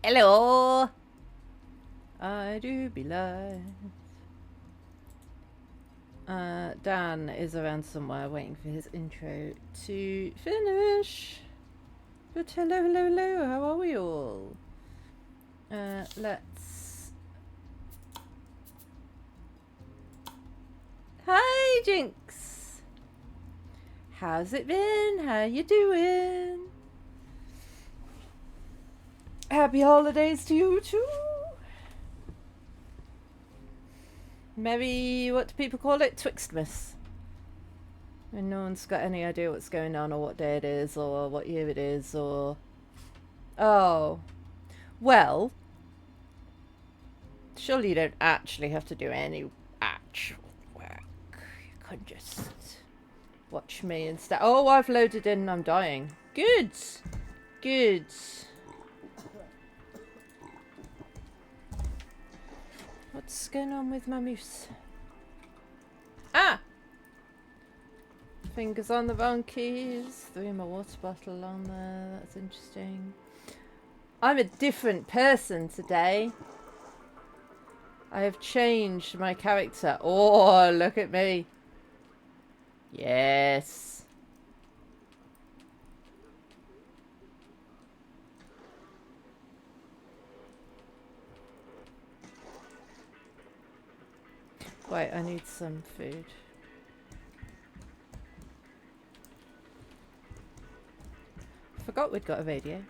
Hello. I do be live. Dan is around somewhere waiting for his intro to finish. But hello, hello, hello. How are we all? Let's... Hi, Jinx. How's it been? How you doing? Happy holidays to you too. Merry, what do people call it? Twixtmas. When no one's got any idea what's going on or what day it is or what year it is or... Oh. Well, surely you don't actually have to do any actual work. You can just watch me instead. Oh, I've loaded in and I'm dying. Good. Good. What's going on with my moose? Ah! Fingers on the wrong keys. Threw my water bottle on there. That's interesting. I'm a different person today. I have changed my character. Oh, look at me. Yes. Wait, I need some food. Forgot we'd got a radio.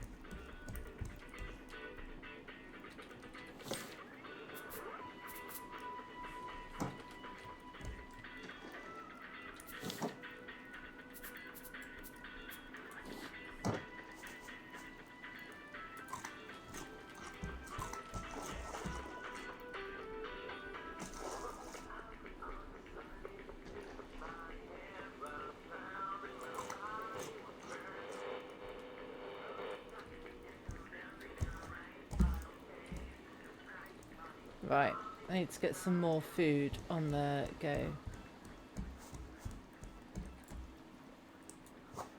Right, I need to get some more food on the go.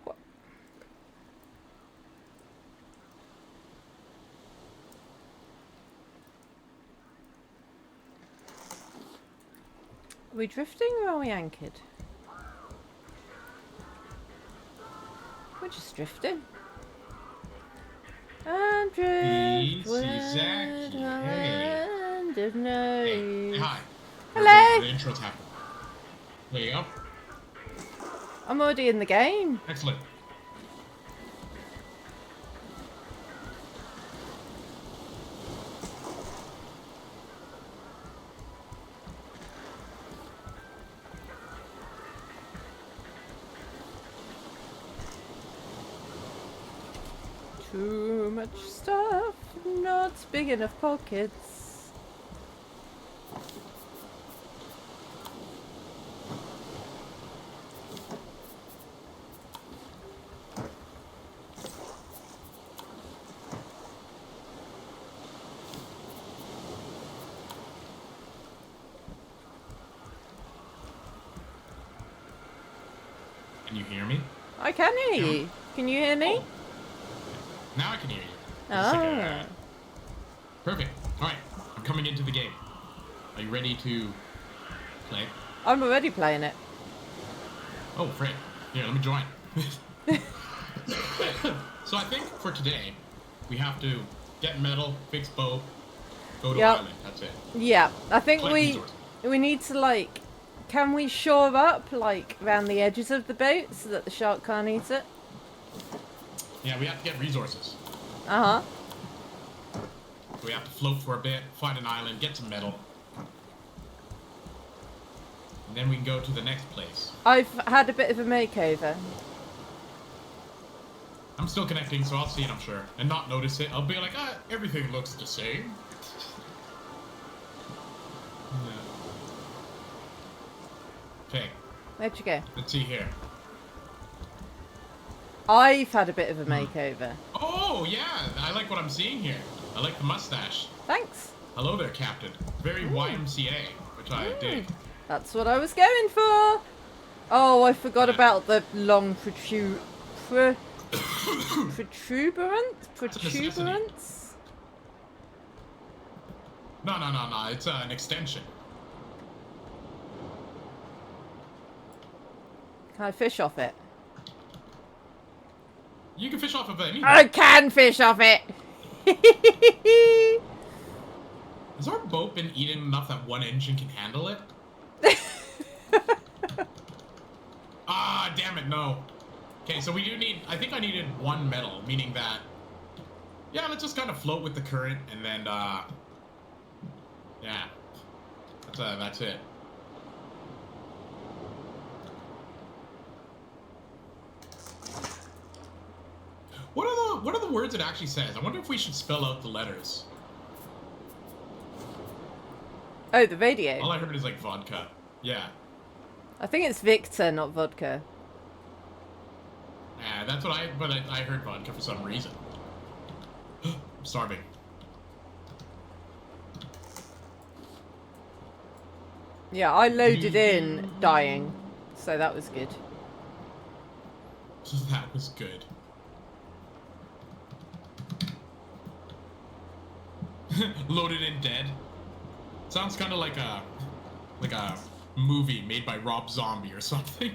What? Are we drifting or are we anchored? We're just drifting. I'm drifting. Hey. Of no Hey, hi. Hello. The intro's happening. There you go. I'm already in the game. Excellent. Too much stuff, not big enough pockets. Can you hear me? I can hear you. Can you hear me? Oh. Now I can hear you. Oh. Perfect. Alright, I'm coming into the game. Are you ready to play? I'm already playing it. Oh, frick. Here, let me join. So I think for today, we have to get metal, fix boat, go to island. That's it. Yeah, I think Collect we need to, like, can we shore up, like, around the edges of the boat so that the shark can't eat it? Yeah, we have to get resources. Uh-huh. We have to float for a bit, find an island, get some metal. And then we can go to the next place. I've had a bit of a makeover. I'm still connecting, so I'll see it, I'm sure. And not notice it. I'll be like, everything looks the same. Okay. Where'd you go? Let's see here. I've had a bit of a makeover. Oh, yeah. I like what I'm seeing here. I like the mustache. Thanks. Hello there, Captain. Very YMCA, which I dig. That's what I was going for. Oh, I forgot about the long protuberance? No, no, no, no. It's an extension. Can I fish off it? You can fish off of anything. I can fish off it! Has our boat been eaten enough that one engine can handle it? Ah, damn it, no. Okay, so we do need... I think I needed one metal, meaning that... Yeah, let's just kind of float with the current, and then, yeah. That's it. What are the words it actually says? I wonder if we should spell out the letters. Oh, the radio. All I heard is, like, vodka. Yeah. I think it's Victor, not vodka. Yeah, that's what I heard vodka for some reason. I'm starving. Yeah, I loaded in dying, so that was good. That was good. Loaded in dead. Sounds kind of like a movie made by Rob Zombie or something.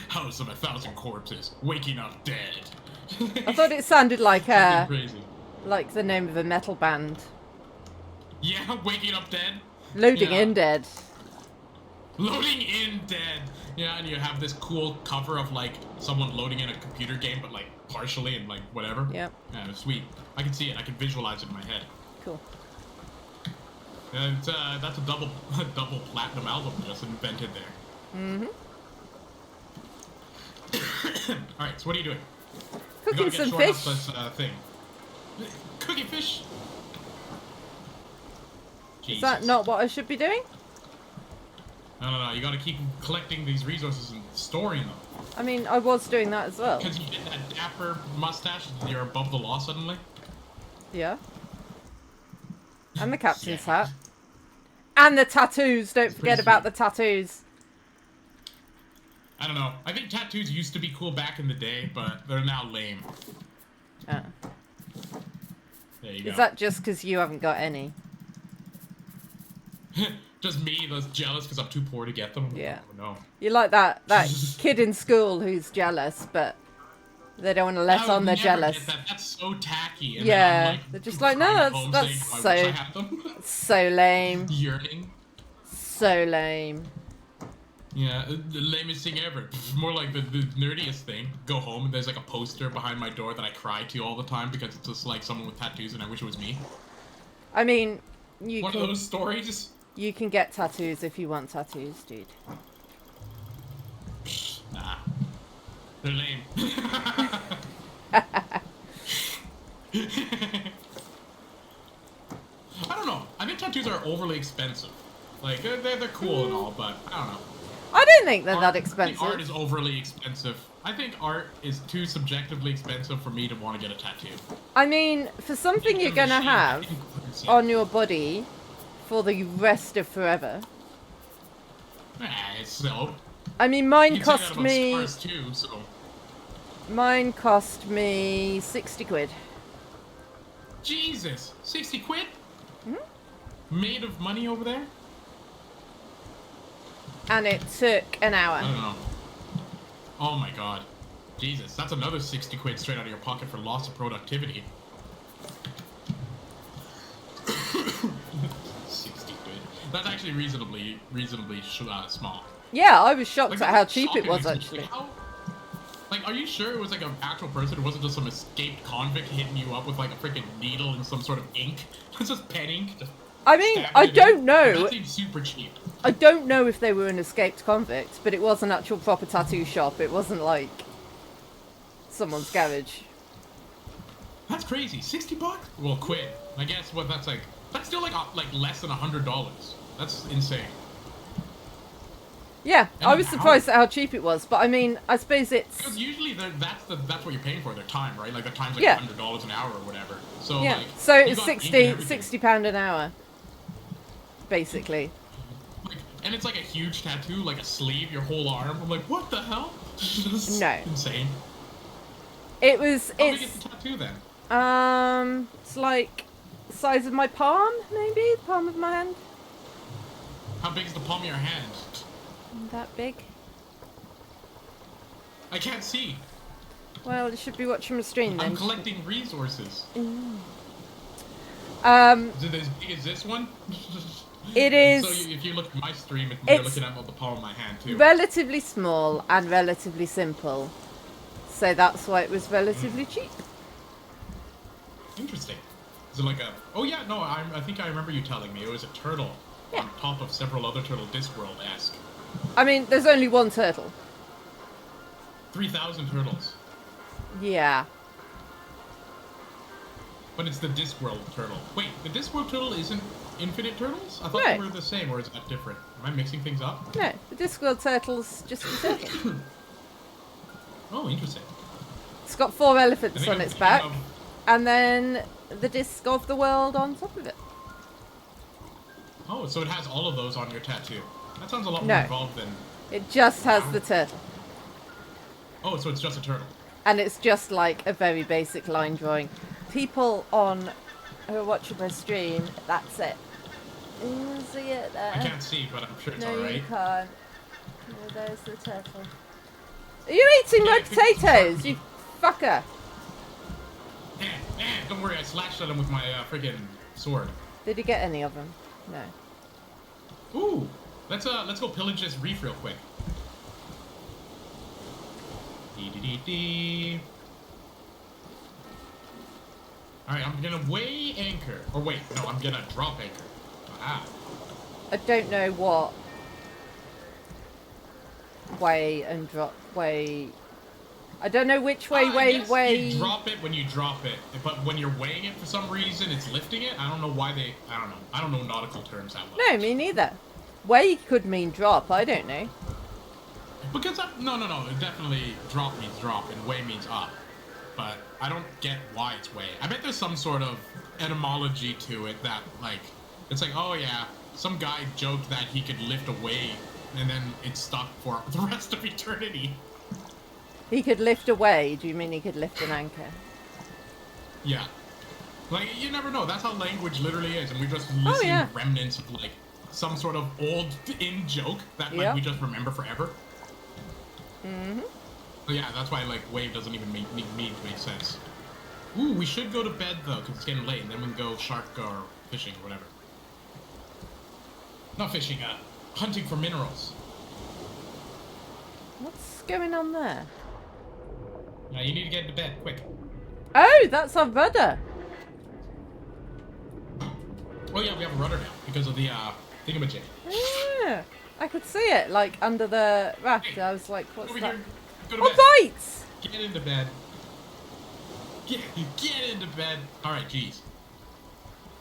House of 1,000 Corpses, waking up dead. I thought it sounded like crazy. like the name of a metal band. Yeah, waking up dead. Loading in dead. Loading in dead. Yeah, and you have this cool cover of like someone loading in a computer game, but like partially and like whatever. Yep. Yeah, sweet. I can see it. I can visualize it in my head. Cool. And that's a double platinum album just invented there. Mm-hmm. All right. So what are you doing? Cooking some short fish. Up this, thing. Cooking fish. Jesus. Is that not what I should be doing? No. You gotta keep collecting these resources and storing them. I mean, I was doing that as well. Because you get that dapper mustache, you're above the law suddenly. Yeah. And the captain's hat. And the tattoos. Don't forget about the tattoos. I don't know. I think tattoos used to be cool back in the day, but they're now lame. Oh. There you go. Is that just because you haven't got any? Just me that's jealous because I'm too poor to get them? Yeah. Oh, no. You're like that kid in school who's jealous, but they don't want to let on they're jealous. Get that. That's so tacky. And yeah. like, They're just like, no, that's so lame. Yearning. So lame. Yeah, the lamest thing ever. More like the nerdiest thing. Go home and there's like a poster behind my door that I cry to all the time because it's just like someone with tattoos and I wish it was me. I mean, One of those stories. You can get tattoos if you want tattoos, dude. Nah. They're lame. I don't know. I think tattoos are overly expensive. Like, they're cool and all, but I don't know. I don't think they're that expensive. I think art is overly expensive. I think art is too subjectively expensive for me to want to get a tattoo. I mean, for something you're gonna have on your body for the rest of forever. So. I mean, mine cost me. Scars too, so. Mine cost me 60 quid. Jesus, 60 quid? Mm-hmm. Made of money over there? And it took an hour. I don't know. Oh my god. Jesus, that's another 60 quid straight out of your pocket for loss of productivity. 60 quid. That's actually reasonably small. Yeah, I was shocked Like, at how cheap it was, actually. Like, are you sure it was like an actual person? It wasn't just some escaped convict hitting you up with like a freaking needle and some sort of ink? It's just pen ink. I mean, I don't know. That seems super cheap. I don't know if they were an escaped convict, but it was an actual proper tattoo shop. It wasn't like someone's garage. That's crazy. 60 bucks? Well, quid. I guess what that's like. That's still like less than $100. That's insane. Yeah, I was surprised at how cheap it was, but I mean, I suppose it's... Because usually that's what you're paying for, their time, right? Like, their time's like yeah. $100 an hour or whatever. So, yeah, like, so it's £60 an hour, basically. Like, and it's like a huge tattoo, like a sleeve, your whole arm. I'm like, what the hell? No. Insane. It was... How big is the tattoo then? It's like the size of my palm, maybe? The palm of my hand? How big is the palm of your hand? That big? I can't see. Well, you should be watching my stream then. I'm collecting resources. Is it as big as this one? It is. So if you look at my stream, you're looking at the palm of my hand too. Relatively small and relatively simple. So that's why it was relatively cheap. Interesting. Is it like a... Oh yeah, no, I think I remember you telling me. It was a turtle on top of several other turtle Discworld-esque. I mean, there's only one turtle. 3,000 turtles. Yeah. But it's the Discworld turtle. Wait, the Discworld turtle isn't Infinite Turtles? I thought they were the same, or is that different? Am I mixing things up? No, the Discworld turtle's just a turtle. Oh, interesting. It's got 4 elephants on its back, and then the disc of the world on top of it. Oh, so it has all of those on your tattoo. That sounds a lot more involved than... It just has the turtle. Oh, so it's just a turtle. And it's just like a very basic line drawing. People who are watching my stream, that's it. You see it there? I can't see, but I'm sure it's alright. No, you can't. No, there's the turtle. Are you eating my potatoes, you fucker? Don't worry, I slashed at him with my friggin' sword. Did you get any of them? No. Ooh, let's go pillage this reef real quick. Dee. Alright, I'm gonna weigh anchor. Or wait, no, I'm gonna drop anchor. Ah. I don't know what weigh and drop weigh. I don't know which way weigh. You drop it when you drop it, but when you're weighing it for some reason, it's lifting it. I don't know why they. I don't know. I don't know nautical terms that much. No, me neither. Weigh could mean drop. I don't know. Because no, definitely drop means drop and weigh means up. But I don't get why it's weigh. I bet there's some sort of etymology to it that, like, it's like, oh yeah, some guy joked that he could lift a weight and then it stuck for the rest of eternity. He could lift a weigh? Do you mean he could lift an anchor? Yeah. Like, you never know. That's how language literally is. And we just listen to remnants of, like, some sort of old in-joke that, like, we just remember forever. Mm-hmm. So yeah, that's why, like, wave doesn't even need to make sense. Ooh, we should go to bed, though, because it's getting late, and then we can go shark or fishing or whatever. Not fishing, hunting for minerals. What's going on there? Yeah, you need to get into bed, quick. Oh, that's our rudder. Oh yeah, we have a rudder now, because of the, thingamajig. Yeah, I could see it, like, under the raft. Hey, I was like, what's over that? Here. Go to Oh, bed. bites! Get into bed. Get into bed. Alright, jeez.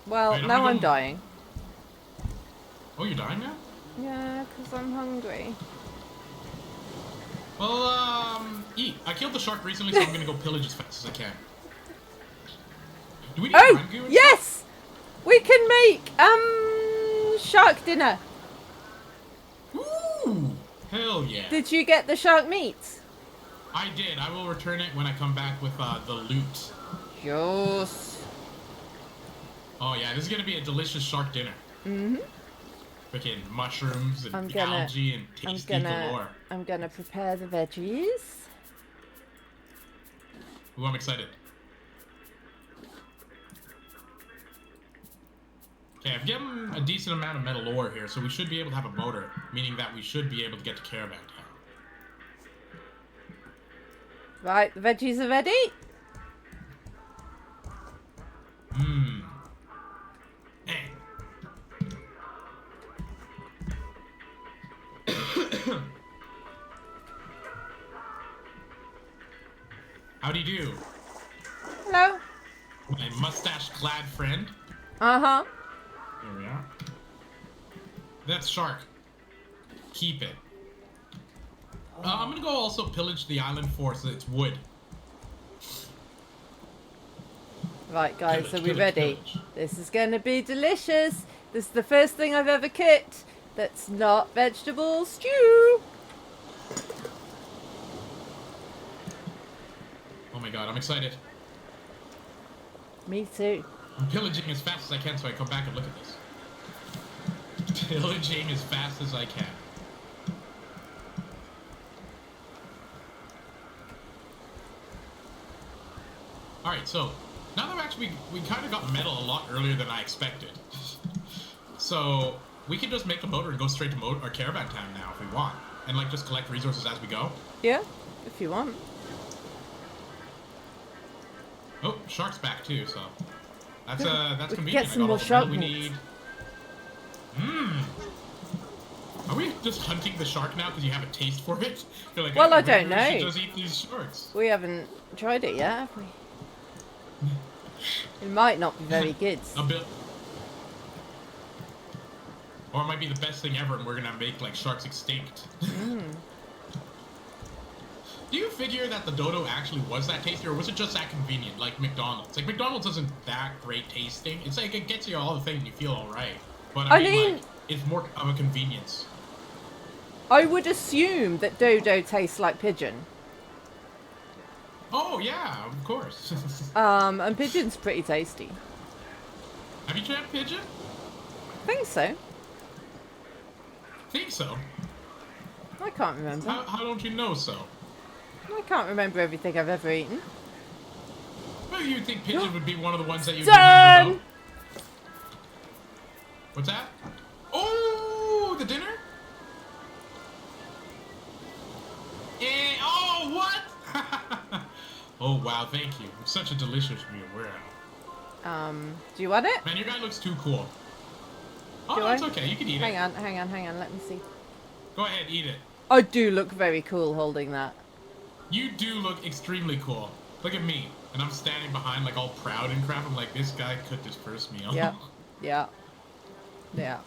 Well, right, now I'm dying. Oh, you're dying now? Yeah, because I'm hungry. Well, eat. I killed the shark recently, so I'm gonna go pillage as fast as I can. Do we need rangoon? Yes! We can make, shark dinner. Ooh! Hell yeah. Did you get the shark meat? I did. I will return it when I come back with, the loot. Yes. Oh yeah, this is gonna be a delicious shark dinner. Mm-hmm. Freaking mushrooms and algae and tasty galore. I'm gonna prepare the veggies. Ooh, I'm excited. Okay, I've given a decent amount of metal ore here, so we should be able to have a motor, meaning that we should be able to get to Caravan Town. Right, the veggies are ready. Mmm. Howdy do. Hello. My mustache-clad friend. Uh-huh. Here we are. That's shark. Keep it. I'm gonna go also pillage the island for its wood. Right, guys, are we ready? This is going to be delicious. This is the first thing I've ever cooked that's not vegetable stew. Oh my god, I'm excited. Me too. I'm pillaging as fast as I can so I come back and look at this. Pillaging as fast as I can. Alright, so now that we kind of got metal a lot earlier than I expected. So we can just make a motor and go straight to our caravan town now if we want. And like just collect resources as we go. Yeah, if you want. Oh, shark's back too, so that's We convenient. get some I got more all the shark metal we meat. need. Are we just hunting the shark now because you have a taste for it? You're like, Well, "Hey, I don't maybe we should know. just eat these sharks. We haven't tried it yet, have we? It might not be very good. Or it might be the best thing ever and we're gonna make like sharks extinct. Do you figure that the dodo actually was that tasty or was it just that convenient like McDonald's? Like McDonald's isn't that great tasting. It's like it gets you all the things and you feel alright. But I mean like, it's more of a convenience. I would assume that dodo tastes like pigeon. Oh yeah, of course. And pigeon's pretty tasty. Have you tried pigeon? I think so. Think so. I can't remember. How don't you know so? I can't remember everything I've ever eaten. Well, you'd think pigeon would be one of the ones that you Done! remember, though. What's that? Oh, the dinner? Oh, what? Oh, wow, thank you. It's such a delicious meal. Wow. Do you want it? Man, your guy looks too cool. Oh, Do no, it's I? okay. You can eat it. Hang on. Let me see. Go ahead, eat it. I do look very cool holding that. You do look extremely cool. Look at me. And I'm standing behind, like, all proud and crap. I'm like, this guy cooked his first meal. Yeah. Yeah. Yeah.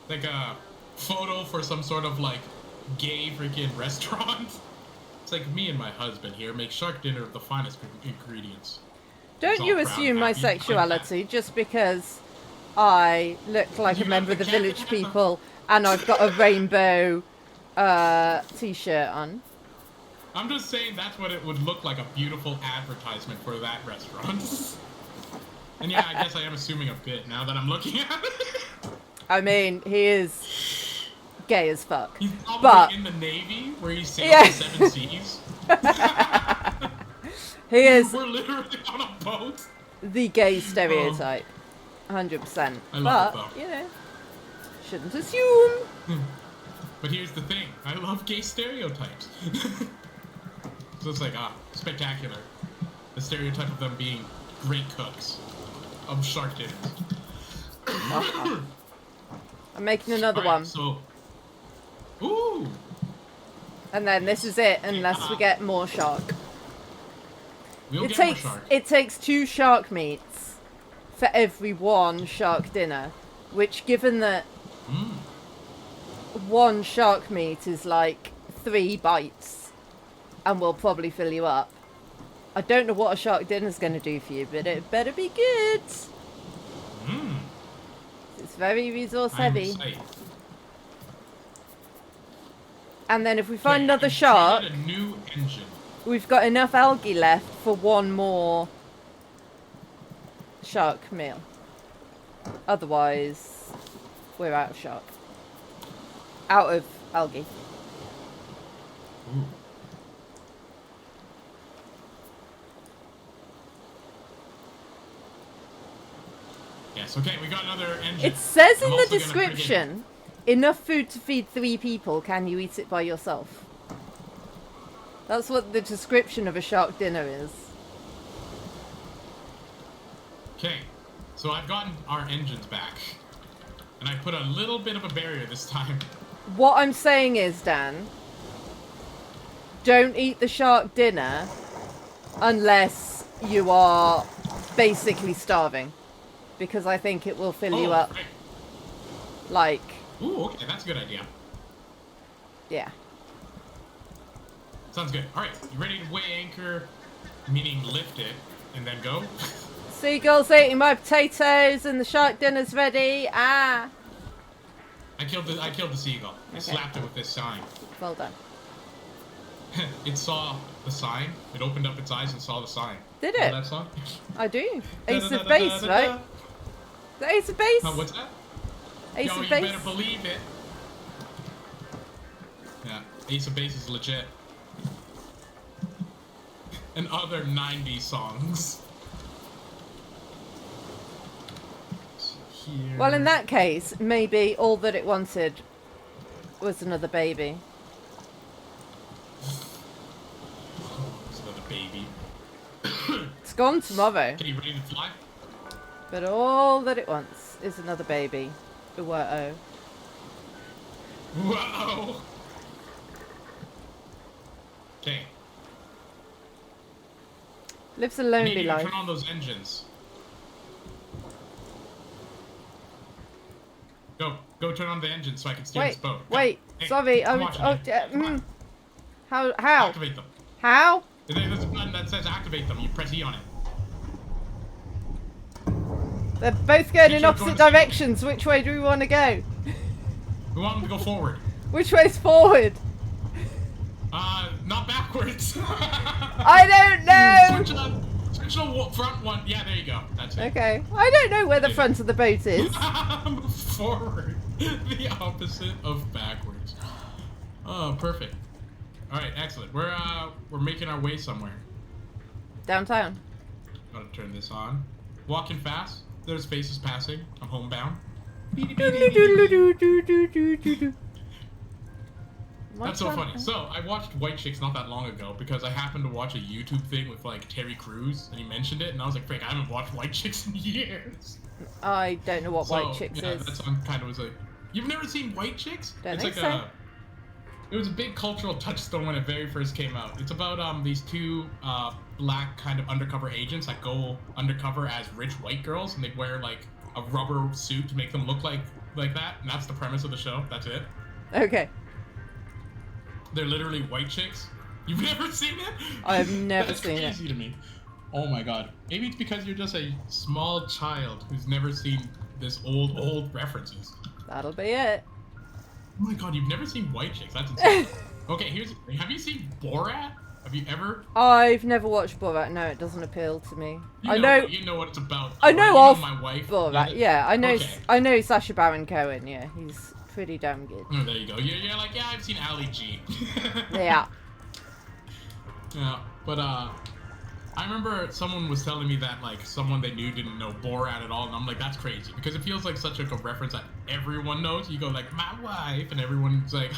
Like a photo for some sort of, like, gay freaking restaurant. It's like me and my husband here make shark dinner with the finest ingredients. Don't you assume my sexuality just because I look like a member of the village people and I've got a rainbow t-shirt on? I'm just saying that's what it would look like, a beautiful advertisement for that restaurant. And yeah, I guess I am assuming a bit now that I'm looking at it. I mean, he is gay as fuck. He's probably but in the Navy where he sails the 7 seas. He is We're literally on a boat. the gay stereotype. 100%. I love it, though. You know, shouldn't assume. But here's the thing. I love gay stereotypes. So it's like, spectacular. The stereotype of them being great cooks of shark dinners. I'm making another All right, one. So, ooh. And then this is it, unless we get more shark. We'll get more shark. It takes 2 shark meats for every 1 shark dinner, which, given that 1 shark meat is like 3 bites, and will probably fill you up. I don't know what a shark dinner's going to do for you, but it better be good. It's very resource heavy. And then if we find another shark, A new engine. we've got enough algae left for 1 more shark meal. Otherwise, we're out of shark. Out of algae. Ooh. Yes, okay, we got another engine. It says in I'm the also gonna description, enough food to feed 3 people, can you eat it by yourself? That's what the description of a shark dinner is. Okay, so I've gotten our engines back. And I put a little bit of a barrier this time. What I'm saying is, Dan, don't eat the shark dinner unless you are basically starving. Because I think it will fill you up. Right. Like... Ooh, okay, that's a good idea. Yeah. Sounds good. Alright, you ready to weigh anchor? Meaning lift it, and then go? Seagulls eating my potatoes and the shark dinner's ready. Ah! I killed the seagull. I slapped it with this sign. Well done. It saw the sign. It opened up its eyes and saw the sign. Did You know it? that song? I do. Ace of Base, right? The Ace of Base? What's that? Ace Yo, of you Base? better believe it. Yeah, Ace of Base is legit. And other 90s songs. Here. Well, in that case, maybe all that it wanted was another baby. It's another baby. It's gone tomorrow. Okay, you ready to fly? But all that it wants is another baby. Whoa. Whoa! Okay. Lives a I need lonely you to life. turn on those engines. Go turn on the engine so I can steer this boat. Go. Wait. Hey, Sorry. I'm watching you. Come on. How? Activate them. How? There's a button that says activate them. You press E on it. They're both going in You're opposite going to- directions. Which way do we want to go? We want them to go forward. Which way's forward? Not backwards. I don't know. Switch the front one. Yeah, there you go. That's it. Okay. I don't know where the front of the boat is. Forward. The opposite of backwards. Oh, perfect. All right, excellent. We're making our way somewhere. Downtown. Gotta turn this on. Walking fast. There's faces passing. I'm homebound. That's so funny. So I watched White Chicks not that long ago because I happened to watch a YouTube thing with like Terry Crews and he mentioned it and I was like, "Frick, I haven't watched White Chicks in years." I don't know what White Chicks yeah, is. that song kind of was like, you've never seen White Chicks? Don't think like so. It was a big cultural touchstone when it very first came out. It's about these two black kind of undercover agents that go undercover as rich white girls and they wear like a rubber suit to make them look like that, and that's the premise of the show. That's it. Okay. They're literally white chicks. You've never seen it? I've never seen it. That's crazy to me. Oh my god. Maybe it's because you're just a small child who's never seen this old references. That'll be it. Oh my god, you've never seen White Chicks. That's insane. Okay, have you seen Borat? Have you ever? I've never watched Borat. No, it doesn't appeal to me. You know what it's about. I know right? of my wife. Borat. Yeah, I know. Okay. I know Sacha Baron Cohen. Yeah, he's pretty damn good. Oh, there you go. You're like, yeah, I've seen Ali G. Yeah. Yeah, but I remember someone was telling me that like someone they knew didn't know Borat at all, and I'm like, that's crazy because it feels like such a reference that everyone knows. You go like, my wife, and everyone's like,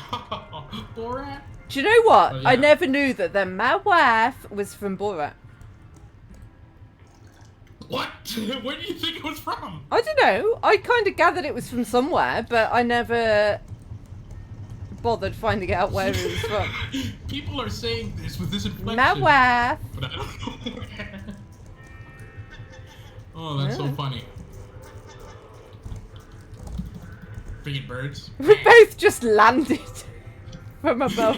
Borat. Do you know what? Yeah. I never knew that the my wife was from Borat. What? Where do you think it was from? I don't know. I kind of gathered it was from somewhere, but I never bothered finding out where it was from. People are saying this with this inflection. My wife. But I don't know where. Oh, that's so funny. Friggin' birds. We both just landed from above.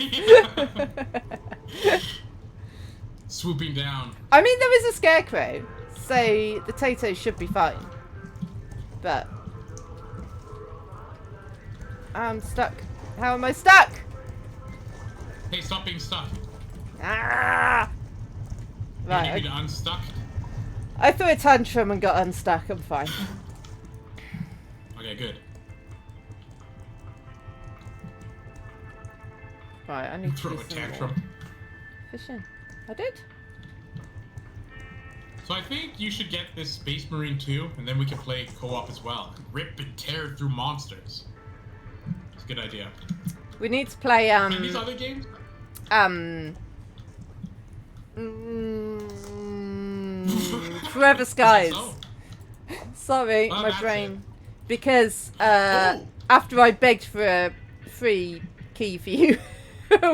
Swooping down. I mean, there is a scarecrow, so the potatoes should be fine. But I'm stuck. How am I stuck? Hey, stop being stuck. Ah! You Right. need me to unstuck? I threw a tantrum and got unstuck. I'm fine. Okay, good. Right, I need to Throw do a some tantrum. more fishing. I did. So I think you should get this Space Marine 2, and then we can play co-op as well. Rip and tear through monsters. It's a good idea. We need to play And these other games? Forever Skies. So, Sorry, Oh, my that's brain. Because Oh. after I begged for a free key for you,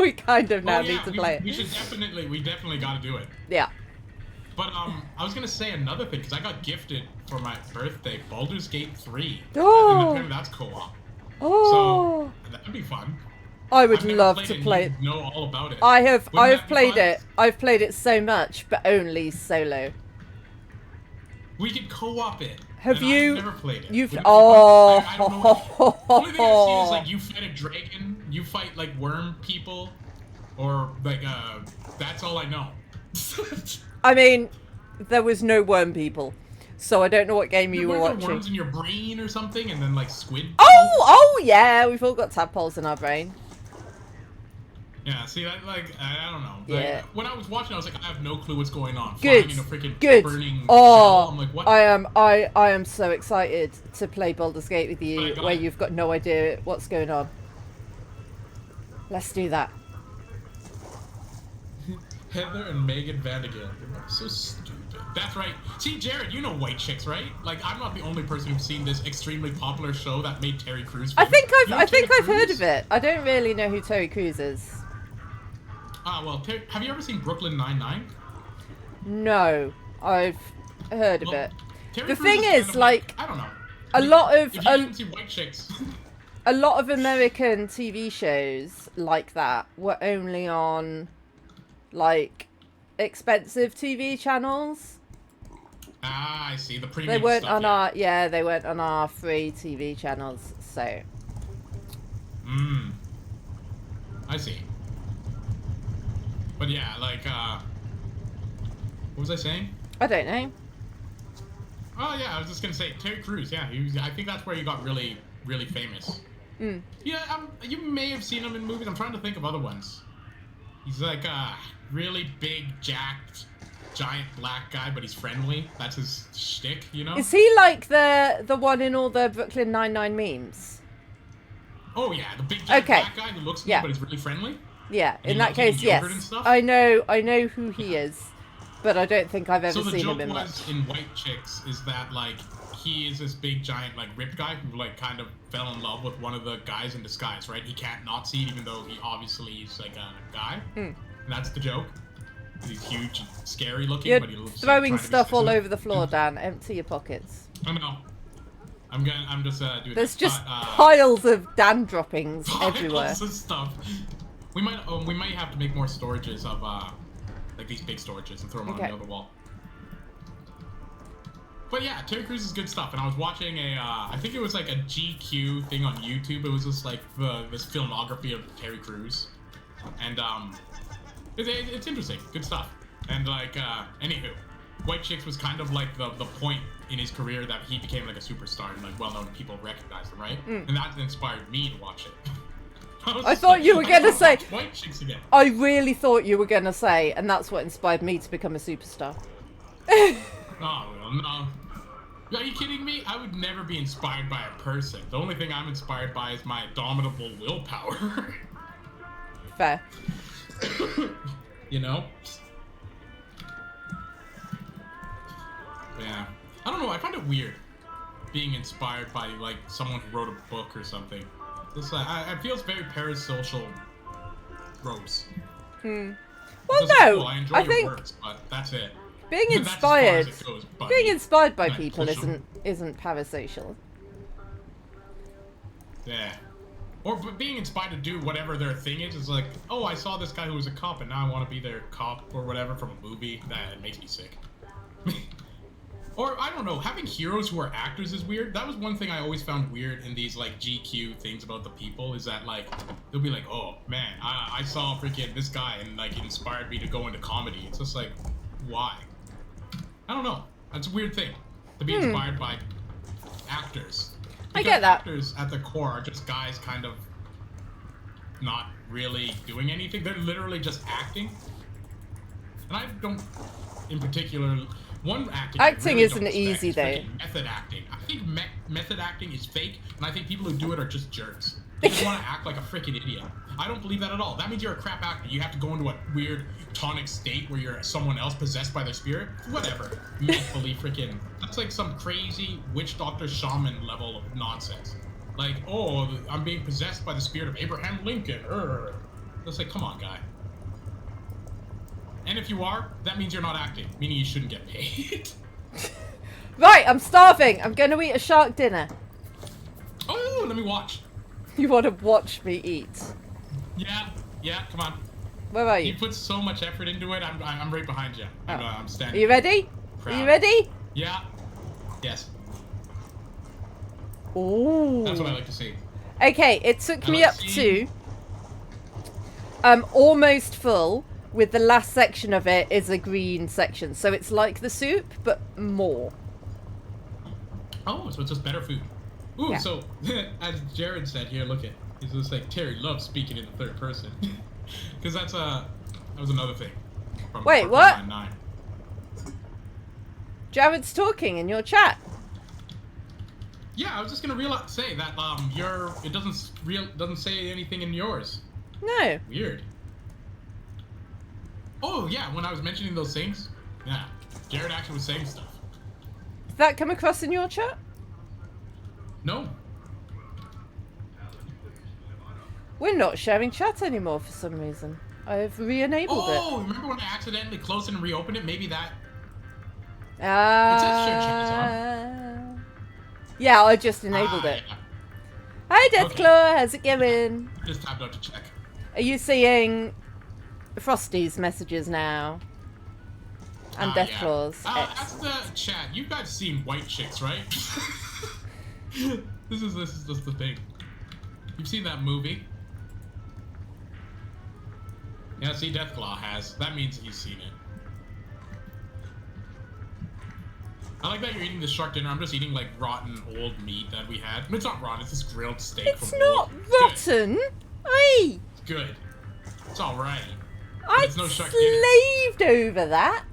we kind of now oh, yeah, need to play it. we definitely got to do it. Yeah. But I was gonna say another thing because I got gifted for my birthday Baldur's Gate 3. Oh. And apparently that's co-op. Oh, So that'd be fun. I would I've never love played to it, play and it. you know all about it. I have Wouldn't that be played fun? it. I've played it so much, but only solo. We could co-op it. Have and you- I've never played it. You've Wouldn't it be fun? I don't know. The only thing I've seen is like you fight a dragon, you fight like worm people, or like that's all I know. I mean, there was no worm people, so I don't know what game you were Were there watching. worms in your brain or something, and then like squid? Oh yeah, we've all got tadpoles in our brain. Yeah, see, I don't know. Yeah. Like, when I was watching, I was like, I have no clue what's going on. Good. Flying in a freaking Good. burning Oh, shell. I'm like, what? I am so excited to play Baldur's Gate with you, Oh where you've got no idea what's going on. Let's do that. Heather and Megan Vandigan. So stupid. That's right. See, Jared, you know White Chicks, right? Like, I'm not the only person who's seen this extremely popular show that made Terry Crews famous. I think I've heard of it. I don't really know who Terry Crews is. Ah, well, have you ever seen Brooklyn Nine-Nine? No, I've heard of it. Terry The Crews thing kind is, of like, I don't know. a lot of If you didn't see White Chicks. a lot of American TV shows like that were only on, like, expensive TV channels. Ah, I see. The premium They weren't stuff, on they weren't on our free TV channels, so. I see. But yeah, like, what was I saying? I don't know. Oh yeah, I was just gonna say Terry Crews. Yeah, I think that's where he got really, really famous. Yeah, you may have seen him in movies. I'm trying to think of other ones. He's like a really big, jacked, giant black guy, but he's friendly. That's his shtick, you know? Is he like the one in all the Brooklyn Nine-Nine memes? Oh yeah, the big giant black guy who looks good, but he's really friendly. Yeah, And in he that loves case, eating yogurt and yes. stuff? I know who he is, but I don't think I've ever So the seen joke him in was much. in White Chicks is that like he is this big giant like ripped guy who like kind of fell in love with one of the guys in disguise, right? He can't not see it even though he obviously is like a guy. And that's the joke. He's huge and scary looking, You're but he looks throwing like, stuff all over the floor, Dan. Empty your pockets. I know. I'm just doing There's that. just But, piles of Dan droppings everywhere. piles of stuff. We might have to make more storages of like these big storages and throw them on the other wall. But yeah, Terry Crews is good stuff. And I was watching I think it was like a GQ thing on YouTube. It was just like this filmography of Terry Crews, and it's interesting, good stuff. And like anywho, White Chicks was kind of like the point in his career that he became like a superstar and like well-known people recognized him, right? And that inspired me to watch it. I thought you were gonna say White Chicks again. I really thought you were gonna say, and that's what inspired me to become a superstar. Oh, well, no. Are you kidding me? I would never be inspired by a person. The only thing I'm inspired by is my indomitable willpower. Fair. You know? Yeah. I don't know, I find it weird being inspired by, like, someone who wrote a book or something. It's like, it feels very parasocial gross. Well, Just, no, cool, I enjoy I your think works, but that's it. being That's as far as inspired, it goes, buddy. being inspired by Like, people push 'em. isn't parasocial. Yeah. Or being inspired to do whatever their thing is like, oh, I saw this guy who was a cop and now I want to be their cop or whatever from a movie. That makes me sick. Or, I don't know, having heroes who are actors is weird. That was one thing I always found weird in these, like, GQ things about the people, is that, like, they'll be like, oh, man, I saw freaking this guy and, like, it inspired me to go into comedy. It's just like, why? I don't know. That's a weird thing, to be inspired by actors. I get that. Actors at the core are just guys kind of not really doing anything. They're literally just acting. And I don't, in particular, one acting. Acting really isn't don't respect easy, is though. freaking method acting. I think method acting is fake, and I think people who do it are just jerks. They just want to act like a freaking idiot. I don't believe that at all. That means you're a crap actor. You have to go into a weird tonic state where you're someone else possessed by their spirit. Whatever. Make-believe freaking... That's like some crazy witch doctor shaman level of nonsense. Like, oh, I'm being possessed by the spirit of Abraham Lincoln. It's like, come on, guy. And if you are, that means you're not acting, meaning you shouldn't get paid. Right, I'm starving. I'm going to eat a shark dinner. Oh, let me watch. You want to watch me eat? Yeah, come on. Where are you? You put so much effort into it. I'm right behind you. I'm Are standing. you ready? Proud. Are you ready? Yeah. Yes. Ooh. That's what I like to see. Okay, it took me like up seeing- to Almost full, with the last section of it is a green section. So it's like the soup, but more. Oh, so it's just better food. Ooh, Yeah. so as Jared said here, look at he's just like Terry loves speaking in the third person, because that was another thing. From Wait, Brooklyn what? Nine-Nine. Jared's talking in your chat. Yeah, I was just gonna say that it doesn't say anything in yours. No. Weird. Oh yeah, when I was mentioning those things, yeah, Jared actually was saying stuff. Did that come across in your chat? No. We're not sharing chat anymore for some reason. I've re-enabled it. Oh, remember when I accidentally closed it and reopened it? Maybe that. It says share chat is on. Yeah, I just enabled it. Yeah. Hi, Deathclaw. Okay. How's it going? Just tapped out to check. Are you seeing Frosty's messages now? And Deathclaw's? Yeah. That's the chat. You guys seen White Chicks, right? This is just the thing. You've seen that movie? Yeah, see, Deathclaw has. That means he's seen it. I like that you're eating the shark dinner. I'm just eating like rotten old meat that we had. It's not rotten. It's just grilled steak. It's from not old. rotten. Hey, It's good. It's all right. I It's no shark dinner. slaved over that.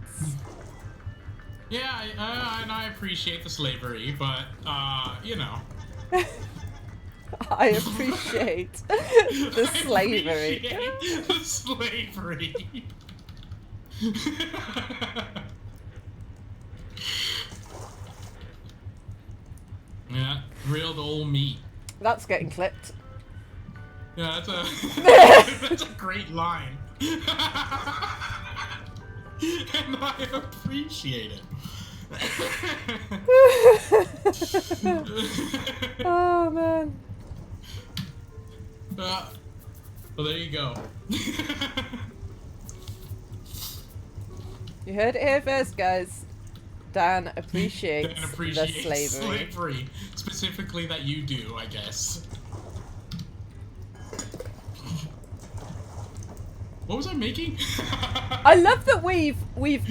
Yeah, and I appreciate the slavery, but you know. I appreciate the slavery. I appreciate the slavery. Yeah, grilled old meat. That's getting clipped. Yeah, that's a great line. And I appreciate it. Oh man. Well, there you go. You heard it here first, guys. Dan appreciates, Dan appreciates the slavery. slavery. Specifically that you do, I guess. What was I making? I love that we've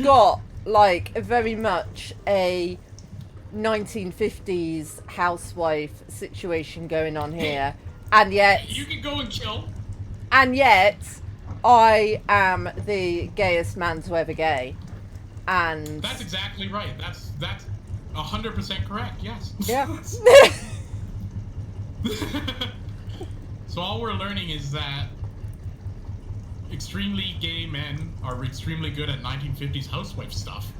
got like very much a 1950s housewife situation going on here, and yet You can go and kill. I am the gayest man to ever gay, and That's exactly right. That's 100% correct. Yes. yeah. So all we're learning is that extremely gay men are extremely good at 1950s housewife stuff.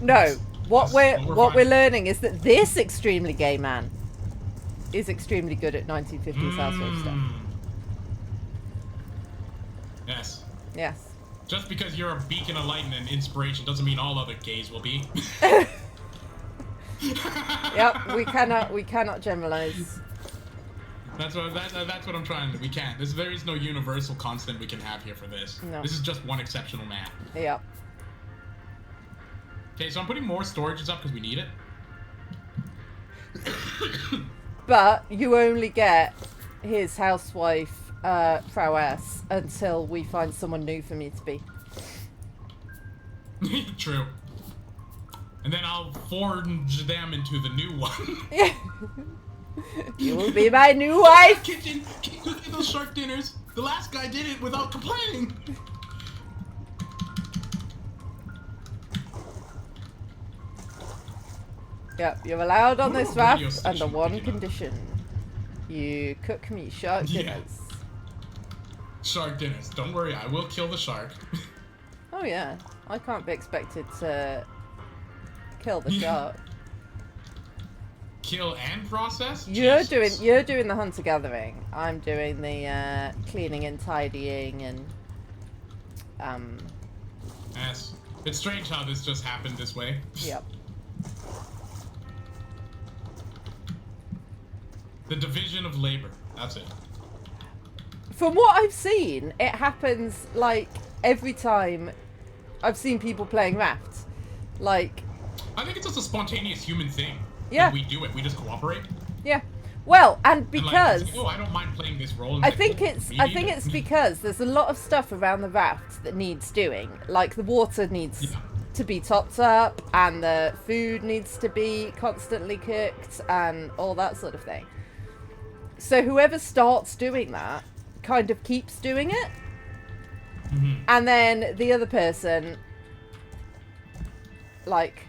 No, what That's we're learning is that this extremely gay man is extremely good at 1950s housewife stuff. Yes. Yes. Just because you're a beacon of light and an inspiration doesn't mean all other gays will be. Yep, we cannot generalize. That's what I'm trying to. We can't. There is no universal constant we can have here for this. No. This is just one exceptional man. Yep. Okay, so I'm putting more storages up because we need it. But you only get his housewife prowess until we find someone new for me to be. True. And then I'll forge them into the new one. Yeah. You will be my new wife. Kitchen, look at those shark dinners. The last guy did it without complaining. Yep, you're allowed on this What radio raft station under one did you know? condition. You cook me shark Yeah. dinners. Shark dinners. Don't worry, I will kill the shark. Oh yeah, I can't be expected to kill the shark. Kill and process? You're Jesus. doing the hunter gathering. I'm doing the cleaning and tidying and Yes. It's strange how this just happened this way. yep. The division of labor. That's it. From what I've seen, it happens like every time I've seen people playing Raft. Like, I think it's just a spontaneous human thing. Yeah. When we do it, we just cooperate. yeah. Well, and And, like, because it's like, oh, I don't mind playing this role. And I it's think like, it's me I think neither. it's because there's a lot of stuff around the raft that needs doing. Like the water needs Yeah. to be topped up, and the food needs to be constantly cooked, and all that sort of thing. So whoever starts doing that kind of keeps doing it, and then the other person like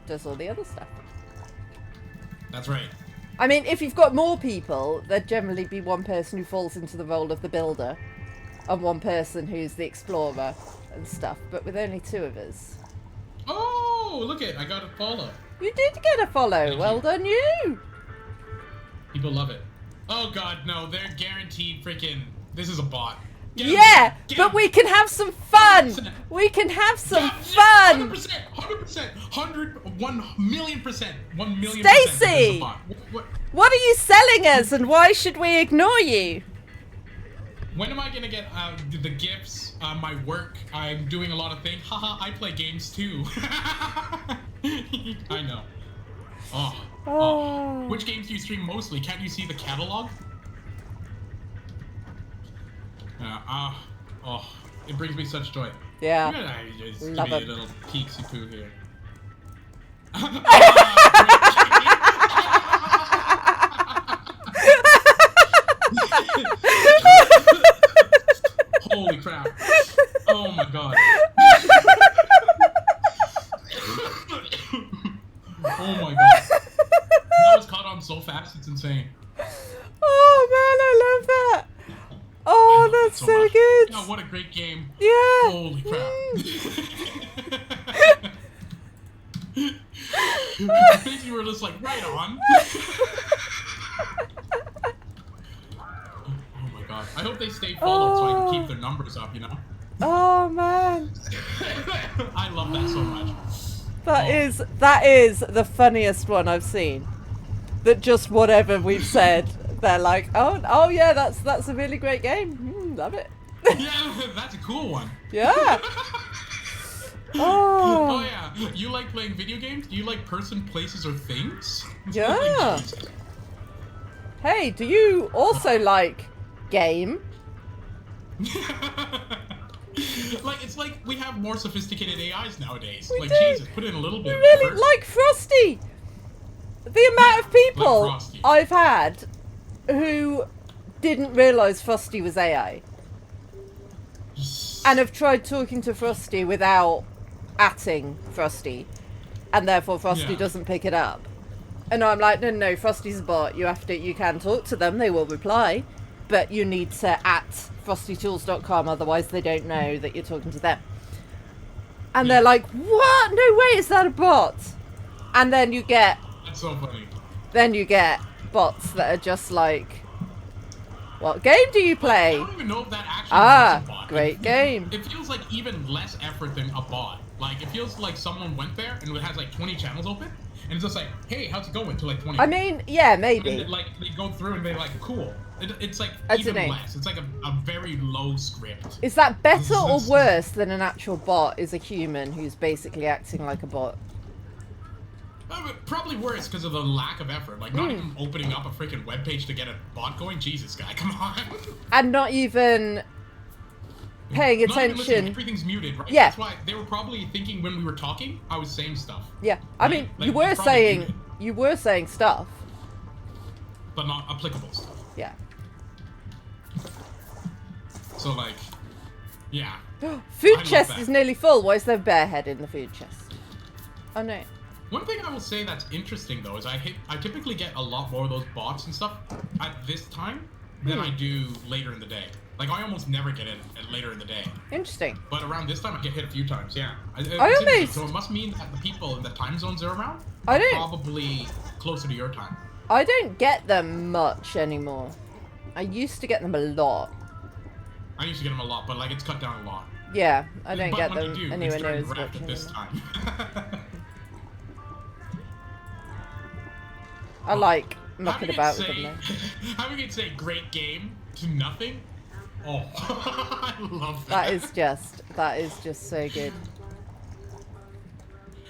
does all the other stuff. That's right. I mean, if you've got more people, there'd generally be one person who falls into the role of the builder and one person who's the explorer and stuff. But with only 2 of us. Oh, look it! I got a follow. You did get a follow. Thank Well you. done, you. People love it. Oh God, no! They're guaranteed freaking. This is a bot. Get 'em, Yeah, get but 'em. we can have some fun. 100%. We can have some Yeah, fun. 100%, 100%, 1,000,000%, 1,000,000%. This is Stacey! a bot. What? What are you selling us, and why should we ignore you? When am I gonna get the gifts? My work. I'm doing a lot of things. Haha, I play games too. I know. Oh. Which games do you stream mostly? Can't you see the catalog? It brings me such joy. Yeah. Just Love give me it. a little peeksy poo here. Holy crap. Oh my god. Oh my god. That was caught on so fast, it's insane. Oh man, I love that. I Oh, love that that's so much. good. Oh, what a great game. Yeah. Holy crap. Basically, we're just like, right on. Oh my god. I hope they stay followed so I can keep their numbers up, you know? Oh man. I love that so much. That is the funniest one I've seen. That just whatever we've said, they're like, oh yeah, that's a really great game. Love it. Yeah, that's a cool one. Yeah. Oh Oh yeah. You like playing video games? Do you like person, places, or things? yeah. Hey, do you also like game? Like, it's like we have more sophisticated AIs nowadays. We Like, do. Jesus, put in a little bit of Really effort. like Frosty. The amount of people Frosty. I've had who didn't realise Frosty was AI and have tried talking to Frosty without atting Frosty, and therefore Frosty Yeah. doesn't pick it up. And I'm like, no, Frosty's a bot. You can talk to them, they will reply, but you need to at frostytools.com, otherwise they don't know that you're talking to them. And they're like, what? No way, is that a bot? And then you get That's so funny. bots that are just like, what game do you I play? don't even know if that actually was a bot. Great game. It feels like even less effort than a bot. Like, it feels like someone went there and it has like 20 channels open, and it's just like, hey, how's it going? To like 20. I mean, yeah, And maybe. then, like, they go through and they're like, cool. It's like I even dunno. less. It's like a very low script. Is that better or This- worse than an actual bot is a human who's basically acting like a bot? Probably worse because of the lack of effort. Like, not even opening up a freaking webpage to get a bot going. Jesus, guy, come on. And not even paying Not even listening, attention. everything's muted, right? Yeah. That's why they were probably thinking when we were talking, I was saying stuff. Yeah, I Right? mean, Like, you were it's probably saying muted, stuff. but not applicable stuff. Yeah. So, like, yeah. Food love chest that. is nearly full. Why is there a bear head in the food chest? Oh no. One thing I will say that's interesting though is I typically get a lot more of those bots and stuff at this time than I do later in the day. Like, I almost never get it later in the day. Interesting. But around this time, I get hit a few times, yeah. It's I interesting. almost- So it must mean that the people in the time zones they're around I are don't- probably closer to your time. I don't get them much anymore. I used to get them a lot. I used to get them a lot, but, like, it's cut down a lot. Yeah, I don't But get when them I do, anywhere it's near during as Raft much at this anymore. time. I like mucking about with them though. Having it say great game to nothing? Oh, I love that. That is just so good.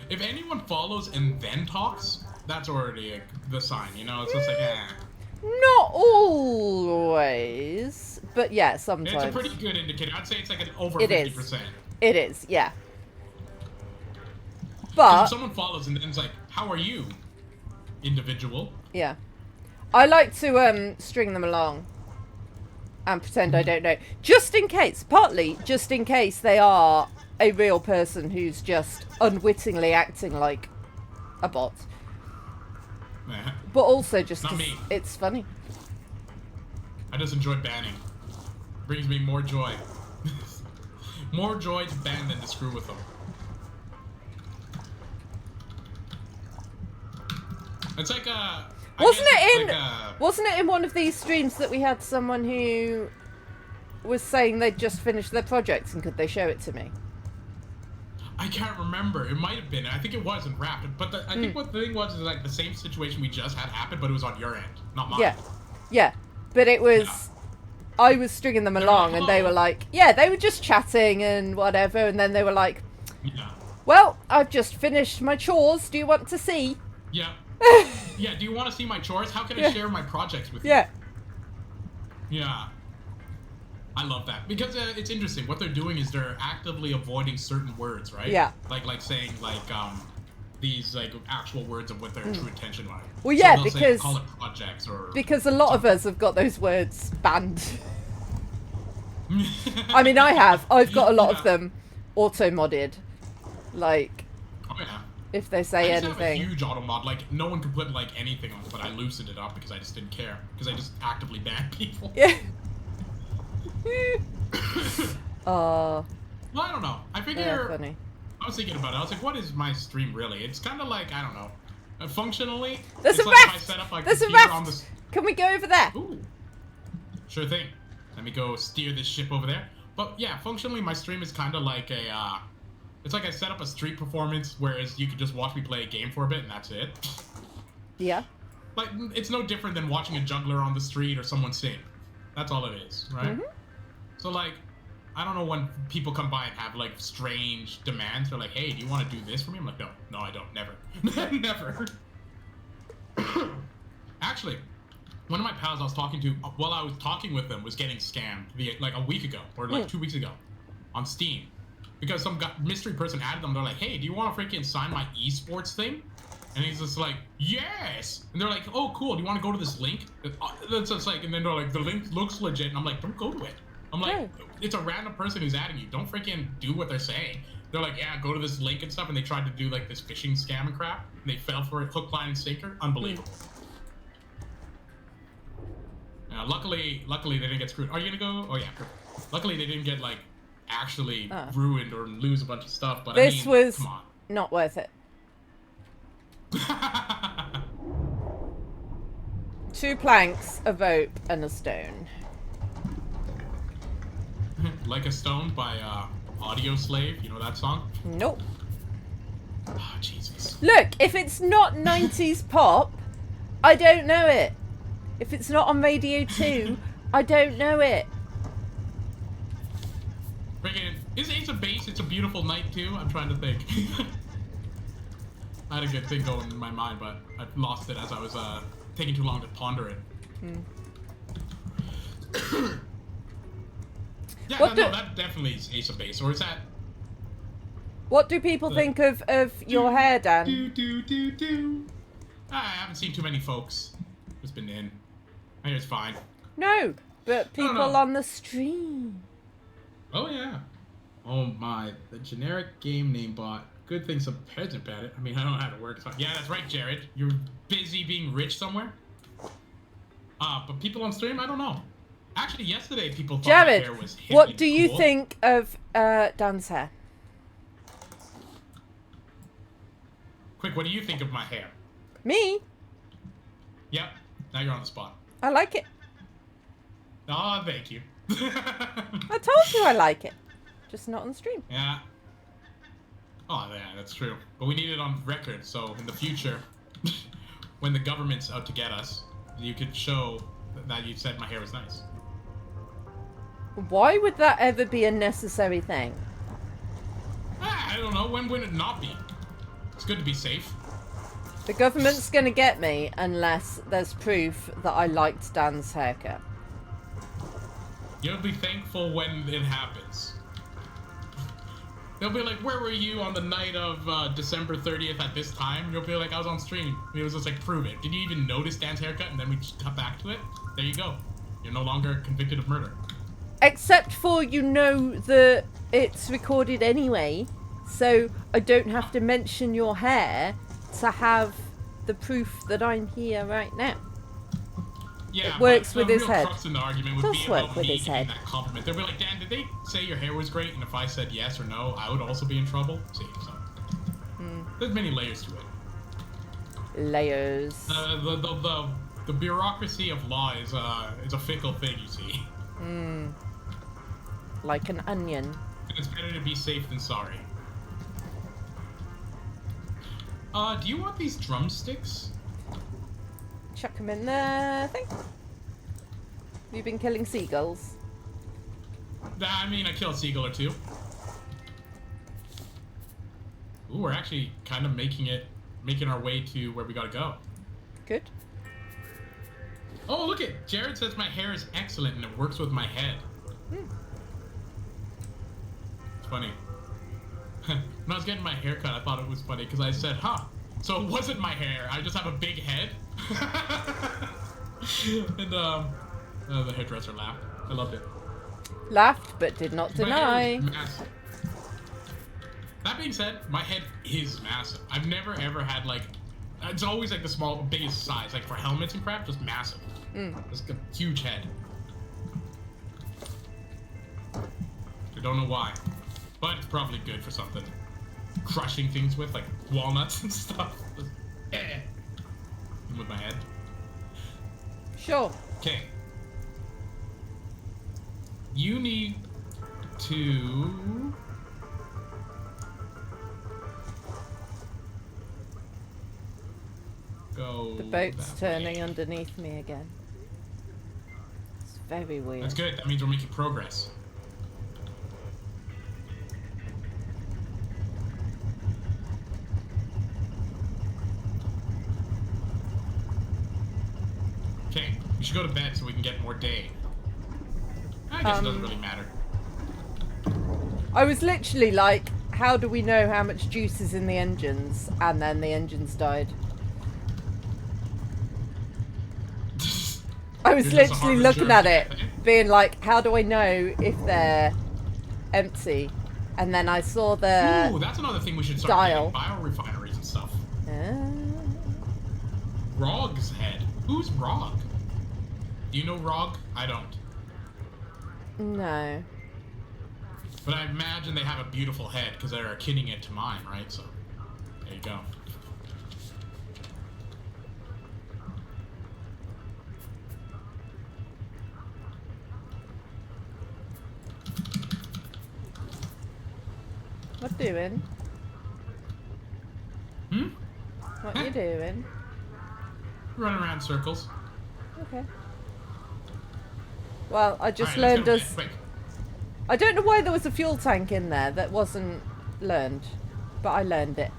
If anyone follows and then talks, that's already the sign, you know? It's just like, eh. Not always, but yeah, sometimes. It's a pretty good indicator. I'd say it's like an over It 50%. is. It is, yeah. If But someone follows and then it's like, how are you, individual? yeah, I like to string them along and pretend I don't know, just in case. Partly just in case they are a real person who's just unwittingly acting like a bot. But also just Not 'cause me. it's funny. I just enjoy banning. Brings me more joy. More joy to ban than to screw with them. It's like Wasn't it in one of these streams that we had someone who was saying they'd just finished their projects and could they show it to me? I can't remember. It might have been. I think it was in Raft. But I think what the thing was is like the same situation we just had happen, but it was on your end, not mine. Yeah. Yeah. But it was... Yeah. I was stringing them along and they were like... Yeah, they were just chatting and whatever. And then they were like... Yeah. Well, I've just finished my chores. Do you want to see? Yeah. Yeah, do you want to see my chores? How can I share my projects with you? Yeah. Yeah. I love that because it's interesting. What they're doing is they're actively avoiding certain words, right? Yeah. Like saying these like actual words of what their true intention was. Well, yeah, so because call it projects or because a lot of us have got those words banned. I mean, I've got a lot of them auto modded, like. Oh yeah. If they say I anything. I have a huge auto mod. Like no one could put like anything on it, but I loosened it up because I just didn't care because I just actively banned people. Yeah. Well, I don't know. I figure. Yeah, funny. I was thinking about it. I was like, what is my stream really? It's kind of like I don't know. Functionally, there's it's a like raft. If I set up, like, There's a raft. On the... Can we go over there? Ooh. Sure thing. Let me go steer this ship over there. But yeah, functionally, my stream is kind of like a. It's like I set up a street performance, whereas you could just watch me play a game for a bit and that's it. Yeah. Like it's no different than watching a juggler on the street or someone sing. That's all it is, right? Mm-hmm. So like, I don't know when people come by and have like strange demands. They're like, "Hey, do you want to do this for me?" I'm like, "No, I don't. Never, never." Actually, one of my pals I was talking to while I was talking with them was getting scammed like a week ago or like 2 weeks ago on Steam because some mystery person added them. They're like, "Hey, do you want to freaking sign my esports thing?" And he's just like, "Yes!" And they're like, "Oh, cool. Do you want to go to this link?" That's just like, and then they're like, "The link looks legit." And I'm like, "Don't go to it." I'm like, it's a random person who's adding you. Don't freaking do what they're saying. They're like, "Yeah, go to this link and stuff." And they tried to do like this phishing scam and crap. And they fell for it, hook, line, and sinker. Unbelievable. Luckily they didn't get screwed. Are you gonna go? Oh yeah. Luckily they didn't get like actually ruined or lose a bunch of stuff. But this was come on. Not worth it. 2 planks, a rope, and a stone. Like a Stone by Audio Slave. You know that song? Nope. Oh, Jesus. Look, if it's not 90s pop, I don't know it. If it's not on Radio 2, I don't know it. Freaking, is Ace of Base? It's a Beautiful Night too? I'm trying to think. I had a good thing going in my mind, but I lost it as I was taking too long to ponder it. Yeah, no, that definitely is Ace of Base. Or is that... What do people think of your hair, Dan? I haven't seen too many folks. It's been in. I think it's fine. No, but people on the stream. Oh, yeah. Oh, my. The generic game name bot. Good thing some heads about it. I mean, I don't know how to work. So yeah, that's right, Jared. You're busy being rich somewhere? But people on stream, I don't know. Actually, yesterday people thought Jared, my hair was hippie what do you cool. think of Dan's hair? Quick, what do you think of my hair? Me? Yep. Now you're on the spot. I like it. Oh, thank you. I told you I like it. Just not on the stream. Yeah. Oh, yeah, that's true. But we need it on record, so in the future, when the government's out to get us, you could show that you said my hair was nice. Why would that ever be a necessary thing? I don't know. When would it not be? It's good to be safe. The government's gonna get me unless there's proof that I liked Dan's haircut. You'll be thankful when it happens. They'll be like, where were you on the night of December 30th at this time? You'll be like, I was on stream. And it was just like, prove it. Did you even notice Dan's haircut? And then we just cut back to it. There you go. You're no longer convicted of murder. Except for you know that it's recorded anyway. So I don't have to mention your hair to have the proof that I'm here right now. Yeah, it works but with the his real head. crux in the argument would Does be work about with me his giving head. that compliment. They'll be like, Dan, did they say your hair was great? And if I said yes or no, I would also be in trouble. See, so there's many layers to it. Layers. The bureaucracy of law is a fickle thing, you see. Like an onion. It's better to be safe than sorry. Do you want these drumsticks? Chuck them in there, I think. You've been killing seagulls. I mean, I killed a seagull or two. Ooh, we're actually kind of making our way to where we gotta go. Good. Oh, look it! Jared says my hair is excellent and it works with my head. It's funny. When I was getting my hair cut, I thought it was funny because I said, huh, so it wasn't my hair, I just have a big head? And the hairdresser laughed. I loved it. Laughed, but did not My hair deny. is massive. That being said, my head is massive. I've never ever had like, it's always like the biggest size, like for helmets and crap, just massive. Just a huge head. I don't know why, but it's probably good for something. Crushing things with, like walnuts and stuff. With my head. Sure. Okay. You need to... go... The boat's that turning way. underneath me again. It's very weird. That's good. That means we're making progress. Okay, we should go to bed so we can get more day. I guess it doesn't really matter. I was literally like, how do we know how much juice is in the engines? And then the engines died. I was You're just a literally harbinger looking at of it, death. being like, how do I know if they're empty? And then I saw the... Ooh, that's another thing we should start dial. getting, biorefineries and stuff. Ah. Rog's head. Who's Rog? Do you know Rog? I don't. No. But I imagine they have a beautiful head because they're akinning it to mine, right? So, there you go. What doing? What you doing? Running around in circles. Okay. Well, I just Alright, learned let's go to us... bed, quick. I don't know why there was a fuel tank in there that wasn't learned, but I learned it.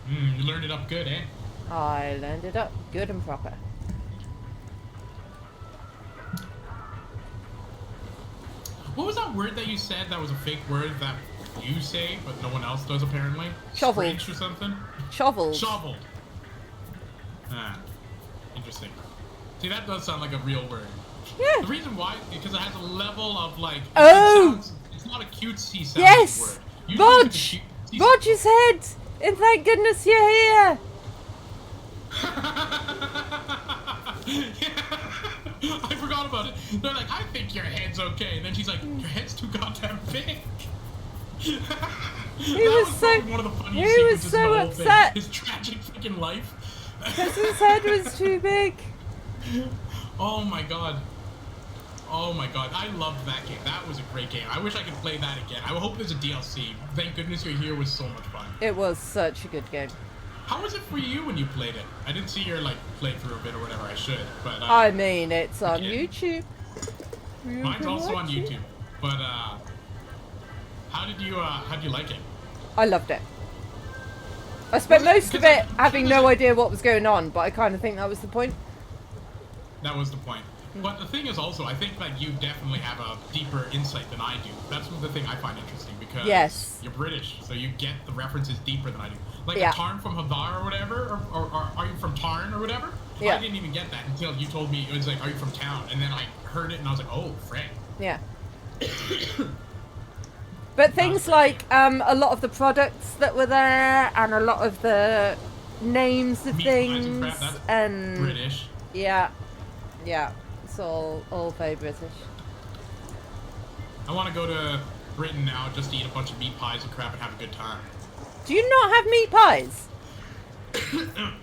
You learned it up good, eh? I learned it up good and proper. What was that word that you said that was a fake word that you say, but no one else does apparently? Shoveled. Screech or something? Shovels. Shoveled. Ah, interesting. See, that does sound like a real word. Yeah. The reason why, because it has a level of like. Oh! It's not a cutesy sounding Yes! word. Usually Rog! it's a cutesy- Roger's head! And thank goodness you're here! I forgot about it. They're like, I think your head's okay. And then she's like, your head's too goddamn big. He That was probably so- one of the funniest he was sequences in so the whole thing. upset. His tragic freaking life. Because his head was too big. Oh my god. Oh my god. I loved that game. That was a great game. I wish I could play that again. I hope there's a DLC. Thank goodness you're here was so much fun. It was such a good game. How was it for you when you played it? I didn't see your like playthrough of it or whatever. I should, but I mean, it's on Yeah. YouTube. You mine's can also on watch it. YouTube. But how did you like it? I loved it. I spent Was it? most of 'Cause it I- having no idea what was going on, but I kind of think that was the point. That was the point. But the thing is also, I think that you definitely have a deeper insight than I do. That's the thing I find interesting because Yes. you're British, so you get the references deeper than I do. Like Yeah. a Tarn from Havar or whatever, or are you from Tarn or whatever? Yeah. I didn't even get that until you told me it was like, are you from town? And then I heard it and I was like, oh, Frank. Yeah. But things like a lot of the products that were there and a lot of the names of Meat pies and things crap, that's and British. yeah, it's all very British. I want to go to Britain now just to eat a bunch of meat pies and crap and have a good time. Do you not have meat pies?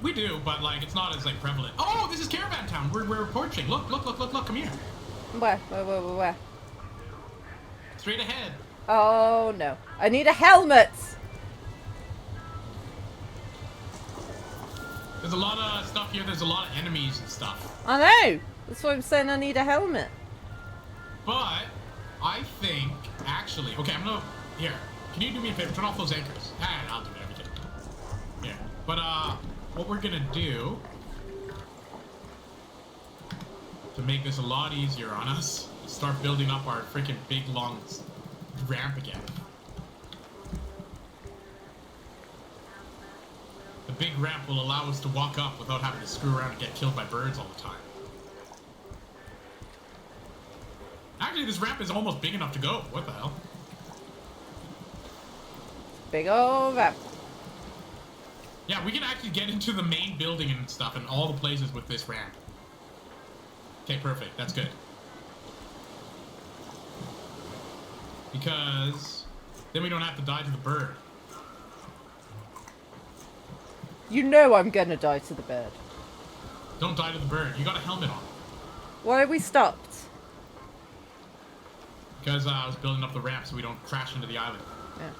We do, but like it's not as like prevalent. Oh, this is Caravan Town. We're approaching. Look, come here. Where? Straight ahead. Oh no, I need a helmet. There's a lot of stuff here. There's a lot of enemies and stuff. I know. That's why I'm saying I need a helmet. But I think actually, okay, I'm gonna here. Can you do me a favor? Turn off those anchors. I'll do everything. Yeah. But what we're gonna do to make this a lot easier on us, is start building up our freaking big long ramp again. The big ramp will allow us to walk up without having to screw around and get killed by birds all the time. Actually, this ramp is almost big enough to go. What the hell? Big old ramp. Yeah, we can actually get into the main building and stuff and all the places with this ramp. Okay, perfect. That's good. Because then we don't have to die to the bird. You know I'm gonna die to the bird. Don't die to the bird. You got a helmet on. Why are we stopped? Because I was building up the ramp so we don't crash into the island. Yeah.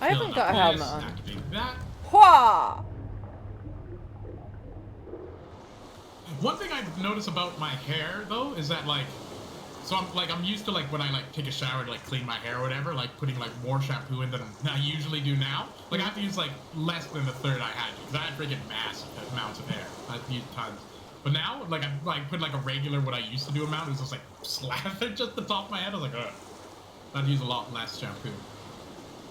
I haven't got a helmet on. Activate that. Hwah! One thing I've noticed about my hair though is that like, so I'm used to like when I like take a shower to like clean my hair or whatever, like putting like more shampoo in than I usually do now. Like I have to use like less than the third I had to, because I had freaking massive amounts of hair. I had to use tons. But now, like I like put like a regular what I used to do amount. It was just like slathered just the top of my head. I was like, ugh. I'd use a lot less shampoo.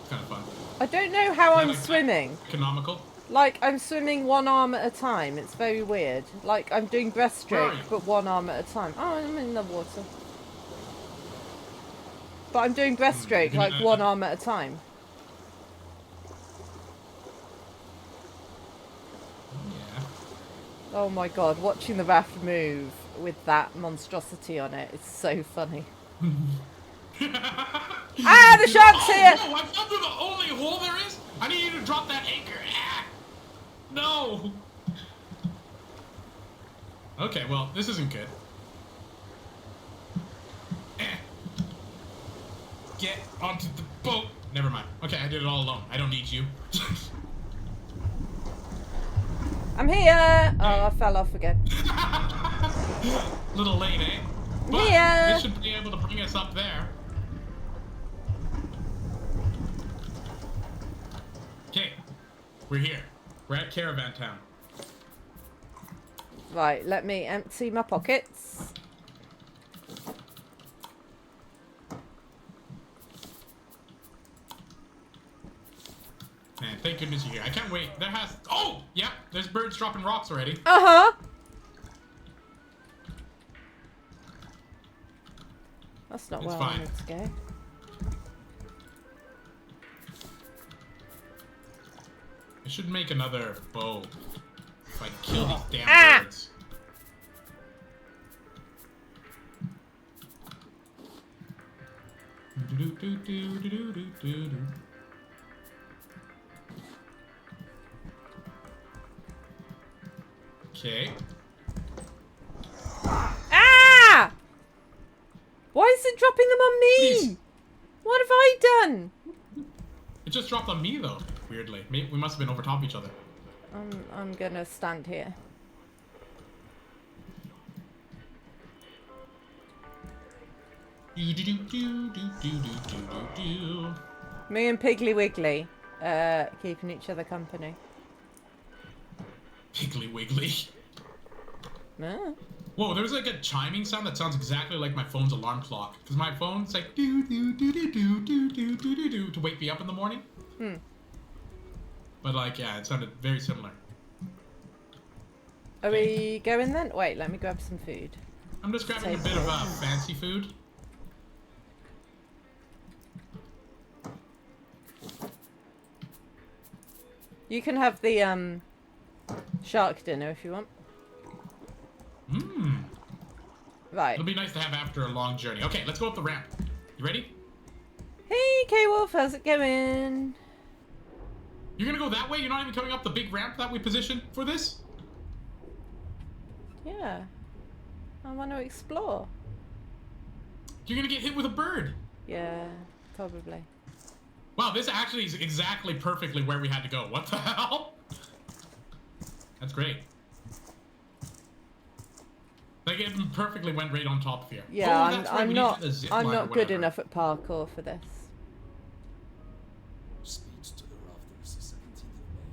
It's kind of fun. I don't know how I'm Like, swimming. Economical. Like, I'm swimming one arm at a time. It's very weird. Like, I'm doing Where are breaststroke, you? but one arm at a time. Oh, I'm in the water. But I'm doing breaststroke, like one arm at a time. Yeah. Oh my god, watching the raft move with that monstrosity on it is so funny. Ah, the shark's here! Whoa, I fell through the only hole there is? I need you to drop that anchor. Ah! No! Okay, well, this isn't good. Get onto the boat. Never mind. Okay, I did it all alone. I don't need you. I'm here! Oh, I fell off again. Little late, eh? But Here. this should be able to bring us up there. Okay, we're here. We're at Caravan Town. Right, let me empty my pockets. Man, thank goodness you're here. I can't wait. There has... Oh! Yeah, there's birds dropping rocks already. Uh-huh. That's not It's where fine. I wanted to go. I should make another bow. If I kill these damn birds. Okay. Ah! Why is it dropping them on me? Please. What have I done? It just dropped on me though, weirdly. Maybe we must have been over top of each other. I'm gonna stand here. Me and Piggly Wiggly, keeping each other company. Piggly Wiggly. Ah. Whoa, there's like a chiming sound that sounds exactly like my phone's alarm clock. Because my phone's like do do do do do do do do do do to wake me up in the morning. But like, yeah, it sounded very similar. Are we going then? Wait, let me grab some food. I'm just grabbing a bit of fancy food. You can have the shark dinner if you want. Mmm. Right. It'll be nice to have after a long journey. Okay, let's go up the ramp. You ready? Hey, K-Wolf, how's it going? You're gonna go that way? You're not even coming up the big ramp that we positioned for this? Yeah. I want to explore. You're gonna get hit with a bird. Yeah, probably. Wow, this actually is exactly perfectly where we had to go. What the hell? That's great. Like it perfectly went right on top of here. Yeah, oh, that's right. I'm not good whatever. enough at parkour for this. Speech to the Rafters, 17th of May.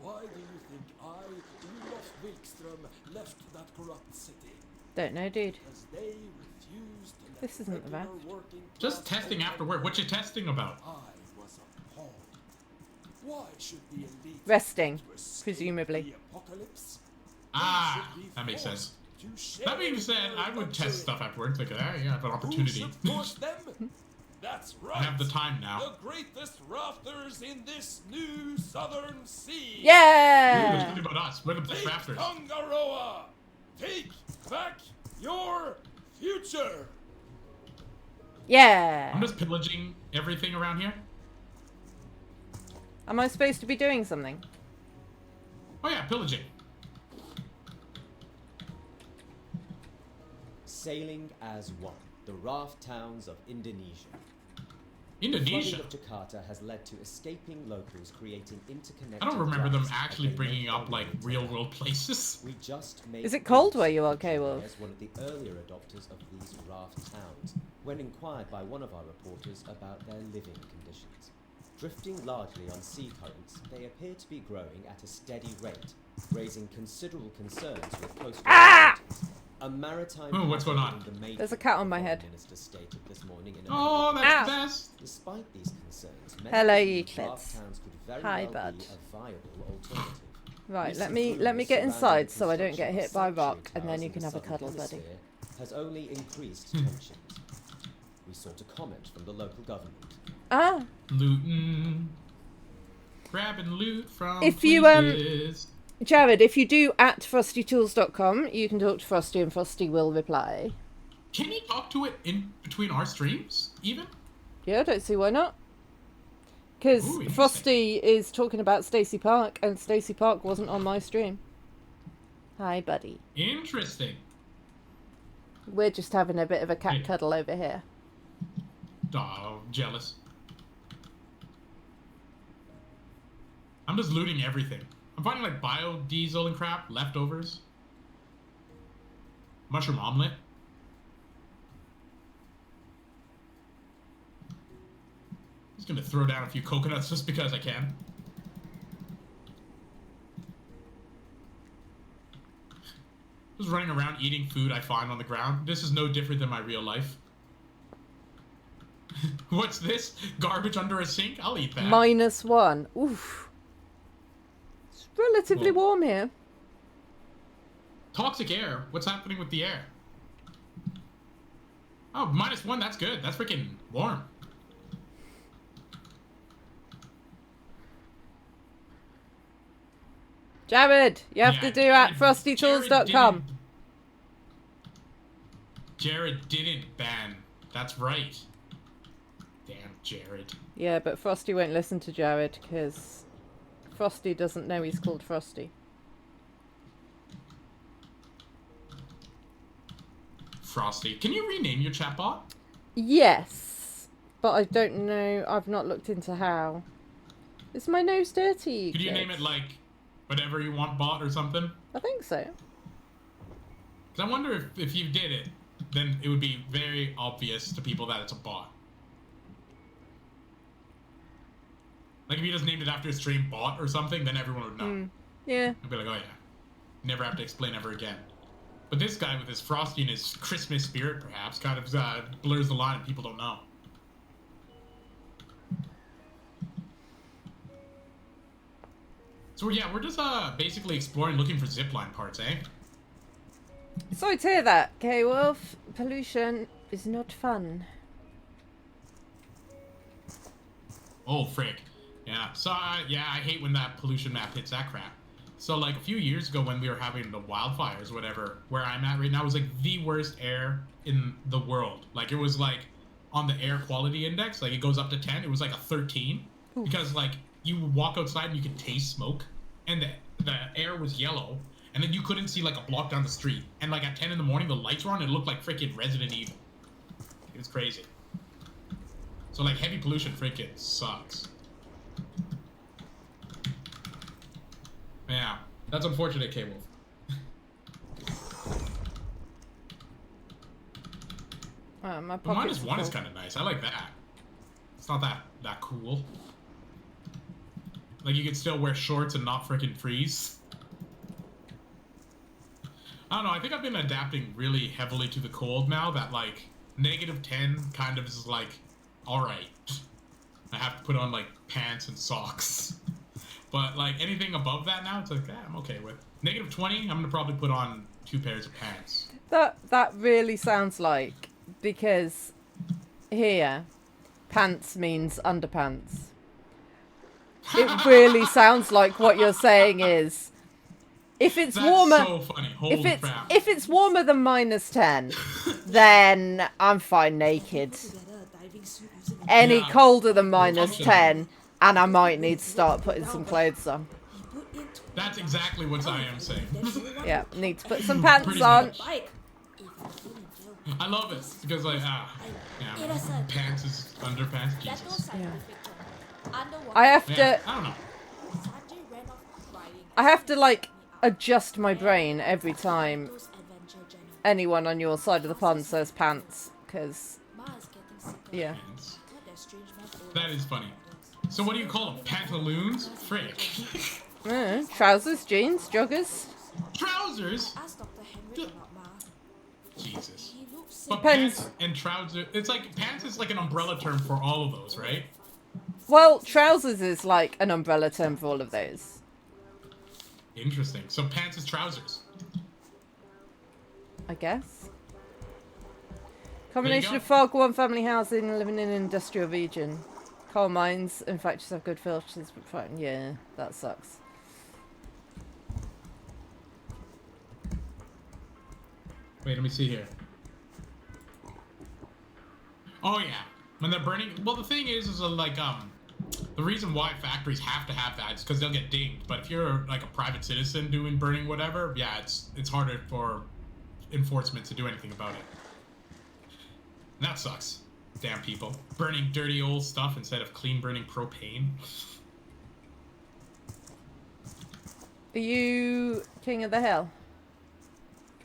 Why do you think I, Olof Wilkström, left that corrupt city? Don't know, dude. Because they refused to let This isn't the regular Raft. working Just class testing folk after work. What you testing about? I was appalled. Why should the elite Resting, to escape presumably. the apocalypse? Ah, They should be that makes forced sense. to share That being said, their I would luxury. test stuff after work. Like, yeah, I have an Who opportunity. should force them? That's right. I have the time now. The greatest rafters in this new southern sea. Ooh, Yeah! it's really about us. We're the best Take rafters. Tangaroa. Take back your future. Yeah! I'm just pillaging everything around here. Am I supposed to be doing something? Oh yeah, pillaging. Sailing as one, the raft towns of Indonesia. Indonesia. The flooding of Jakarta has led to escaping locals creating interconnected. I don't remember them drafts actually as they bringing make up their like way to real land. world places. We just made Is it cold use where you are, of K-Wolf? as one of the earlier adopters of these raft towns, when inquired by one of our reporters about their living conditions. Drifting largely on sea currents, they appear to be growing at a steady rate, raising considerable concerns with coastal communities. A maritime Oh, what's going hazard on? in the making, There's a cat on my the head. Foreign Minister stated this morning in a Oh, public that's Ow. the best. Despite these concerns, many Hello, believe Euclids. raft towns could very Hi, well bud. be a viable alternative. Right, Recent let me rumours get surrounding inside the so I don't get construction of hit by sanctuary rock, and then towers you in can the have a southern cuddle, buddy. hemisphere Has only increased Hmm. tensions. We sought a comment from the local government. Ah! Looting. Grabbing loot from If you, places. Jared, if you do at frostytools.com, you can talk to Frosty and Frosty will reply. Can you talk to it in between our streams, even? Yeah, I don't see why not. Because Ooh, interesting. Frosty is talking about Stacey Park, and Stacey Park wasn't on my stream. Hi, buddy. Interesting. We're just having a bit of a cat Hey. cuddle over here. Oh, jealous. I'm just looting everything. I'm finding like biodiesel and crap, leftovers. Mushroom omelet. Just gonna throw down a few coconuts just because I can. Just running around eating food I find on the ground. This is no different than my real life. What's this? Garbage under a sink? I'll eat that. -1. Oof. It's relatively Whoa. warm here. Toxic air. What's happening with the air? Oh, -1. That's good. That's freaking warm. Jared, you have Yeah, to do at frostytools.com. Jared didn't ban. That's right. Damn, Jared. Yeah, but Frosty won't listen to Jared because Frosty doesn't know he's called Frosty. Frosty. Can you rename your chatbot? Yes, but I don't know. I've not looked into how. Is my nose dirty? Could you kids? name it like whatever you want bot or something? I think so. Because I wonder if you did it, then it would be very obvious to people that it's a bot. Like if you just named it after a stream bot or something, then everyone would know. Yeah. I'd be like, oh yeah. Never have to explain ever again. But this guy with his Frosty and his Christmas spirit, perhaps, kind of blurs the line and people don't know. So yeah, we're just basically exploring, looking for zipline parts, eh? Sorry to hear that, K-Wolf. Pollution is not fun. Oh, frick. Yeah, so yeah, I hate when that pollution map hits that crap. So like a few years ago when we were having the wildfires, whatever, where I'm at right now was like the worst air in the world. Like it was like on the air quality index, like it goes up to 10, it was like a 13. Ooh. Because like you would walk outside and you could taste smoke and the air was yellow and then you couldn't see like a block down the street. And like at 10 in the morning, the lights were on and it looked like freaking Resident Evil. It was crazy. So like heavy pollution freaking sucks. Yeah, that's unfortunate, K-Wolf. My but -1 is kind of nice. I like that. It's not that cool. Like you can still wear shorts and not freaking freeze. I don't know. I think I've been adapting really heavily to the cold now. That like -10 kind of is like, all right. I have to put on like pants and socks. But like anything above that now, it's like, I'm okay with. -20, I'm gonna probably put on 2 pairs of pants. That really sounds like, because here, pants means underpants. It really sounds like what you're saying is, if it's That's warmer, so funny. Holy crap. if it's warmer than -10, then I'm fine naked. Any colder than -10. And I might need to start putting some clothes on. That's exactly what I am saying. Yeah, need to put some pants Pretty on. much. I love it because like yeah, pants is underpants. Jesus. Yeah. I have to. Yeah, I don't know. I have to like adjust my brain every time anyone on your side of the pond says pants, because yeah. Pants. That is funny. So what do you call them? Pantaloons? Frick. Trousers, jeans, joggers. Trousers? Jesus. But Depends. pants and trousers, it's like, pants is like an umbrella term for all of those, right? Well, trousers is like an umbrella term for all of those. Interesting. So pants is trousers. I guess. Combination of fog, one family housing, living in an industrial region. Coal mines and factories have good filters, but yeah, that sucks. Wait, let me see here. Oh yeah, when they're burning. Well, the thing is like the reason why factories have to have that is because they'll get dinged. But if you're like a private citizen doing burning whatever, yeah, it's harder for enforcement to do anything about it. And that sucks. Damn people. Burning dirty old stuff instead of clean burning propane. Are you king of the hill?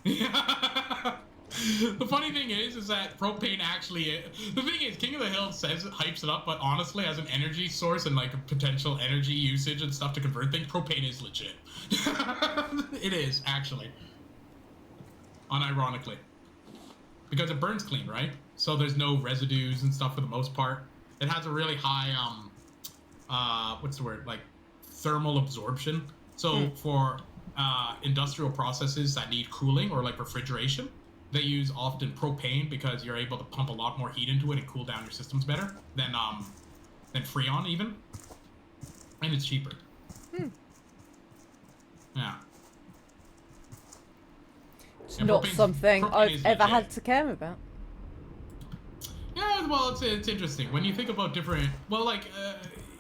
The funny thing is that propane actually... The thing is, King of the Hill says it, hypes it up, but honestly, as an energy source and like a potential energy usage and stuff to convert things, propane is legit. It is, actually. Unironically. Because it burns clean, right? So there's no residues and stuff for the most part. It has a really high, what's the word? Like, thermal absorption. So for industrial processes that need cooling or like refrigeration, they use often propane because you're able to pump a lot more heat into it and cool down your systems better than Freon even. And it's cheaper. Yeah. It's not something I've ever had to care about. Yeah, well, it's interesting. When you think about different,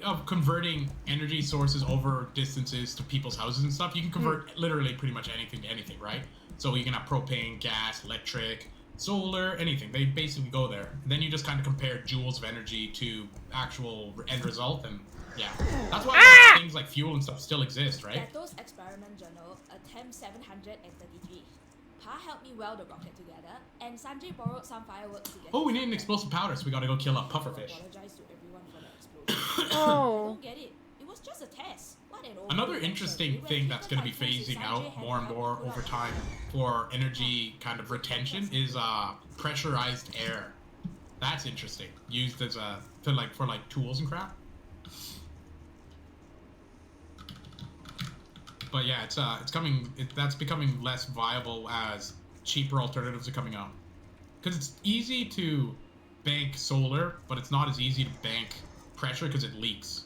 of converting energy sources over distances to people's houses and stuff, you can convert literally pretty much anything to anything, right? So you can have propane, gas, electric, solar, anything. They basically go there. And then you just kind of compare joules of energy to actual end result, and yeah. That's why things like fuel and stuff still exist, right? Gato's experiment journal, attempt 733. Pa helped me weld the rocket together, and Sanjay borrowed some fireworks to get. Oh, we need an explosive powder, so we gotta go kill a I pufferfish. apologize to everyone for the explosion. I Oh. don't get it. It was just a test. What an Another overreaction. interesting We were thing that's going to be people like phasing Sanjay out had more and helped more put over out- time for energy kind of retention is pressurized air. That's interesting. Used as a for tools and crap. But yeah, that's becoming less viable as cheaper alternatives are coming out. Because it's easy to bank solar, but it's not as easy to bank pressure because it leaks.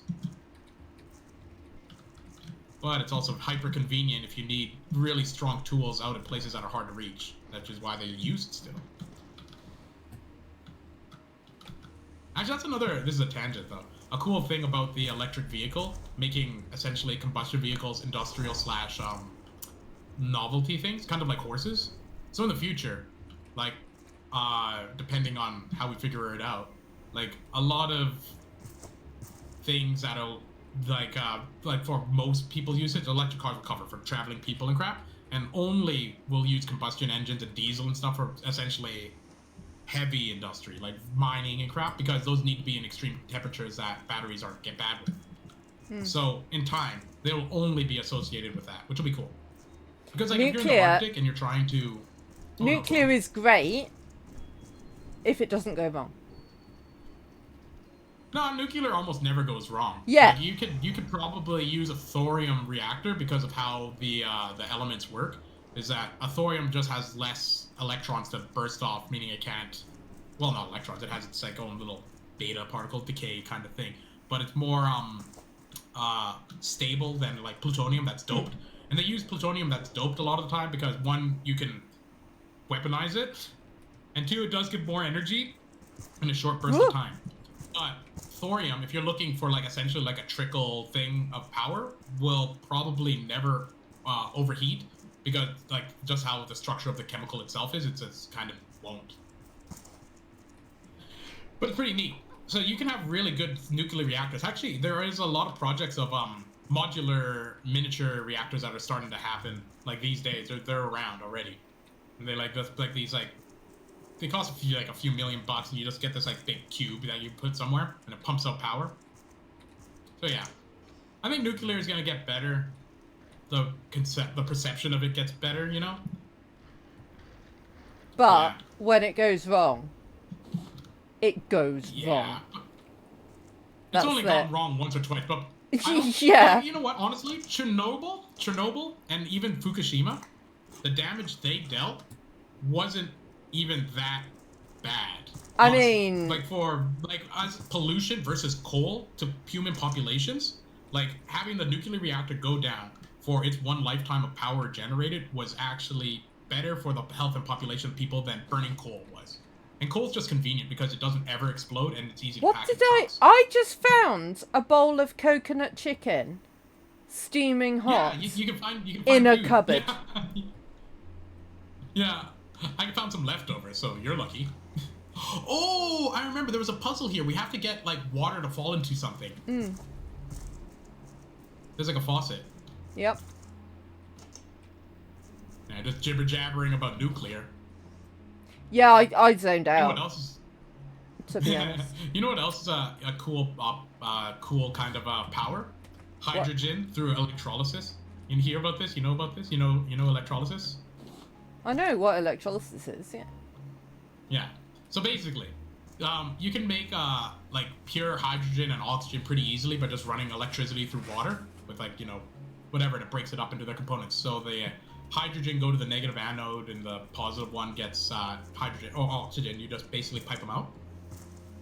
But it's also hyper convenient if you need really strong tools out in places that are hard to reach. That's just why they use it still. Actually, that's another, this is a tangent though. A cool thing about the electric vehicle, making essentially combustion vehicles industrial slash novelty things, kind of like horses. So in the future, like, depending on how we figure it out, like a lot of things that'll like for most people's usage, electric cars will cover for traveling people and crap, and only will use combustion engines and diesel and stuff for essentially heavy industry like mining and crap, because those need to be in extreme temperatures that batteries aren't get bad with. So in time, they will only be associated with that, which will be cool. Because like if you're in the Arctic and you're trying to Nuclear is great if it doesn't go wrong. No, nuclear almost never goes wrong. Yeah. Like you could probably use a thorium reactor because of how the elements work. Is that a thorium just has less electrons to burst off, meaning it can't. Well, not electrons. It has its like own little beta particle decay kind of thing. But it's more stable than like plutonium that's doped. And they use plutonium that's doped a lot of the time because one, you can weaponize it, and two, it does give more energy in a short burst of time. But thorium, if you're looking for like essentially like a trickle thing of power, will probably never overheat because like just how the structure of the chemical itself is, it's kind of won't. But it's pretty neat. So you can have really good nuclear reactors. Actually, there is a lot of projects of modular miniature reactors that are starting to happen like these days. They're around already, and they like just like these like. They cost a few $1,000,000, and you just get this like big cube that you put somewhere, and it pumps out power. So yeah, I think nuclear is gonna get better. The perception of it gets better, you know. But when it goes wrong, it goes wrong. It's That's only it. gone wrong once or twice, but Yeah. You know what? Honestly, Chernobyl, and even Fukushima, the damage they dealt wasn't even that bad. I Honestly. mean, like for like as pollution versus coal to human populations, like having the nuclear reactor go down for its one lifetime of power generated was actually better for the health and population of people than burning coal was. And coal's just convenient because it doesn't ever explode and it's easy to what pack did in trucks. I just found a bowl of coconut chicken steaming hot. Yeah, you can find in a food. cupboard. Yeah. I found some leftovers, so you're lucky. Oh, I remember there was a puzzle here. We have to get like water to fall into something. There's like a faucet. Yep. Yeah, just jibber jabbering about nuclear. Yeah, I zoned You know out, what else is? to be honest. You know what else is a cool kind of power? Hydrogen through electrolysis. You hear about this? You know about this? You know electrolysis? I know what electrolysis is, yeah. Yeah. So basically, you can make like pure hydrogen and oxygen pretty easily by just running electricity through water with like whatever that breaks it up into their components. So the hydrogen go to the negative anode and the positive one gets hydrogen or oxygen. You just basically pipe them out.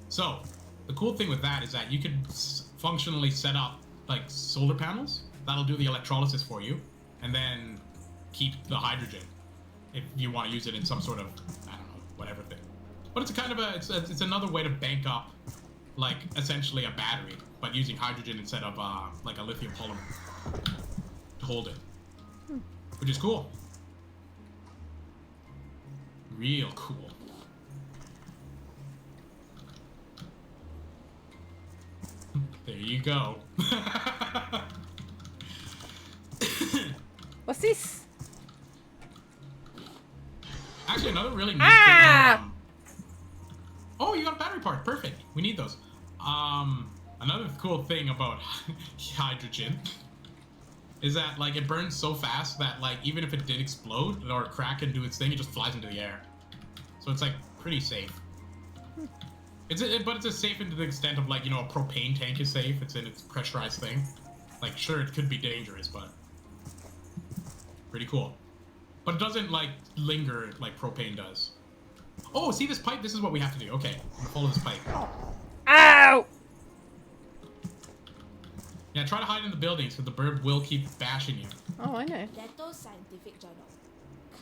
So the cool thing with that is that you can functionally set up like solar panels that'll do the electrolysis for you, and then keep the hydrogen if you want to use it in some sort of, I don't know, whatever thing. But it's a kind of it's another way to bank up like essentially a battery, but using hydrogen instead of like a lithium polymer to hold it, which is cool. Real cool. There you go. What's this? Actually, another really neat Ah! thing. Oh, you got a battery part. Perfect. We need those. Another cool thing about hydrogen is that like it burns so fast that like even if it did explode or crack and do its thing, it just flies into the air. So it's like pretty safe. But it's as safe to the extent of like, you know, a propane tank is safe. It's in its pressurized thing. Like, sure, it could be dangerous, but pretty cool. But it doesn't like linger like propane does. Oh, see this pipe? This is what we have to do. Okay, I'm gonna follow this pipe. Ow! Yeah, try to hide in the buildings because the bird will keep bashing you. Oh, I know. Leto Scientific Journal.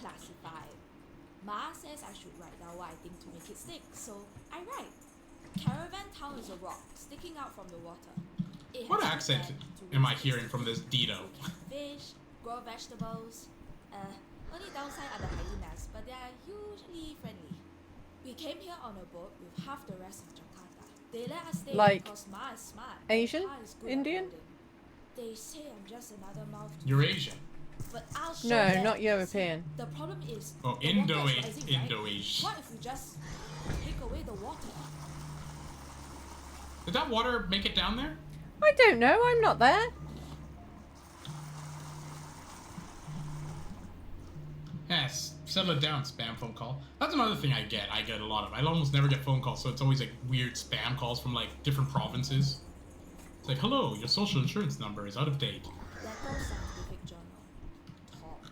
Classified. Ma says I should write down what I think to make it stick, so I write. Caravan Town is a rock sticking out from the water. It What has accent been to am I raise hearing its from this Dido? You can fish, grow vegetables. Only downside are the hyenas, but they are usually friendly. We came here on a boat with half the rest of Jakarta. They let us stay Like because Ma is smart. Asian? Pa is good at Indian? building. They say I'm just another mouth to You're feed. Asian. But I'll show No, them. not European. The problem is Oh, the water is rising, right? Indo-Asian. What if we just take away the water? Did that water make it down there? I don't know. I'm not there. Yes, settle it down, spam phone call. That's another thing I get. I get a lot of. I almost never get phone calls, so it's always like weird spam calls from like different provinces. It's like, hello, your social insurance number is out of date. Leto Scientific Journal. Talk.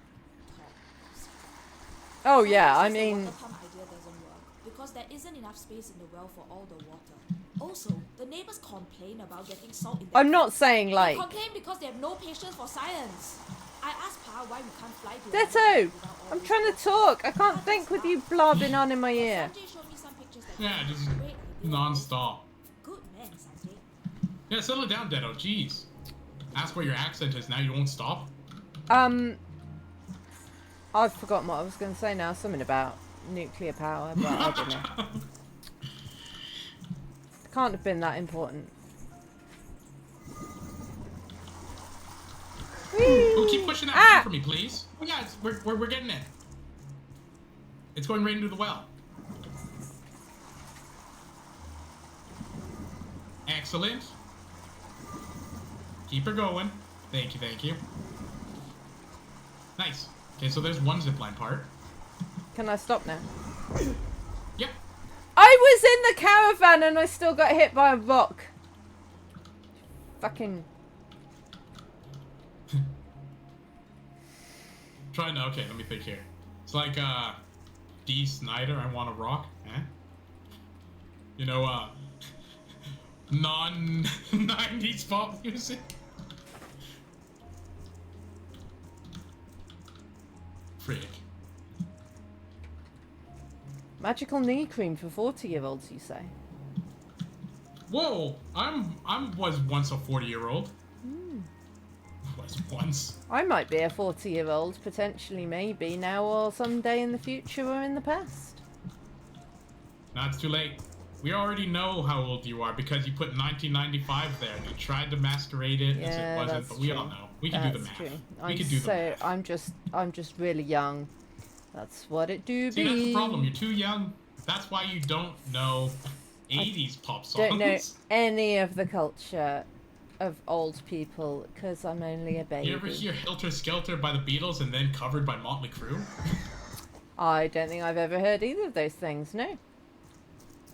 Oh yeah, I Says the mean, water pump idea doesn't work because there isn't enough space in the well for all the water. Also, the neighbors complain about getting salt in their I'm not saying They like complain because they have no patience for science. I asked Pa why we can't fly to Ditto. another without all I'm this trying water. to talk. I can't Pa think with just you laughed. blabbing on in my But ear. Sanjay showed me some pictures that Yeah, show just a great idea. non-stop. Good man, Sanjay. Yeah, settle it down, Dedo. Jeez. Ask what your accent is now. You won't stop. I've forgotten what I was going to say now. Something about nuclear power, but I don't know. Can't have been that important. Oh, keep pushing that button for me, please. Oh yeah, we're getting it. It's going right into the well. Excellent. Keep her going. Thank you, thank you. Nice. Okay, so there's one zipline part. Can I stop now? Yep. I was in the caravan and I still got hit by a rock. Fucking. Trying to, okay, let me think here. It's like, D. Snyder, I Want to Rock, eh? You know, non-90s pop music. Freak. Magical knee cream for 40-year-olds, you say? Whoa, was once a 40-year-old. Was once. I might be a 40-year-old, potentially, maybe, now or someday in the future or in the past. Now it's too late. We already know how old you are because you put 1995 there and you tried to masquerade it as it wasn't, that's but we true. all know. We can do the That's math. true. We can do the math. I'm just really young. That's what it do See, be. that's the problem. You're too young. That's why you don't know 80s pop songs. Don't know any of the culture of old people because I'm only a baby. You ever hear Helter Skelter by the Beatles and then covered by Motley Crue? I don't think I've ever heard either of those things, no.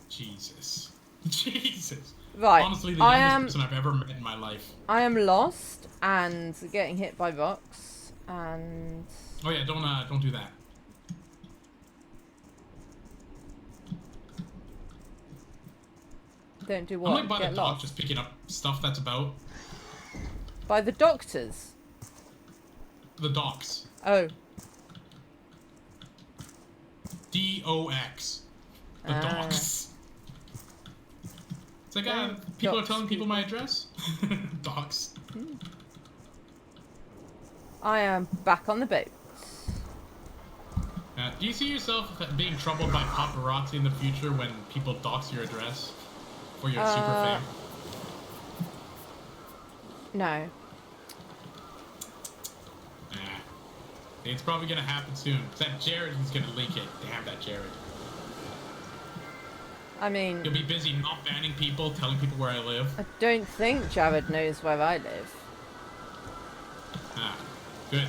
Jesus. Jesus. Right, Honestly, the I youngest am person I've ever met in my life. I am lost and getting hit by rocks and Oh yeah, don't do that. don't do I'm what? like by Get the dock lost. just picking up stuff that's about By the doctors. the docks. Oh. D-O-X. The Ah. docks. It's like, Oh, people are docks telling people my people. address. Docks. I am back on the boat. Do you see yourself being troubled by paparazzi in the future when people dox your address for your super fame? No. Nah. It's probably gonna happen soon. It's that Jared who's gonna leak it. Damn that Jared. I mean, He'll be busy not banning people, telling people where I live. I don't think Jared knows where I live. Ah, good.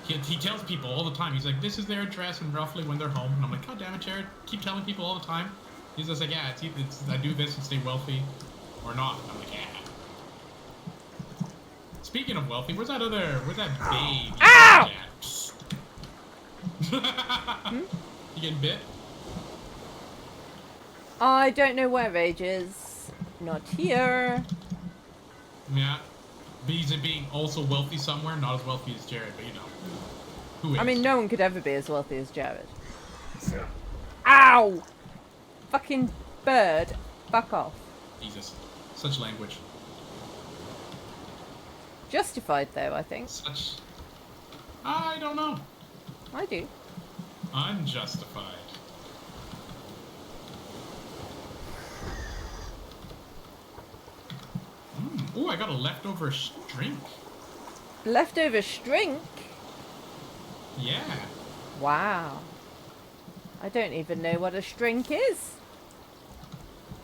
He tells people all the time. He's like, this is their address and roughly when they're home. And I'm like, God damn it, Jared. Keep telling people all the time. He's just like, yeah, it's I do this and stay wealthy or not. And I'm like, yeah. Speaking of wealthy, where's that babe? Ow! You getting bit? I don't know where Rage is. Not here. Yeah. He's being also wealthy somewhere, not as wealthy as Jared, but you know. Who is? I mean, no one could ever be as wealthy as Jared. Ow! Fucking bird. Fuck off. Jesus. Such language. Justified, though, I think. Such... I don't know. I do. Unjustified. Oh, I got a leftover drink. Leftover strink? Yeah. Wow. I don't even know what a strink is.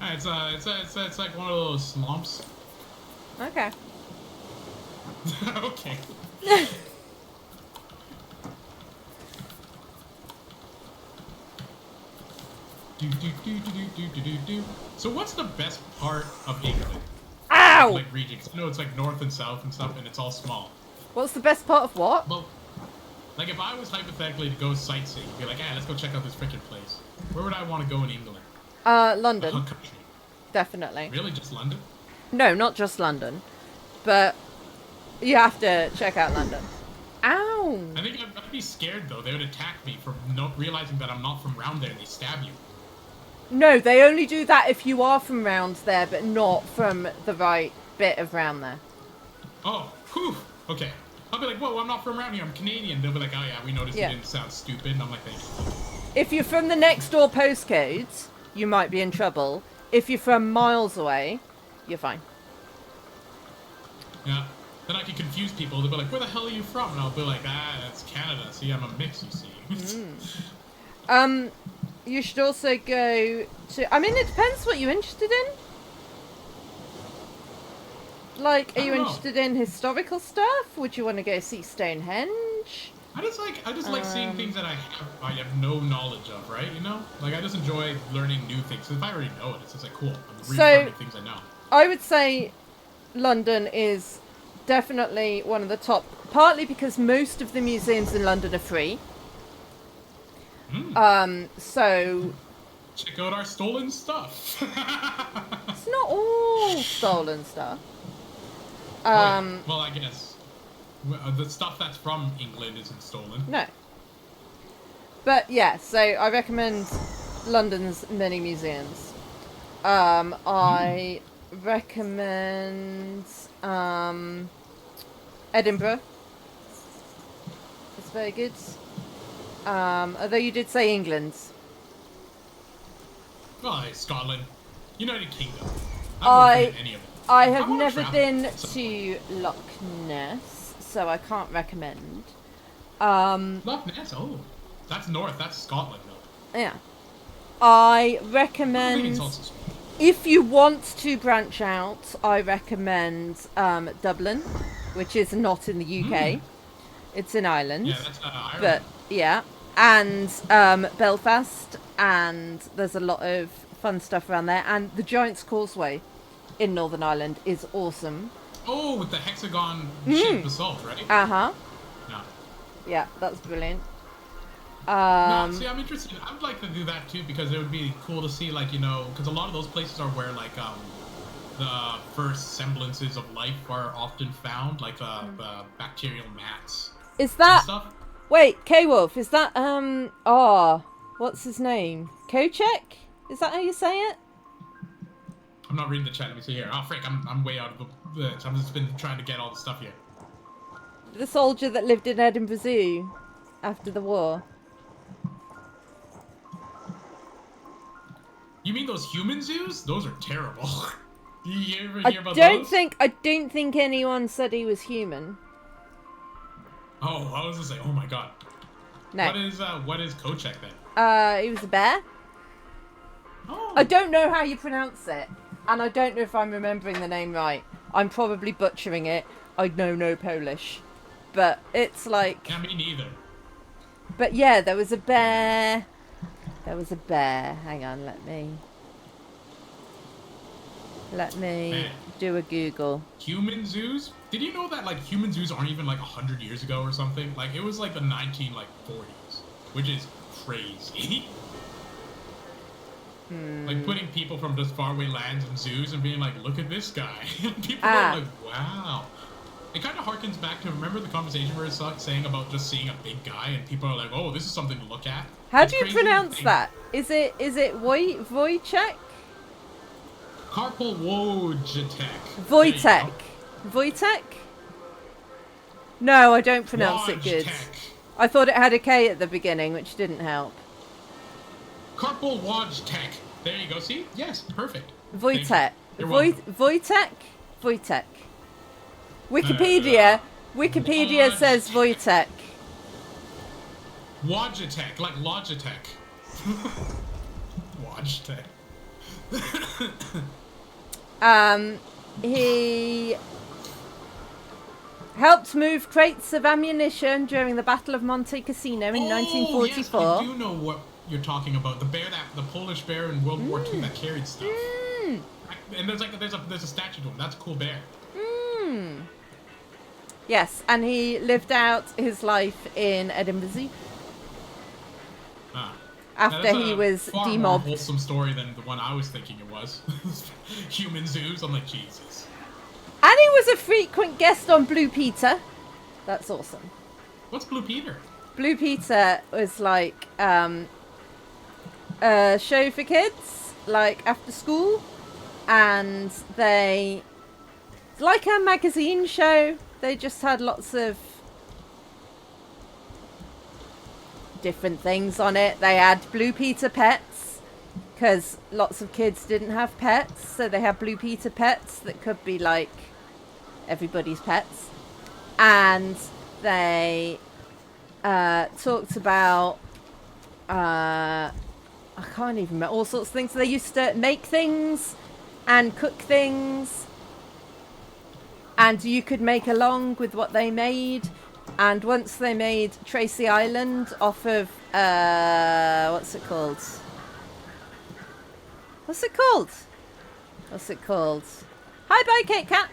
It's like one of those slumps. Okay. Okay. Do. So what's the best part of England? Ow! Like region? 'Cause I know it's like north and south and stuff, and it's all small. What's the best part of what? Well, like if I was hypothetically to go sightseeing, be like, hey, let's go check out this freaking place. Where would I want to go in England? London. The country. Definitely. Really, just London? No, not just London. But you have to check out London. Ow! I think I'd be scared though. They would attack me for not realizing that I'm not from around there. And they stab you. No, they only do that if you are from round there, but not from the right bit of round there. Oh, whew. Okay. I'll be like, whoa, I'm not from around here. I'm Canadian. They'll be like, oh yeah, we noticed Yeah. you didn't sound stupid. And I'm like, thank you. If you're from the next door postcode, you might be in trouble. If you're from miles away, you're fine. Yeah. Then I can confuse people. They'll be like, where the hell are you from? And I'll be like, that's Canada. See, I'm a mix, you see. You should also go to... I mean, it depends what you're interested in. Like, are you I don't know. interested in historical stuff? Would you want to go see Stonehenge? I just like seeing things that I have no knowledge of, right? You know? Like, I just enjoy learning new things. If I already know it, it's just like, cool. I'm reading things I know. I would say London is definitely one of the top, partly because most of the museums in London are free. So check out our stolen stuff. it's not all stolen stuff. Well, I guess the stuff that's from England isn't stolen. No. But yeah, so I recommend London's many museums. I recommend Edinburgh. It's very good. Although you did say England. Well, Scotland, United Kingdom. I I've any of it. I have wanna never travel, been so- to Loch Ness, so I can't recommend. Loch Ness. Oh, that's north. That's Scotland, though. Yeah. I I think recommend, it's also Scotland. if you want to branch out, I recommend Dublin, which is not in the UK. It's in Ireland. Yeah, that's Ireland. But yeah, and Belfast, and there's a lot of fun stuff around there. And the Giant's Causeway in Northern Ireland is awesome. Oh, with the hexagon shaped basalt, right? Uh-huh. No. Yeah, that's brilliant. No, see, I'm interested. I would like to do that too because it would be cool to see, like, because a lot of those places are where, like, the first semblances of life are often found, like the bacterial mats Is and that... stuff. Wait, K-Wolf, is that, what's his name? Kochek? Is that how you say it? I'm not reading the chat. Let me see here. Oh, frick, I'm way out of the... I've just been trying to get all the stuff here. The soldier that lived in Edinburgh Zoo after the war. You mean those human zoos? Those are terrible. You ever I hear about don't those? think anyone said he was human. Oh, I was gonna say, oh my god. No. What is Kochek then? He was a bear. Oh. I don't know how you pronounce it. And I don't know if I'm remembering the name right. I'm probably butchering it. I know no Polish. But it's like... Yeah, me neither. But yeah, there was a bear. There was a bear. Hang on, let me Man. do a Google. Human zoos? Did you know that like human zoos aren't even like 100 years ago or something? Like it was like the 1940s, which is crazy. Like putting people from just faraway lands in zoos and being like, look at this guy. People are like, wow. It kind of harkens back to, remember the conversation where it's saying about just seeing a big guy and people are like, oh, this is something to look at. How It's do you crazy to pronounce think. that? Is it Wojciech? Karpol Wojciech. Wojtek. Wojtek? No, I don't pronounce it good. Wojciech. I thought it had a K at the beginning, which didn't help. Karpol Wojciech. There you go. See? Yes, perfect. Wojtek. Thank you. You're welcome. Wojtek? Wojtek. Wikipedia. Wikipedia Woj- says Wojtek. Wojciech, like Logitech. Wojciech. He helped move crates of ammunition during the Battle of Monte Cassino in 1944. Yes, I do know what you're talking about. The bear the Polish bear in World War II that carried stuff. And there's a statue to him. That's a cool bear. Yes, and he lived out his life in Edinburgh Zoo Ah. after Now, that's he a was far more demobbed. wholesome story than the one I was thinking it was. Human zoos. I'm like, Jesus. And he was a frequent guest on Blue Peter. That's awesome. What's Blue Peter? Blue Peter was like a show for kids, like after school, and it's like a magazine show. They just had lots of different things on it. They had Blue Peter pets because lots of kids didn't have pets, so they had Blue Peter pets that could be like everybody's pets, and they talked about I can't even remember, all sorts of things. They used to make things and cook things, and you could make along with what they made. And once they made Tracy Island off of what's it called? Hi, bye, Kit Kat.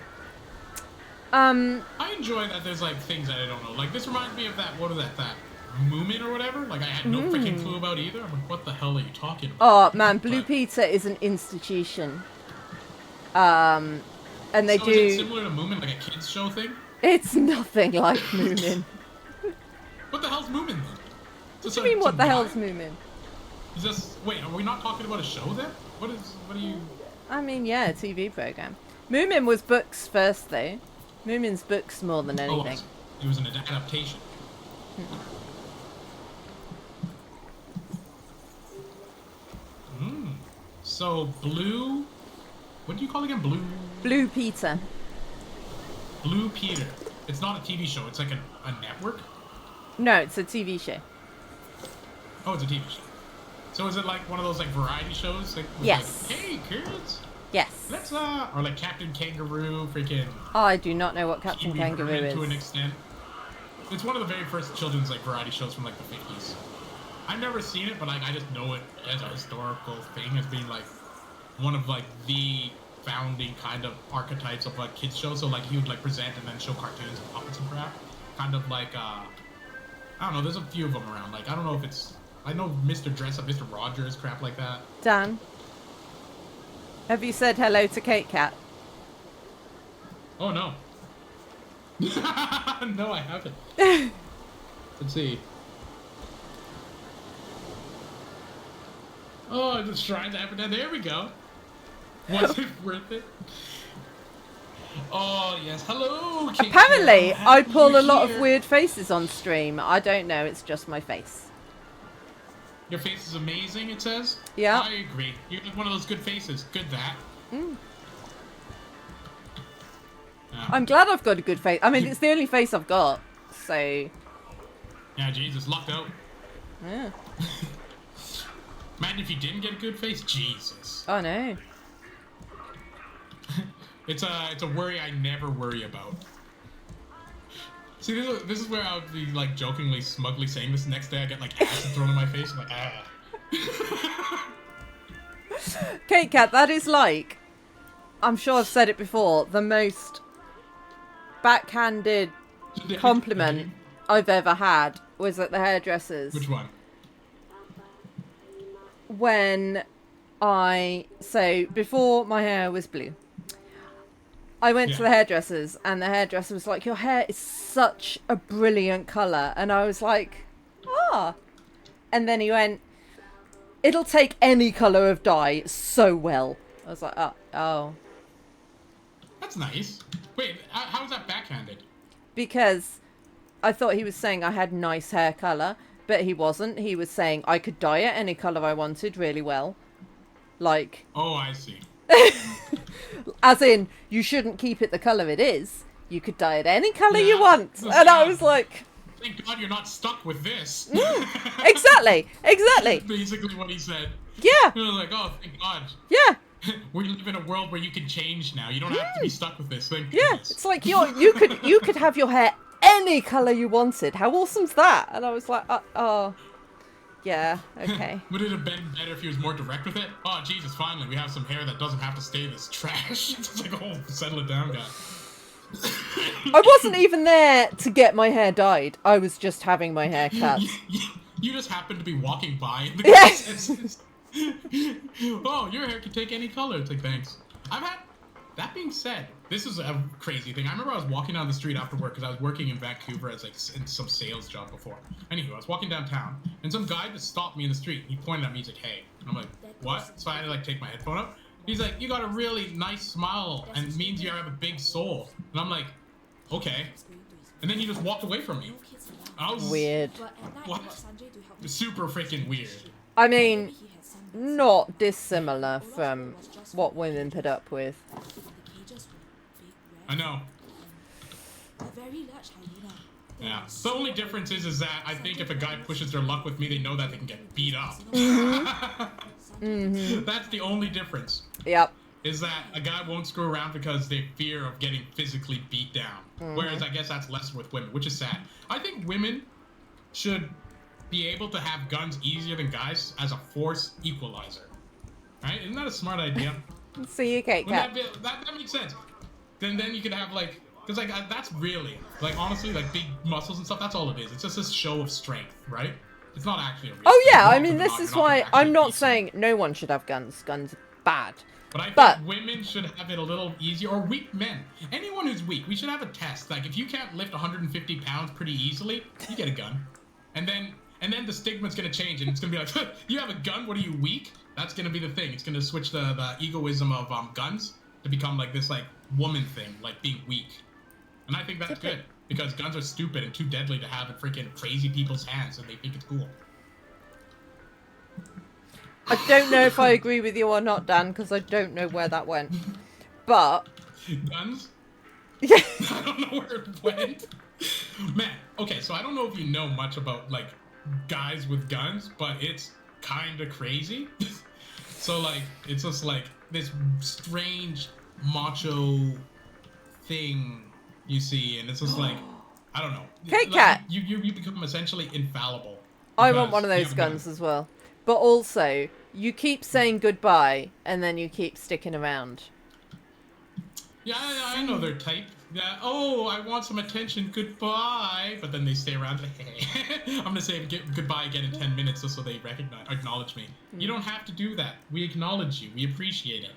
I enjoy that there's like things that I don't know. Like this reminds me of that that Moomin or whatever. Like I had no freaking clue about either. I'm like, what the hell are you talking about? Oh man, Blue But- Peter is an institution. And they so do. Is it similar to Moomin, like a kids show thing? It's nothing like Moomin. What the hell's Moomin then? What do you mean, what the hell's Moomin? Is this, wait, are we not talking about a show then? What are you? I mean, yeah, a TV program. Moomin was books first, though. Moomin's books more than Oh, anything. it was an adaptation. So Blue, what do you call it again? Blue Peter. Blue Peter. It's not a TV show. It's like a network. No, it's a TV show. Oh, it's a TV show. So is it like one of those like variety shows? Like, with Yes. Like, hey kids, Yes. let's or like Captain Kangaroo, freaking. Oh, I do not know what Captain Pee-wee Kangaroo Herman to an is. extent. It's one of the very first children's like variety shows from like the 50s. I've never seen it, but like I just know it as a historical thing, as being like one of like the founding kind of archetypes of like kids shows. So like he would like present and then show cartoons and puppets and crap. Kind of like I don't know. There's a few of them around. Like I don't know if it's. I know Mr. Dress Up, Mr. Rogers, crap like that. Dan, have you said hello to Kate Cat? Oh no. No, I haven't. Let's see. Oh, the shrine to Aphrodite. There we go. Was it worth it? Oh yes. Hello. Kate Apparently, Cat. I pull You're a lot of here. weird faces on stream. I don't know, it's just my face. Your face is amazing. It says. Yeah. I agree. You have one of those good faces. Good that. I'm glad I've got a good face. I mean, it's the only face I've got. So, Yeah, Jesus, lucked out. yeah. Imagine if you didn't get a good face. Jesus. Oh no. It's a worry I never worry about. See, this is where I would be like jokingly, smugly saying this. The next day I get like acid thrown in my face. I'm like, ah. Kate Cat, that is like, I'm sure I've said it before, the most backhanded compliment I've ever had was at the hairdresser's. Which one? When so before my hair was blue, I went to the hairdresser's and the hairdresser was like, your hair is such a brilliant colour. And I was like, ah. And then he went, it'll take any colour of dye so well. I was like, oh. That's nice. Wait, how was that backhanded? Because I thought he was saying I had nice hair colour, but he wasn't. He was saying I could dye it any colour I wanted really well. Like... Oh, I see. As in, you shouldn't keep it the colour it is. You could dye it any colour you want. And I was like... Thank God you're not stuck with this. Exactly. Basically what he said. Yeah. He was like, oh, thank God. Yeah. We live in a world where you can change now. You don't have to be stuck with this. Thank Yeah. goodness. It's like you could have your hair any colour you wanted. How awesome's that? And I was like, oh. Yeah, okay. Would it have been better if he was more direct with it? Oh, Jesus, finally, we have some hair that doesn't have to stay this trash. It's like, oh, settle it down, guy. I wasn't even there to get my hair dyed. I was just having my hair cut. You just happened to be walking by. And the Yeah. guy says, oh, your hair can take any color. It's like, thanks. That being said, this is a crazy thing. I remember I was walking down the street after work because I was working in Vancouver as like in some sales job before. Anywho, I was walking downtown and some guy just stopped me in the street. He pointed at me. He's like, hey. And I'm like, what? So I had to like take my headphone up. He's like, you got a really nice smile and it means you have a big soul. And I'm like, okay. And then he just walked away from me. I was Weird. What? Super freaking weird. I mean, not dissimilar from what women put up with. I know. Yeah. The only difference is that I think if a guy pushes their luck with me, they know that they can get beat up. Mm-hmm. That's the only difference. Yep. Is that a guy won't screw around because they fear of getting physically beat down. Mm-hmm. Whereas I guess that's less with women, which is sad. I think women should be able to have guns easier than guys as a force equalizer. Right? Isn't that a smart idea? So you Kate Cat. That makes sense. Then you could have like, because like that's really like honestly like big muscles and stuff. That's all it is. It's just this show of strength, right? It's not actually a real Oh yeah, thing. I mean this is why I'm not saying no one should have guns. Guns are bad. But I think But women should have it a little easier, or weak men. Anyone who's weak, we should have a test. Like if you can't lift 150 pounds pretty easily, you get a gun, and then the stigma's gonna change, and it's gonna be like, you have a gun? What are you, weak? That's gonna be the thing. It's gonna switch the egoism of guns to become like this like woman thing, like being weak. And I think that's good because guns are stupid and too deadly to have in freaking crazy people's hands, and they think it's cool. I don't know if I agree with you or not, Dan, because I don't know where that went. But Guns? yeah. I don't know where it went. Man, okay, so I don't know if you know much about like guys with guns, but it's kind of crazy. So like it's just like this strange macho thing you see, and it's just like I don't know. Kate Like, Cat. You become essentially infallible. I want because one of you those have a gun. guns as well. But also, you keep saying goodbye and then you keep sticking around. Yeah, I know their type. Yeah. Oh, I want some attention. Goodbye. But then they stay around. Like, hey. I'm gonna say goodbye again in 10 minutes, just so they acknowledge me. You don't have to do that. We acknowledge you. We appreciate it.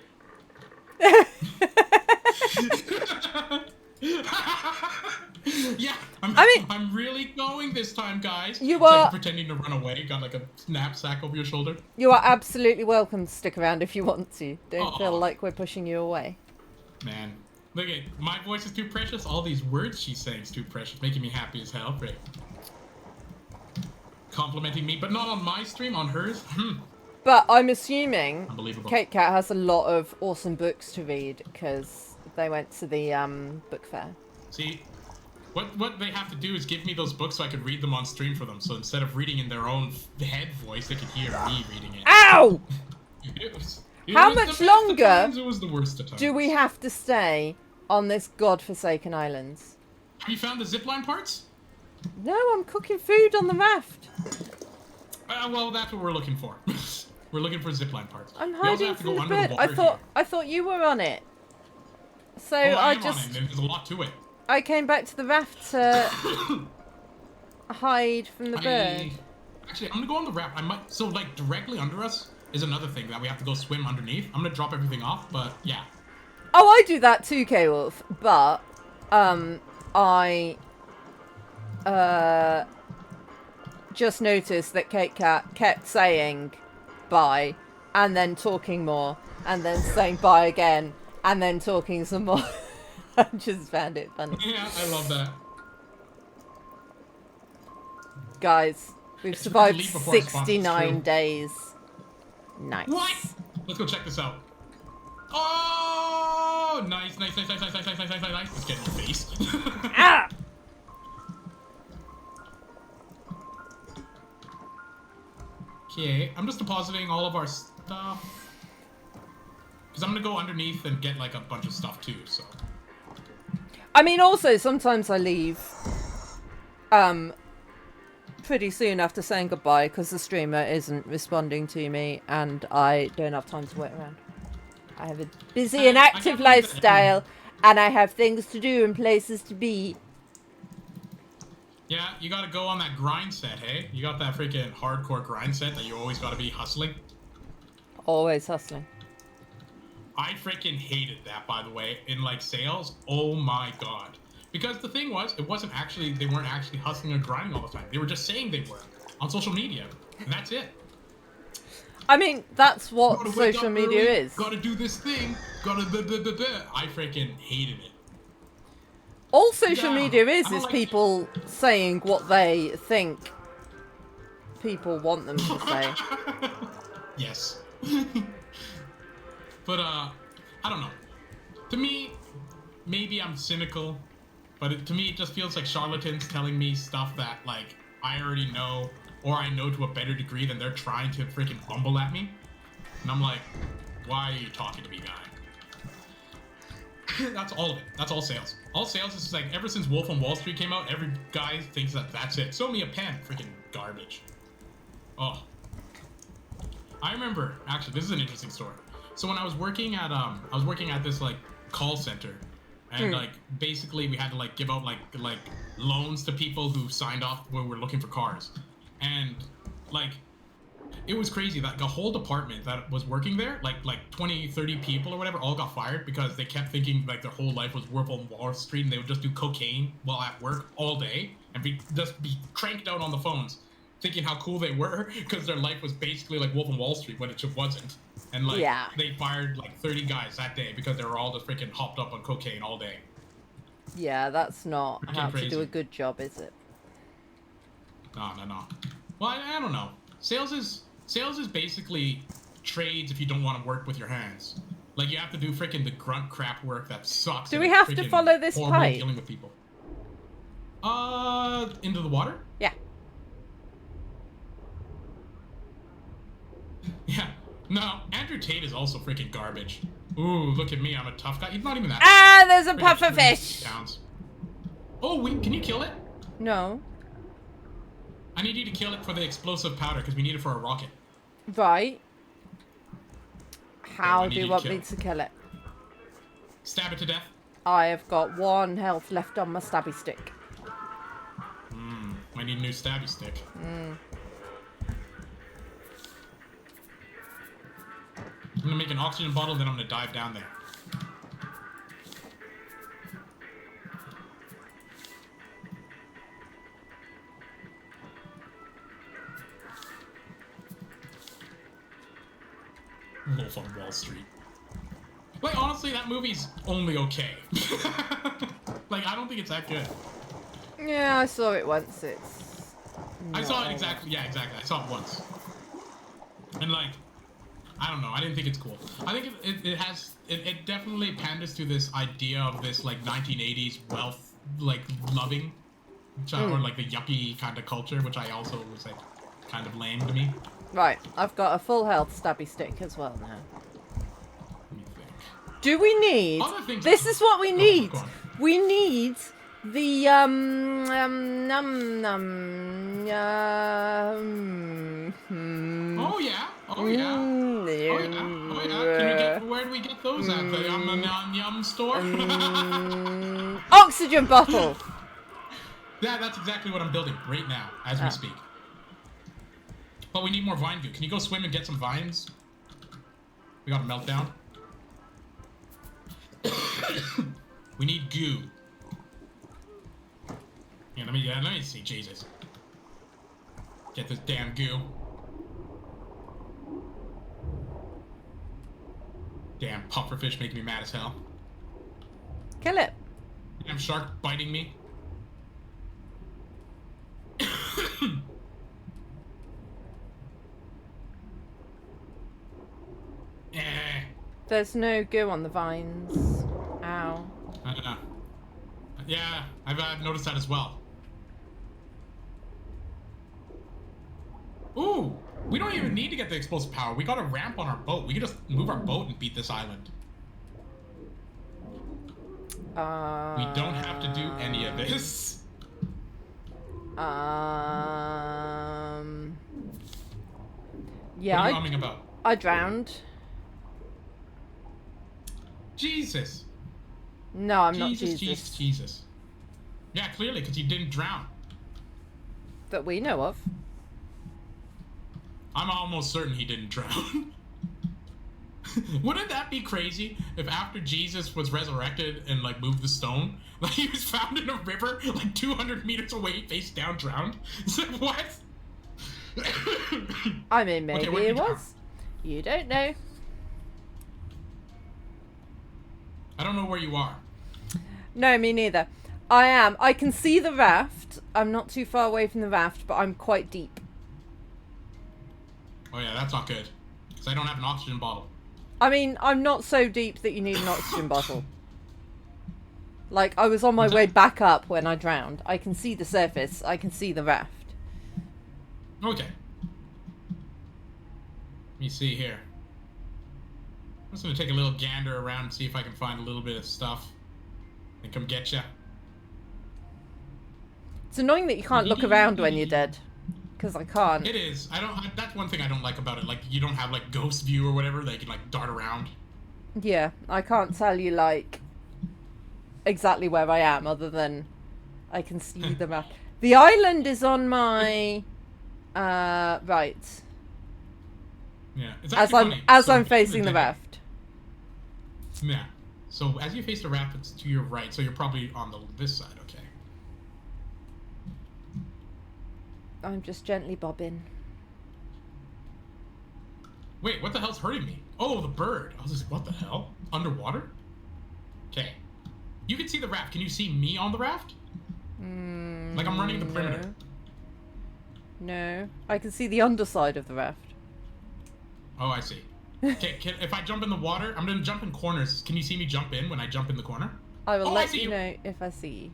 Yeah. I'm really going this time, guys. You It's are like pretending to run away. Got like a knapsack over your shoulder. You are absolutely welcome to stick around if you want to. Don't feel Aw. like we're pushing you away. Man, look at my voice is too precious. All these words she's saying is too precious, making me happy as hell. Right? Complimenting me, but not on my stream, on hers. But I'm assuming Unbelievable. Kate Cat has a lot of awesome books to read because they went to the book fair. See, What they have to do is give me those books so I could read them on stream for them. So instead of reading in their own head voice, they could hear me reading it. Ow! How was much the best longer of times, it was the worst of times. do we have to stay on this godforsaken island? Have you found the zipline parts? No, I'm cooking food on the raft. Well, that's what we're looking for. We're looking for zipline parts. I'm We also hiding have to from go the under bird. the water I thought you were on it. So here. Oh, I I am just on it. There's a lot to it. I came back to the raft to hide from the bird. Actually, I'm gonna go on the raft. I might. So, like, directly under us is another thing that we have to go swim underneath. I'm gonna drop everything off, but yeah. Oh, I do that too, K-Wolf. But I just noticed that Kate Cat kept saying bye and then talking more and then saying bye again and then talking some more. I just found it funny. Yeah, I love that. Guys, we've It's survived leave before it spawns, it's 69 true. days. Nice. What? Let's go check this out. Oh, nice, nice, nice, nice, nice, nice, nice, nice, nice, nice. Let's get in your face. Ah! Okay, I'm just depositing all of our stuff. Because I'm gonna go underneath and get like a bunch of stuff too, so. I mean, also, sometimes I leave pretty soon after saying goodbye because the streamer isn't responding to me and I don't have time to wait around. I have a busy and I active can't believe that lifestyle and I have things to do and places to be. Yeah, you gotta go on that grind set, hey? You got that freaking hardcore grind set that you always gotta be hustling? Always hustling. I freaking hated that, by the way, in like sales. Oh my god. Because the thing was, they weren't actually hustling or grinding all the time. They were just saying they were on social media. And that's it. I mean, that's what Gotta wake social up media early, is. Gotta do this thing. Gotta blah, blah, blah, blah. I freaking hated it. All social Yeah, media I is don't like people saying what they think people want them to say. Yes. But, I don't know. To me, maybe I'm cynical, but to me it just feels like charlatans telling me stuff that, like, I already know, or I know to a better degree than they're trying to freaking bumble at me. And I'm like, why are you talking to me, guy? That's all of it. That's all sales. All sales is like, ever since Wolf on Wall Street came out, every guy thinks that that's it. Sew me a pen. Freaking garbage. Oh. I remember, actually, this is an interesting story. So when I was working at this like call center, and like basically we had to like give out like loans to people who signed off when we were looking for cars, and like it was crazy that the whole department that was working there, like 20, 30 people or whatever, all got fired because they kept thinking like their whole life was Wolf on Wall Street and they would just do cocaine while at work all day and be cranked out on the phones, thinking how cool they were because their life was basically like Wolf on Wall Street when it just wasn't. And like they fired like 30 guys that day because they were all just freaking hopped up on cocaine all day. Yeah, that's not Freaking how to crazy. do a good job, is it? No. Well, I don't know. Sales is basically trades if you don't want to work with your hands. Like you have to do freaking the grunt crap work that sucks. Do and we it's have to freaking follow this horrible pipe? dealing with people. Into the water? Yeah. Yeah. No, Andrew Tate is also freaking garbage. Ooh, look at me, I'm a tough guy. He's not even that. Ah, there's a freaking puffer 30 fish. pounds. Oh, wait, can you kill it? No. I need you to kill it for the explosive powder because we need it for a rocket. Right. How I do need you you want to me kill. to kill it? Stab it to death. I have got 1 health left on my stabby stick. I need a new stabby stick. I'm gonna make an oxygen bottle, then I'm gonna dive down there. Wolf on Wall Street. Like, honestly, that movie's only okay. Like, I don't think it's that good. Yeah, I saw it once. It's. I saw it no. exactly. Yeah, exactly. I saw it once. And like, I don't know. I didn't think it's cool. I think it definitely panders to this idea of this like 1980s wealth like loving, or like the yuppie kind of culture, which I also was like kind of lame to me. Right, I've got a full health stabby stick as well now. Let me think. Do we need... Other things- This is what we Go on, need. go on. We need the, Oh yeah. Oh yeah. Oh yeah. Oh yeah. Where do we get those at? The yum store? Oxygen bottle. Yeah, that's exactly what I'm building right now, as we speak. But we need more vine goo. Can you go swim and get some vines? We got a meltdown. We need goo. Yeah, let me see. Jesus. Get this damn goo. Damn pufferfish making me mad as hell. Kill it. Damn shark biting me. There's no goo on the vines. Ow. Yeah, I've noticed that as well. Ooh, we don't even need to get the explosive power. We got a ramp on our boat. We can just move our boat and beat this island. We don't have to do any of this. Yeah, What are you humming about? I drowned. Jesus. No, I'm not Jesus. Jesus. Yeah, clearly, because you didn't drown. That we know of. I'm almost certain he didn't drown. Wouldn't that be crazy if after Jesus was resurrected and like moved the stone, like he was found in a river like 200 meters away, face down, drowned? It's like, what? I mean, maybe Okay, it was. You don't know. I don't know where you are. No, me neither. I am. I can see the raft. I'm not too far away from the raft, but I'm quite deep. Oh yeah, that's not good. Because I don't have an oxygen bottle. I mean, I'm not so deep that you need an oxygen bottle. Like, I was on my way back up when I drowned. I can see the surface. I can see the raft. Okay. Let me see here. I'm just gonna take a little gander around and see if I can find a little bit of stuff. And come get ya. It's annoying that you can't look around when you're dead. Because I can't. It is. That's one thing I don't like about it. Like, you don't have, like, ghost view or whatever. They can, like, dart around. Yeah, I can't tell you, like, exactly where I am, other than I can see the map. The island is on my right. Yeah. It's As actually funny. as So I'm facing the raft. Yeah. So as you face the raft, it's to your right. So you're probably on this side. Okay. I'm just gently bobbing. Wait, what the hell's hurting me? Oh, the bird. I was just like, what the hell? Underwater? Okay. You can see the raft. Can you see me on the raft? Like I'm running the perimeter. No. I can see the underside of the raft. Oh, I see. Okay, if I jump in the water, I'm gonna jump in corners. Can you see me jump in when I jump in the corner? I will Oh, I let see you you. know if I see you.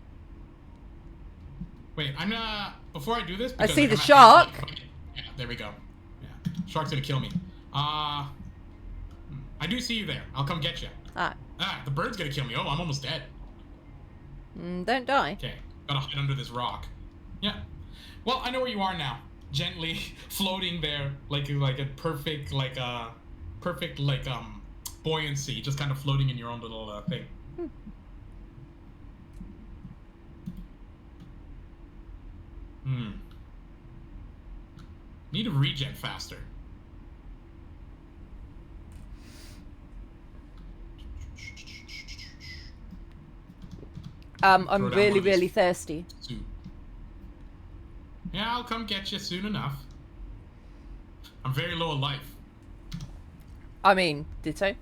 Wait, I'm gonna... Before I do this... I because, see like, the I'm at shark. half life. Yeah, there we go. Yeah. Shark's gonna kill me. I do see you there. I'll come get you. Ah. The bird's gonna kill me. Oh, I'm almost dead. Don't die. Okay, gotta hide under this rock. Yeah. Well, I know where you are now. Gently floating there, like a perfect, buoyancy, just kind of floating in your own little thing. Need to regen faster. I'm Throw down one really, of these really thirsty. soup. Yeah, I'll come get you soon enough. I'm very low on life. I mean, ditto.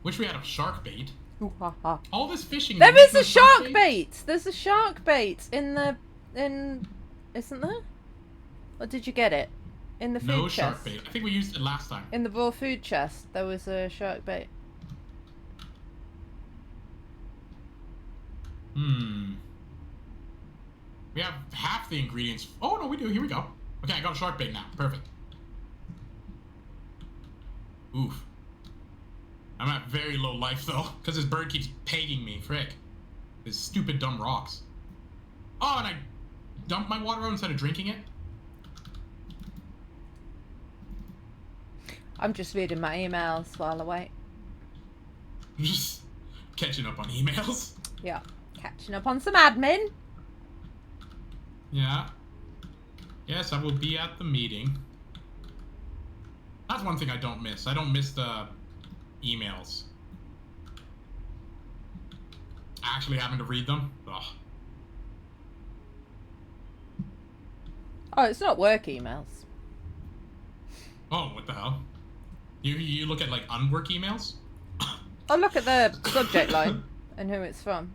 Wish we had a shark bait. Ooh, ha, ha. All this fishing. There we is make a for shark bait. There's a shark bait isn't there? Or did you get it? In the food No chest. shark bait. I think we used it last time. In the raw food chest, there was a shark bait. We have half the ingredients. Oh, no, we do. Here we go. Okay, I got a shark bait now. Perfect. Oof. I'm at very low life, though, because this bird keeps pegging me. Frick. These stupid, dumb rocks. Oh, and I dumped my water out instead of drinking it? I'm just reading my emails while I wait. Just catching up on emails. Yeah. Catching up on some admin. Yeah. Yes, I will be at the meeting. That's one thing I don't miss. I don't miss the emails. Actually having to read them. Ugh. Oh, it's not work emails. Oh, what the hell? You look at like unwork emails? I'll look at the subject line and who it's from.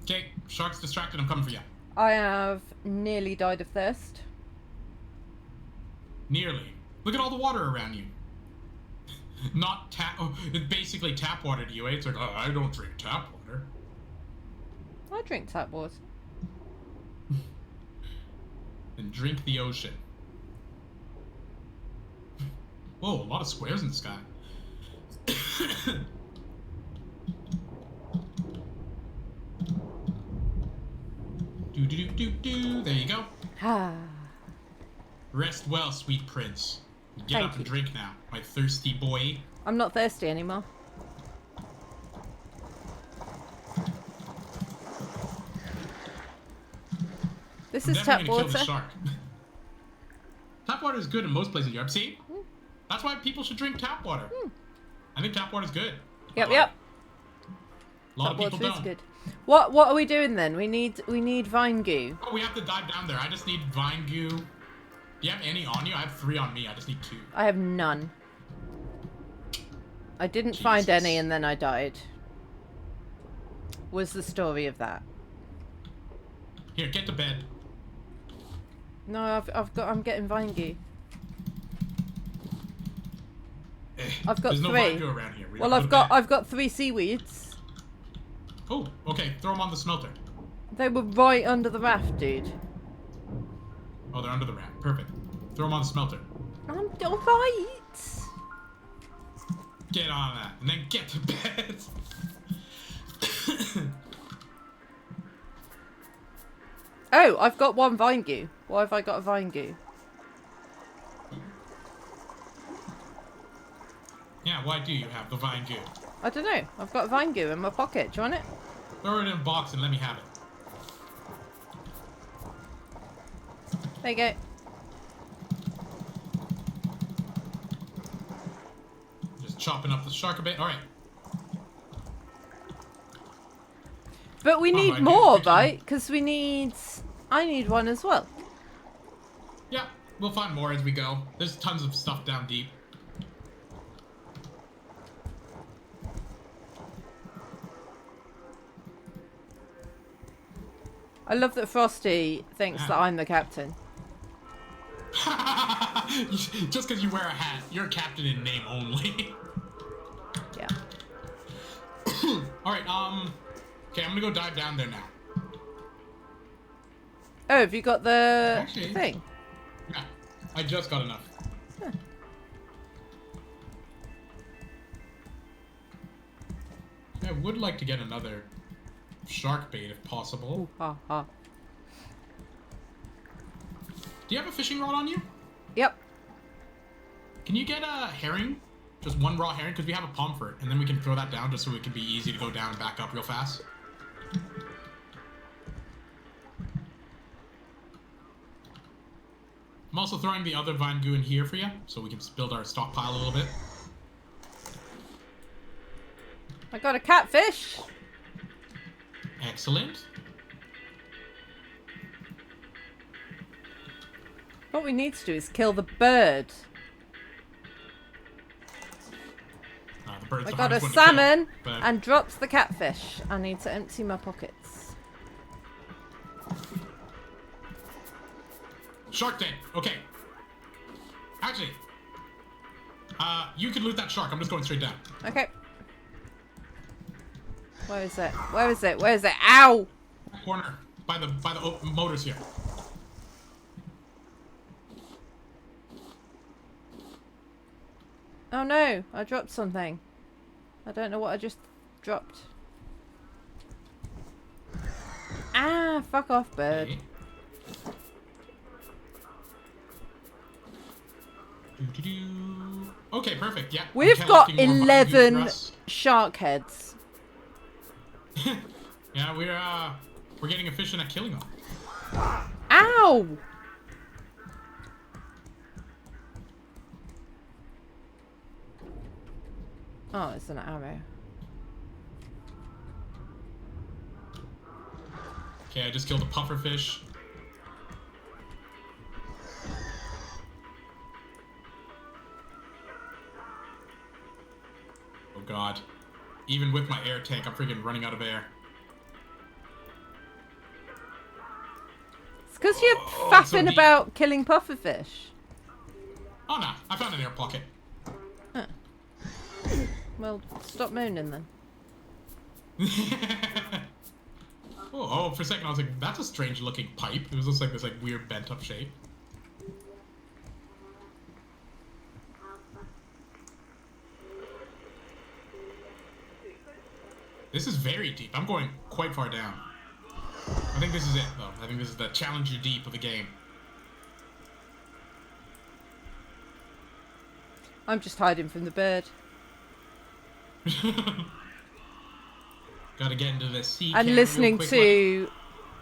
Okay, shark's distracted. I'm coming for you. I have nearly died of thirst. Nearly. Look at all the water around you. Not tap. Oh, it's basically tap water to you. Eh? It's like, oh, I don't drink tap water. I drink tap water. And drink the ocean. Whoa, a lot of squares in the sky. Do. There you go. Ah. Rest well, sweet prince. Get Thank up and you. drink now, my thirsty boy. I'm not thirsty anymore. This is I'm tap definitely gonna kill the water. shark. Tap water is good in most places in Europe. See? That's why people should drink tap water. I think tap water is good. Yep, But, yep. A lot Tap of people water is don't. good. What are we doing then? We need vine goo. Oh, we have to dive down there. I just need vine goo. Do you have any on you? I have 3 on me. I just need 2. I have none. I didn't find Jesus. any and then I died. Was the story of that. Here, get to bed. No, I'm getting vine goo. I've got There's no 3. vine goo around here. We Well, gotta go to bed. I've got 3 seaweeds. Oh, okay. Throw them on the smelter. They were right under the raft, dude. Oh, they're under the raft. Perfect. Throw them on the smelter. I'm all right. Get on that, and then get to bed. Oh, I've got 1 vine goo. Why have I got a vine goo? Yeah, why do you have the vine goo? I don't know. I've got a vine goo in my pocket. Do you want it? Throw it in a box and let me have it. There you go. Just chopping up the shark a bit. All right. But we Oh, need vine more, goo. right? Because we need... I need 1 as well. Yeah, we'll find more as we go. There's tons of stuff down deep. I love that Frosty thinks that I'm the captain. Just because you wear a hat, you're a captain in name only. Yeah. All right. Okay, I'm gonna go dive down there now. Oh, have you got the Actually- thing? Yeah, I just got enough. Huh. I would like to get another shark bait if possible. Ha ha. Do you have a fishing rod on you? Yep. Can you get a herring? Just 1 raw herring? Because we have a pomfret, and then we can throw that down just so it can be easy to go down and back up real fast. I'm also throwing the other vine goo in here for you, so we can build our stockpile a little bit. I got a catfish. Excellent. What we need to do is kill the bird. The bird's I the got a hardest one to kill, salmon but- and dropped the catfish. I need to empty my pockets. Shark dead. Okay. Actually, you can loot that shark. I'm just going straight down. Okay. Where is it? Where is it? Where is it? Ow! Corner by the motors here. Oh no! I dropped something. I don't know what I just dropped. Ah! Fuck off, bird. Okay. Doo-doo-doo. Okay, perfect. Yeah. We've I'm got collecting more 11 biofuel for us. shark heads. Yeah, we're getting efficient at killing them. Ow! Oh, it's an arrow. Okay, I just killed a pufferfish. Oh god. Even with my air tank, I'm freaking running out of air. It's because you're it's so faffing deep. about killing pufferfish. Oh no, I found an air pocket. Huh. Well, stop moaning then. Oh, for a second I was like, that's a strange looking pipe. It was just like this weird bent up shape. This is very deep. I'm going quite far down. I think this is it though. I think this is the challenger deep of the game. I'm just hiding from the bird. Gotta get into the sea. And cam listening real quick, to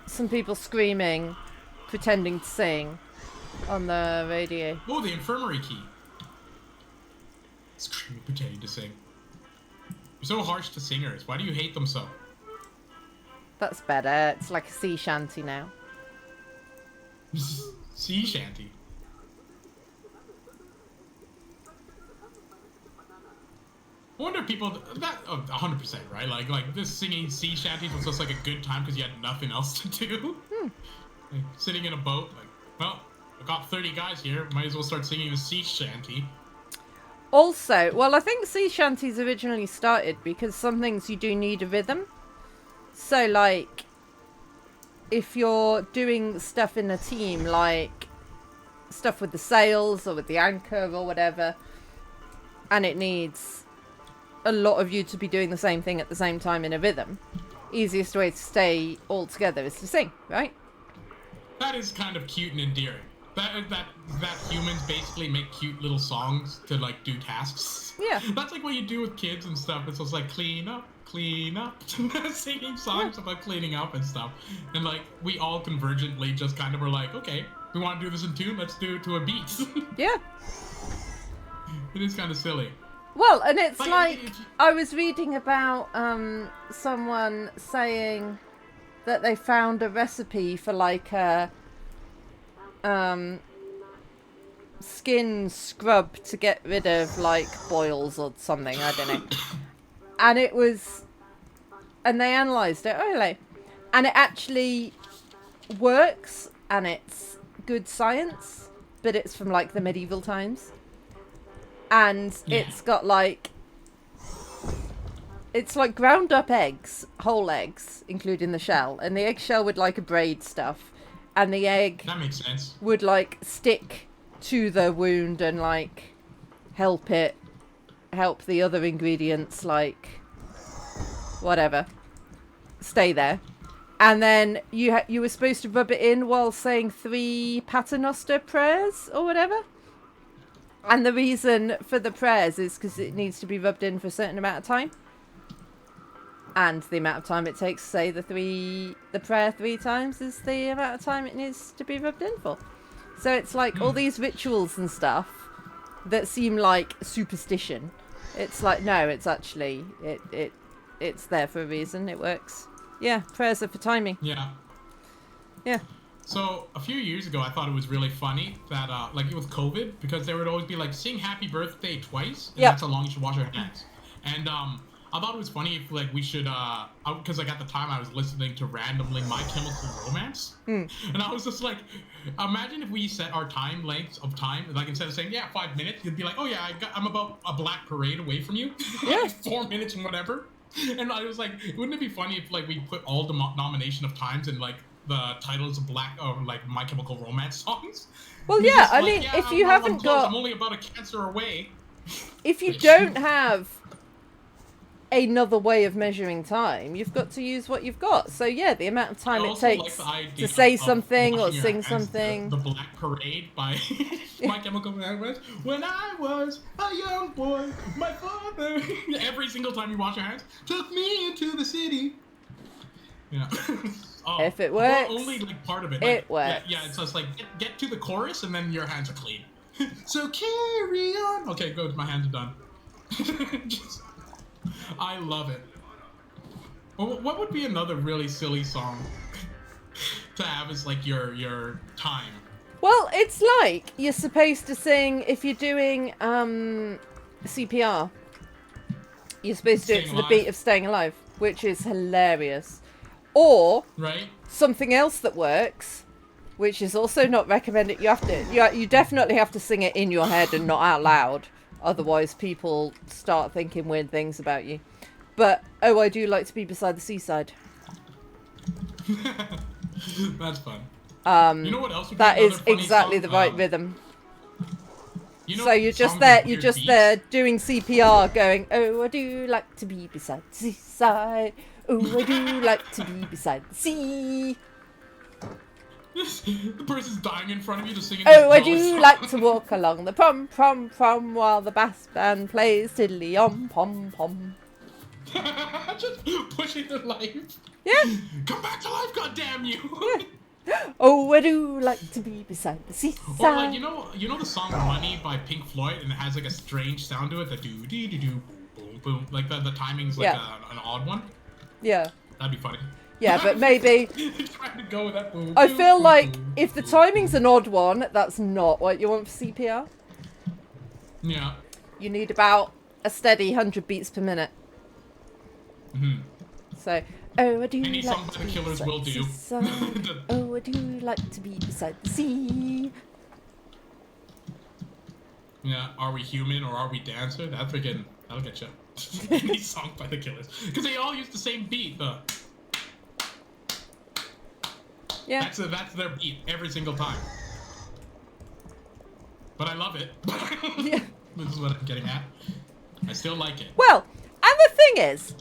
some people screaming, pretending to sing on the radio. Oh, the infirmary key. Screaming, pretending to sing. You're so harsh to singers. Why do you hate them so? That's better. It's like a sea shanty now. Sea shanty. I wonder if people that 100% right. Like this singing sea shanties was just like a good time because you had nothing else to do. Like, sitting in a boat, like, well, I got 30 guys here. Might as well start singing the sea shanty. Also, well, I think sea shanties originally started because some things you do need a rhythm. So, like, if you're doing stuff in a team, like stuff with the sails or with the anchor or whatever, and it needs a lot of you to be doing the same thing at the same time in a rhythm, easiest way to stay all together is to sing, right? That is kind of cute and endearing. That humans basically make cute little songs to like do tasks. Yeah. That's like what you do with kids and stuff. It's just like clean up, singing songs about cleaning up and stuff. And like we all convergently just kind of were like, okay, we want to do this in tune. Let's do it to a beat. Yeah. It is kind of silly. Well, and it's Like, like I was reading about someone saying that they found a recipe for like a skin scrub to get rid of like boils or something, I don't know. And it was, and they analysed it, and it actually works, and it's good science, but it's from like the medieval times. And it's got like, it's like ground up eggs, whole eggs, including the shell. And the eggshell would like abrade stuff. And the egg That makes sense. would like stick to the wound and like help the other ingredients, like whatever, stay there. And then you were supposed to rub it in while saying 3 Paternoster prayers or whatever. And the reason for the prayers is because it needs to be rubbed in for a certain amount of time. And the amount of time it takes to say the prayer 3 times is the amount of time it needs to be rubbed in for. So it's like all these rituals and stuff that seem like superstition. It's like, no, it's actually, it's there for a reason. It works. Yeah, prayers are for timing. Yeah. Yeah. So a few years ago, I thought it was really funny that, like with COVID, because there would always be like, sing happy birthday twice, and that's how long you should wash your hands. And I thought it was funny if like we should, because like at the time I was listening to randomly My Chemical Romance, and I was just like, imagine if we set our time lengths of time, like instead of saying 5 minutes, you'd be like, oh yeah, I'm about a black parade away from you, Yeah. 4 minutes and whatever. And I was like, wouldn't it be funny if like we put all the nomination of times in like the titles of Black or like My Chemical Romance songs? Well, It's yeah, just I like, mean, yeah, if you I'm haven't close, got, I'm only about a cancer away. if you don't have another way of measuring time, you've got to use what you've got. So yeah, the amount of time I it also like takes the idea to say of something or washing your sing hands, something. The Black Parade by My Chemical Romance. When I was a young boy, my father, every single time you wash your hands, took me into the city. Yeah. Oh, If it works, or only like part of it. it Like, works. Yeah, it's just like get to the chorus and then your hands are clean. So carry on. Okay, good. My hands are done. Just, I love it. Well, what would be another really silly song to have as like your time? Well, it's like you're supposed to sing if you're doing CPR. You're supposed to do it Staying to the Alive. beat of Staying Alive, which is hilarious. Or Right? something else that works, which is also not recommended. You definitely have to sing it in your head and not out loud. Otherwise, people start thinking weird things about you. But oh, I do like to be beside the seaside. That's fun. You know what else would That be another is funny exactly song? the right rhythm. You know So you're just songs there. with You're weird just beats? there doing CPR, going, "Oh, I do like to be beside the seaside. Oh, I do like to be beside the sea. The person's dying in front of you to sing. Oh, I do like to walk along the prom prom prom while the bass band plays tiddly om pom pom." Just pushing the life. Yeah. Come back to life, goddamn you! Oh, I do like to be beside the seaside. Or like you know the song "Money" by Pink Floyd, and it has like a strange sound to it, the do dee doo doo boom boom, like the timing's like Yeah. an odd one. Yeah. That'd be funny. Yeah, but maybe Trying to go with that. Boom, I boom, feel boom, like boom, if the boom. timing's an odd one, that's not what you want for CPR. Yeah. You need about a steady 100 beats per minute. Mhm. So, oh, I do Any like song to by the be Killers beside will the do. seaside. Oh, I do like to be beside the sea. Yeah. Are we human or are we dancer? That'll get you. Any song by the Killers, because they all use the same beat. Yeah. That's their beat every single time. But I love it. Yeah. This is what I'm getting at. I still like it. Well, and the thing is,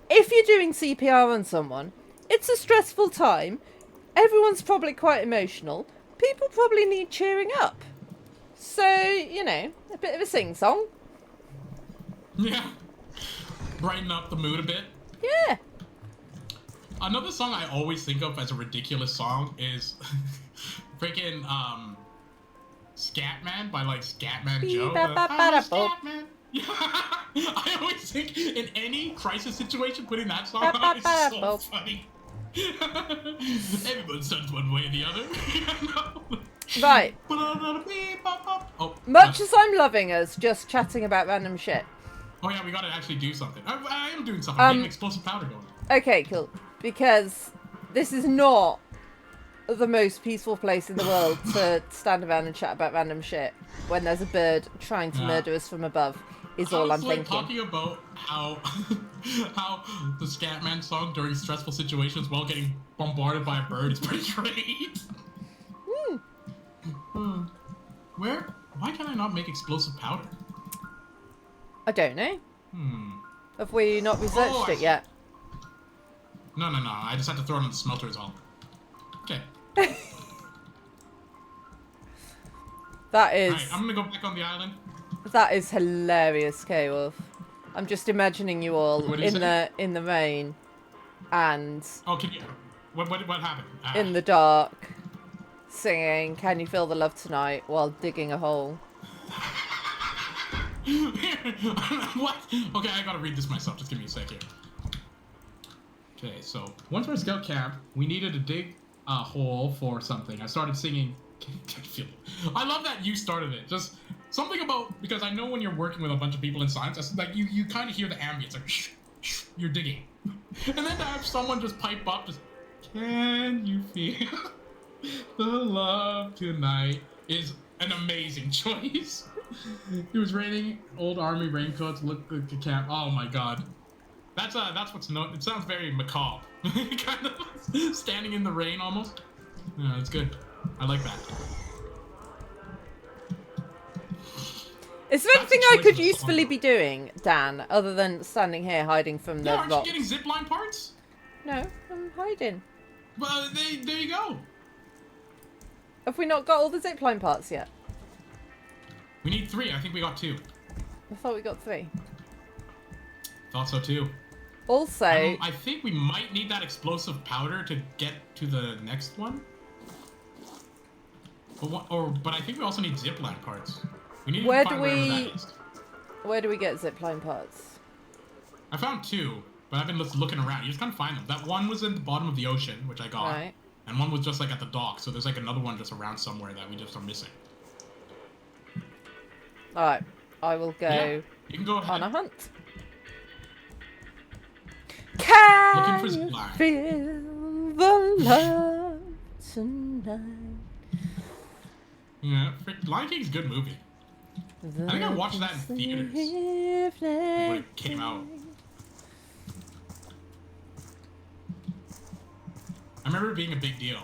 if you're doing CPR on someone, it's a stressful time. Everyone's probably quite emotional. People probably need cheering up. So, you know, a bit of a sing-song. Yeah. Brighten up the mood a bit. Yeah. Another song I always think of as a ridiculous song is freaking Scatman by like Scatman Joe. I'm a Scatman. Yeah. I always think in any crisis situation putting that song on is so funny. Everyone starts one way or the other. Right. Oh, Much as I'm loving us just chatting about random shit. oh yeah, we gotta actually do something. I am doing something. I'm getting explosive powder going. Okay, cool. Because this is not the most peaceful place in the world to stand around and chat about random shit when there's a bird trying to murder us from above, is all I'm thinking. Talking about how the Scatman song during stressful situations while getting bombarded by a bird is pretty great. Why can I not make explosive powder? I don't know. Have we not researched it yet? No. I just had to throw it in the smelter as well. Okay. That is Alright, I'm gonna go back on the island. that is hilarious, K-Wolf. I'm just imagining you all What do you in the rain and Oh, can you... What happened? in the dark singing "Can You Feel the Love Tonight" while digging a hole. What? Okay, I gotta read this myself. Just give me a sec here. Okay, so once we're at scout camp, we needed to dig a hole for something. I started singing. I love that you started it. Just something about, because I know when you're working with a bunch of people in science, it's like you kind of hear the ambience, like you're digging, and then to have someone just pipe up, just can you feel the love tonight is an amazing choice. It was raining. Old army raincoats look like a camp. Oh my god. That's what's known. It sounds very macabre, kind of standing in the rain almost. Yeah, it's good. I like that. Is there That's anything the I choice could of the usefully song. be doing, Dan, other than standing here hiding from the Yeah, aren't rocks? you getting zipline parts? No, I'm hiding. Well, there you go. Have we not got all the zipline parts yet? We need 3. I think we got 2. I thought we got 3. Thought so too. Also, I think we might need that explosive powder to get to the next one. But I think we also need zipline parts. We need Where to do find wherever we- that is. where do we get zipline parts? I found 2, but I've been just looking around. You just can't find them. That one was in the bottom of the ocean, which I got. Right. And one was just like at the dock, so there's like another one just around somewhere that we just are missing. Alright, I will go Yeah, you can go ahead. on a hunt. Can Looking for you zipline. feel the love tonight? Yeah, Lion King's a good movie. I think I watched that in theaters when it came out. I remember it being a big deal.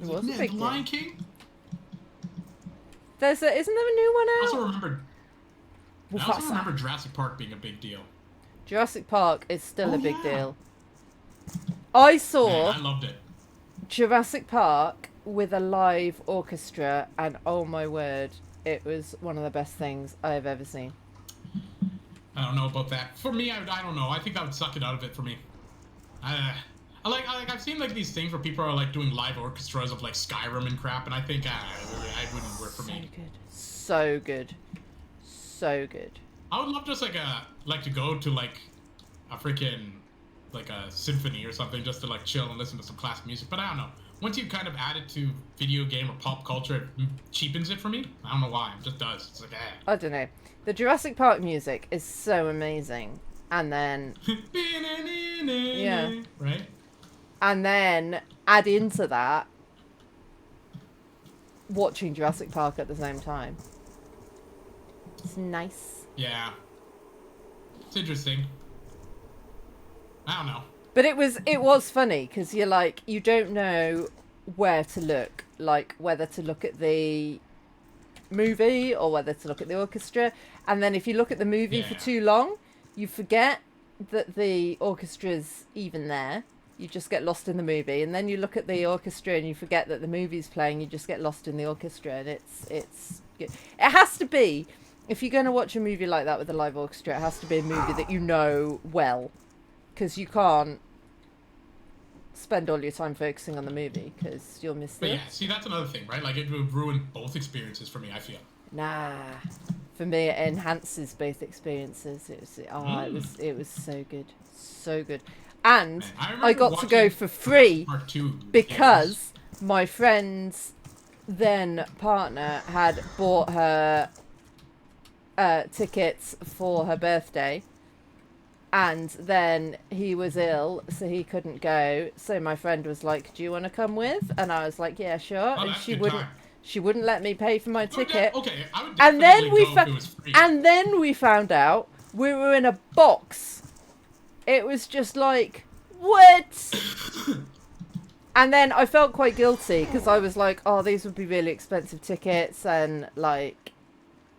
It was a Man, big The deal. Lion King? Isn't there a new one I out? also remember. I also Mufasa. remember Jurassic Park being a big deal. Jurassic Park is still Oh, a big yeah. deal. I saw Man, I loved it. Jurassic Park with a live orchestra, and oh my word, it was one of the best things I have ever seen. I don't know about that. For me, I don't know. I think that would suck it out of it for me. I've seen like these things where people are like doing live orchestras of like Skyrim and crap, and I think it wouldn't work for So me. good. So good. So good. I would love just like to go to like a freaking like a symphony or something just to like chill and listen to some classic music. But I don't know. Once you kind of add it to video game or pop culture, it cheapens it for me. I don't know why. It just does. It's like I don't know. The Jurassic Park music is so amazing. And then Yeah. Right? add into that watching Jurassic Park at the same time. It's nice. Yeah. It's interesting. I don't know. But it was funny because you're like, you don't know where to look, like whether to look at the movie or whether to look at the orchestra. And then if you look at the movie for Yeah. too long, you forget that the orchestra's even there. You just get lost in the movie. And then you look at the orchestra and you forget that the movie's playing. You just get lost in the orchestra, and it's good. It has to be, if you're going to watch a movie like that with a live orchestra, it has to be a movie that you know well, because you can't spend all your time focusing on the movie because you'll miss But it. yeah, see, that's another thing, right? Like, it would ruin both experiences for me, I feel. Nah, for me it enhances both experiences. It was so good, so good, and Man, I I remember got to go watching for free Part 2. because my friend's then partner had bought her tickets for her birthday, and then he was ill, so he couldn't go. So my friend was like, "Do you want to come with?" And I was like, "Yeah, sure." Oh, And that's she good wouldn't. time. She wouldn't let me pay for my ticket. Okay, I would And definitely then go if it was free. we found out we were in a box. It was just like, what? And then I felt quite guilty because I was like, oh, these would be really expensive tickets, and like,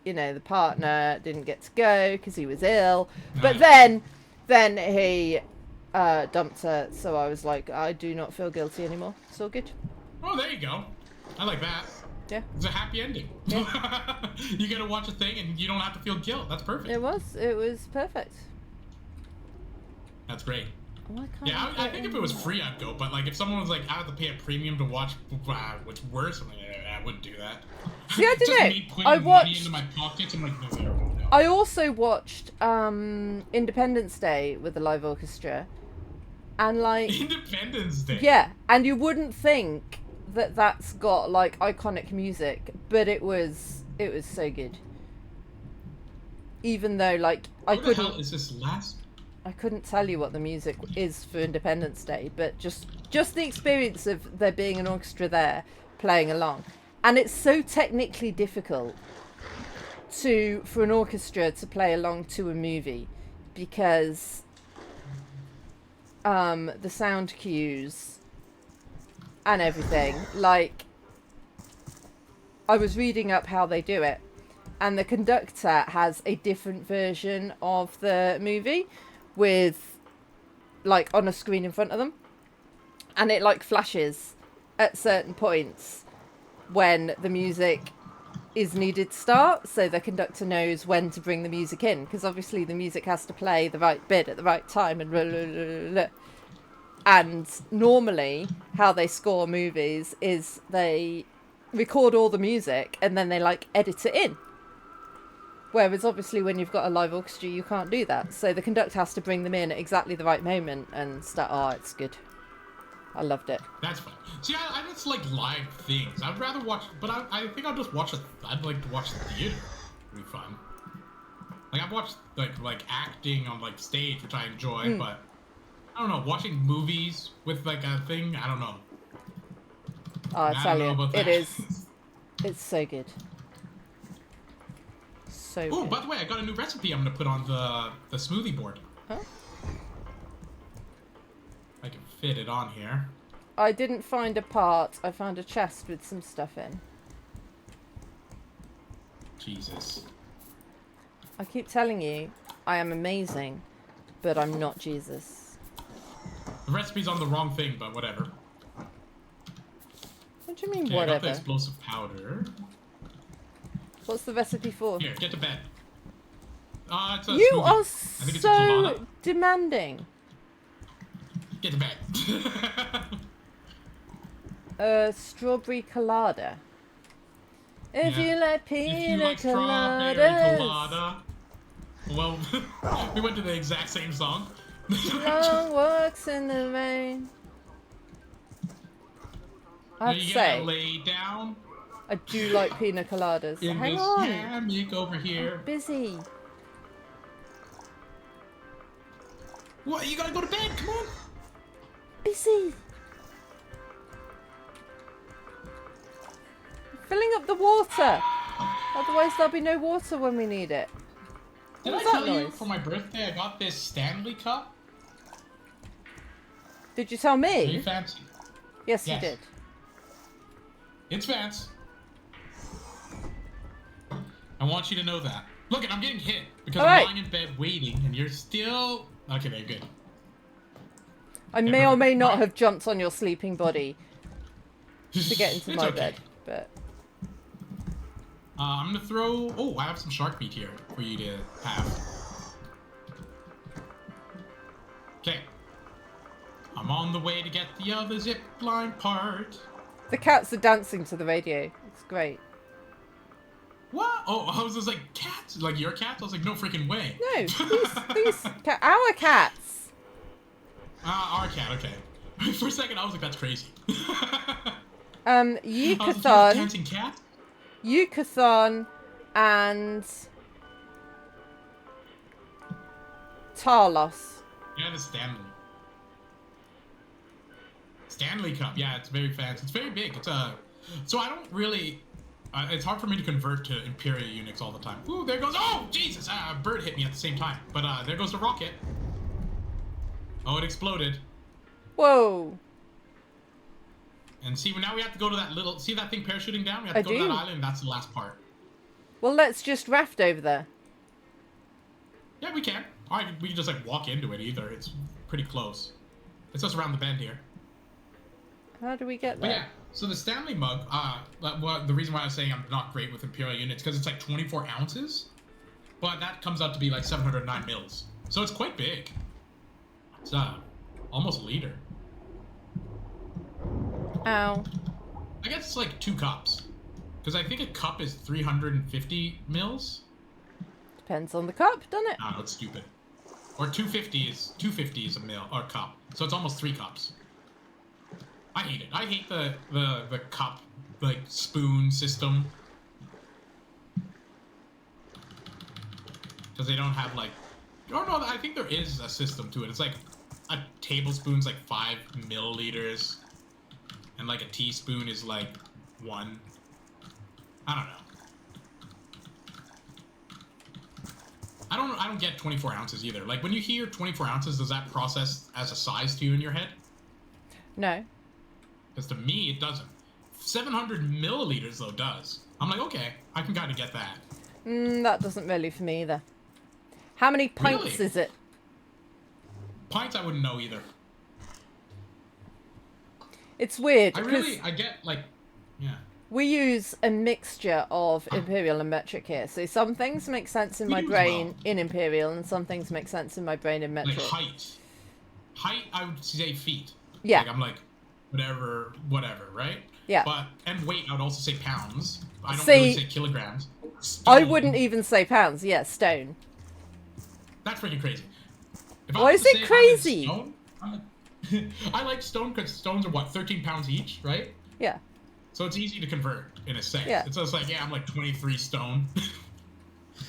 you know, the partner didn't get to go because he was ill. But then he dumped her, so I was like, I do not feel guilty anymore. It's all good. Oh, there you go. I like that. Yeah, It's a happy ending. You get to watch a thing and you don't have to feel guilt. That's perfect. it was perfect. That's great. Why can't Yeah, I get think in if it was there? free, I'd go. But like, if someone was like, I have to pay a premium to watch what's worse, I'm like, I wouldn't do that. See, I Just don't know. me putting I money watched- into my pockets. I'm like, no. I also watched Independence Day with the live orchestra, and like, Independence Day. yeah, and you wouldn't think that that's got like iconic music, but it was so good. Even though like I What the hell couldn't is this last? I couldn't tell you what the music is for Independence Day, but just the experience of there being an orchestra there playing along, and it's so technically difficult for an orchestra to play along to a movie because the sound cues and everything, like, I was reading up how they do it, and the conductor has a different version of the movie with, like, on a screen in front of them, and it, like, flashes at certain points when the music is needed to start, so the conductor knows when to bring the music in, because obviously the music has to play the right bit at the right time, and blah, blah, blah, blah. And normally how they score movies is they record all the music and then they, like, edit it in, whereas obviously when you've got a live orchestra you can't do that, so the conductor has to bring them in at exactly the right moment and start. Oh, it's good. I loved it. That's fun. See, I just like live things. I'd rather watch, but I think I'll just watch it. I'd like to watch the theater. It'd be fun. Like, I've watched like acting on, like, stage, which I enjoy, but I don't know, watching movies with, like, a thing, I don't know. Oh, I I tell don't know you, about it that. is. It's so good. So Oh, good. by the way, I got a new recipe I'm gonna put on the smoothie board. Huh? I can fit it on here. I didn't find a part. I found a chest with some stuff in. Jesus. I keep telling you, I am amazing, but I'm not Jesus. The recipe's on the wrong thing, but whatever. What do you mean, Okay, I got the whatever? explosive powder. What's the recipe for? Here, get to bed. It's a You smoothie. are I think it's a so colada. demanding. Get to bed. Strawberry colada. If Yeah. you like If you pina like strawberry coladas, colada. Well, we went to the exact same song. long walks in the rain. I have to You say, gotta lay down I do like pina coladas. in Hang this on, hammock over here. busy. What? You gotta go to bed. Come on. Busy. Filling up the water. Otherwise there'll be no water when we need it. Did What I was tell that you noise? for my birthday I got this Stanley Cup? Did you tell Very me? fancy. Yes, you Yes. did. It's fancy. I want you to know that. Look, and I'm getting hit because All I'm right. lying in bed waiting, and you're still. Okay, there, good. I Yeah, may or may perfect. not Right. have jumped on your sleeping body to get into It's my okay. bed, but I'm gonna throw. Oh, I have some shark meat here for you to have. Okay. I'm on the way to get the other zip line part. the cats are dancing to the radio. It's great. What? Oh, I was just like, cats? Like your cats? I was like, no freaking way. No, our cats. Our cat, okay. For a second, I was like, that's crazy. I was like, Yucathon, dancing cat? Yucathon, and Tarlos. Yeah, the Stanley. Stanley Cup. Yeah, it's very fancy. It's very big. It's a. So I don't really. It's hard for me to convert to Imperial Unix all the time. Ooh, there goes. Oh, Jesus! A bird hit me at the same time. But there goes the rocket. Oh, it exploded. Whoa. And see, now we have to go to that little. See that thing parachuting down? We have to I go to do. that island. That's the last part. Well, let's just raft over there. Yeah, we can. Or we can just like walk into it either. It's pretty close. It's just around the bend here. How do we get But there? yeah, so the Stanley mug, well, the reason why I was saying I'm not great with Imperial units, because it's like 24 ounces, but that comes out to be like 709 mils. So it's quite big. It's almost a liter. Ow. I guess it's like 2 cups, because I think a cup is 350 mils. Depends on the cup, doesn't it? No, it's stupid. Or 250 is a mil or cup, so it's almost 3 cups. I hate it. I hate the cup, like, spoon system. Because they don't have, like... Oh, no, I think there is a system to it. It's like a tablespoon's like 5 milliliters. And, like, a teaspoon is, like, 1. I don't know. I don't get 24 ounces either. Like, when you hear 24 ounces, does that process as a size to you in your head? No. Because to me, it doesn't. 700 milliliters, though, does. I'm like, okay, I can kind of get that. That doesn't really for me either. How many pints Really? is it? Pints, I wouldn't know either. It's weird I get, like, yeah. we use a mixture of imperial and metric here. So some things make sense in We my do as brain well. in imperial, and some things make sense in my brain in Like, metric. height. Height, I would say feet. Yeah. Like, I'm like, whatever, right? Yeah. But, and weight, I would also say pounds. I don't See, really say kilograms. I Stone. wouldn't even say pounds. Yeah, stone. That's freaking crazy. If Why was is to it say I'm in crazy? Stone, I like stone because stones are what, 13 pounds each, right? Yeah. So it's easy to convert in a sense. Yeah. It's just like, yeah, I'm like 23 stone.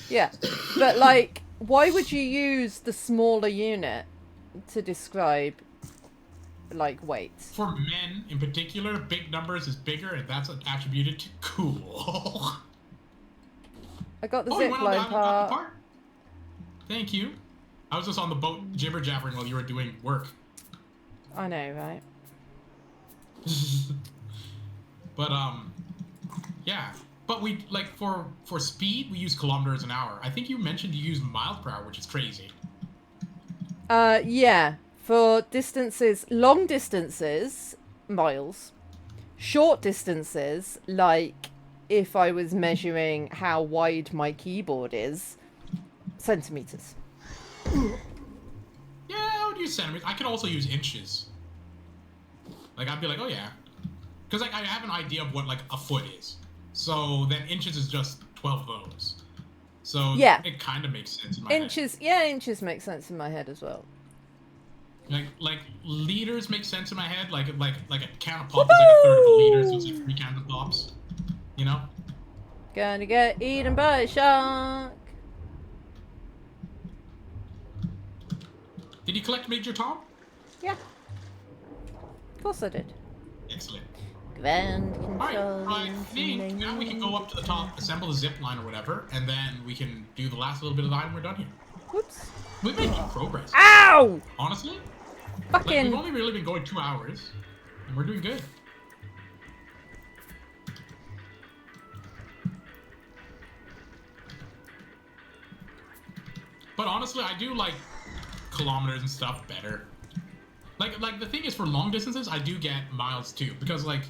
Yeah. But like, why would you use the smaller unit to describe like weight? For men in particular, big numbers is bigger, and that's attributed to cool. I got the Oh, you zip went on the line island off the part. park? Thank you. I was just on the boat jibber jabbering while you were doing work. I know, right? But yeah. But we like for speed we use kilometers an hour. I think you mentioned you use miles per hour, which is crazy. Yeah. For distances, long distances, miles. Short distances, like if I was measuring how wide my keyboard is, centimeters. Yeah, I would use centimeters. I could also use inches. Like, I'd be like, oh yeah. Because like, I have an idea of what like a foot is. So then inches is just 12 of those. So Yeah. it kind of makes sense in my head. Inches, yeah, inches make sense in my head as well. Like liters make sense in my head. Like a can of pop is like a third of a liter, so it's like 3 cans of pops. You know? Gonna get eaten by a shark. Did you collect Major Tom? Yeah. Of course I did. Excellent. Grand control. Alright, I think now we can go up to the top, assemble a zip line or whatever, and then we can do the last little bit of the item we're done here. Whoops. We've made good progress. Ow! Honestly? Like, Fucking. we've only really been going 2 hours, and we're doing good. But honestly, I do like kilometers and stuff better. Like the thing is, for long distances, I do get miles too, because like,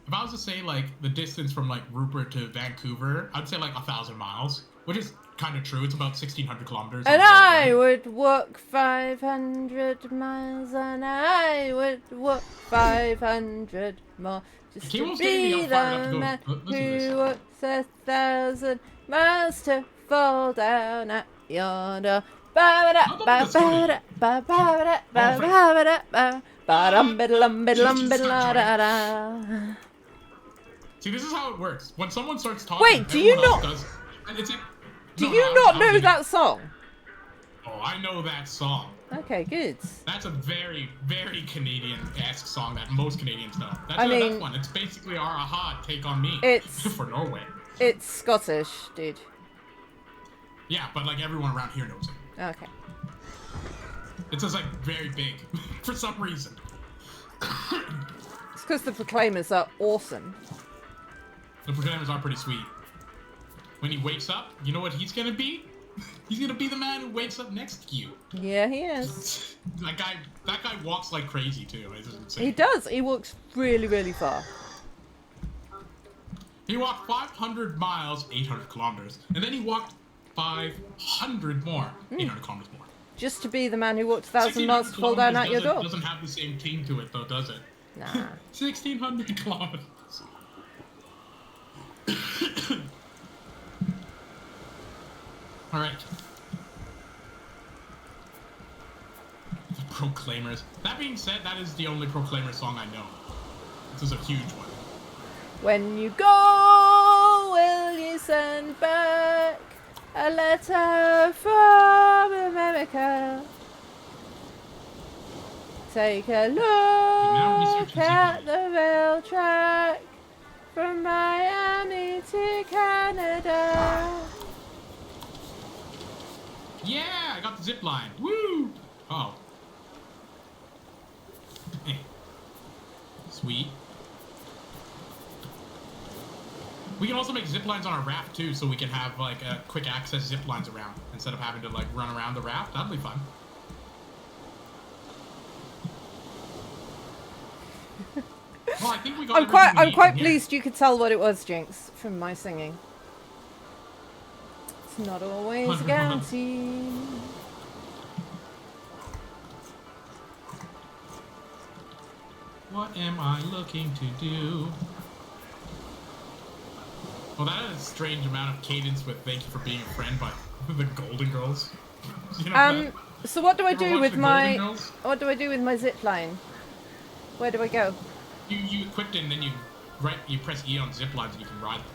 if I was to say like the distance from like Rupert to Vancouver, I'd say like 1,000 miles, which is kind of true. It's about 1,600 kilometers. And on the I road. would walk 500 miles, and I would walk 500 more, just Cable's to getting me be all fired up to the go man listen to this. who walks 1,000 miles to fall down at your door. See, this is how it works. When someone starts talking, Wait, do you everyone else not- does, and it's like, Do no, you I was- not I was know thinking, that song? Oh, I know that song. Okay, good. That's a very, very Canadian-esque song that most Canadians know. That's I mean, that's one. It's basically our Aha Take on Me it's- for Norway. It's Scottish, dude. Yeah, but like everyone around here knows it. Okay. It's just like very big for some reason. It's because the Proclaimers are awesome. The Proclaimers are pretty sweet. When he wakes up, you know what he's gonna be? He's gonna be the man who wakes up next to you. Yeah, he is. That guy walks like crazy too. It's just insane. He does. He walks really, really far. He walked 500 miles, 800 kilometers, and then he walked 500 more, 800 kilometers more. Just to be the man who walked 1,000 miles to 1,600 fall down at your kilometers door. doesn't have the same ting to it though, does it? Nah. 1,600 kilometers. All right. The Proclaimers. That being said, that is the only Proclaimer song I know. This is a huge one. When you go, will you send back a letter from America? Take a now look research at is the rail track from Miami to Canada. Yeah, I got the zip line. Woo! Oh. Eh. Sweet. We can also make zip lines on our raft too, so we can have like a quick access zip lines around instead of having to like run around the raft. That'd be fun. Well, I think we got I'm quite pleased you could tell what it was, Jinx, from my singing. It's not always a guarantee. What am I looking to do? Well, that is a strange amount of cadence with "Thank you for being a friend" by the Golden Girls. You know that? So what do I You ever do watch with the my Golden Girls? what do I do with my zip line? Where do I go? You equip it and then you press E on zip lines and you can ride them.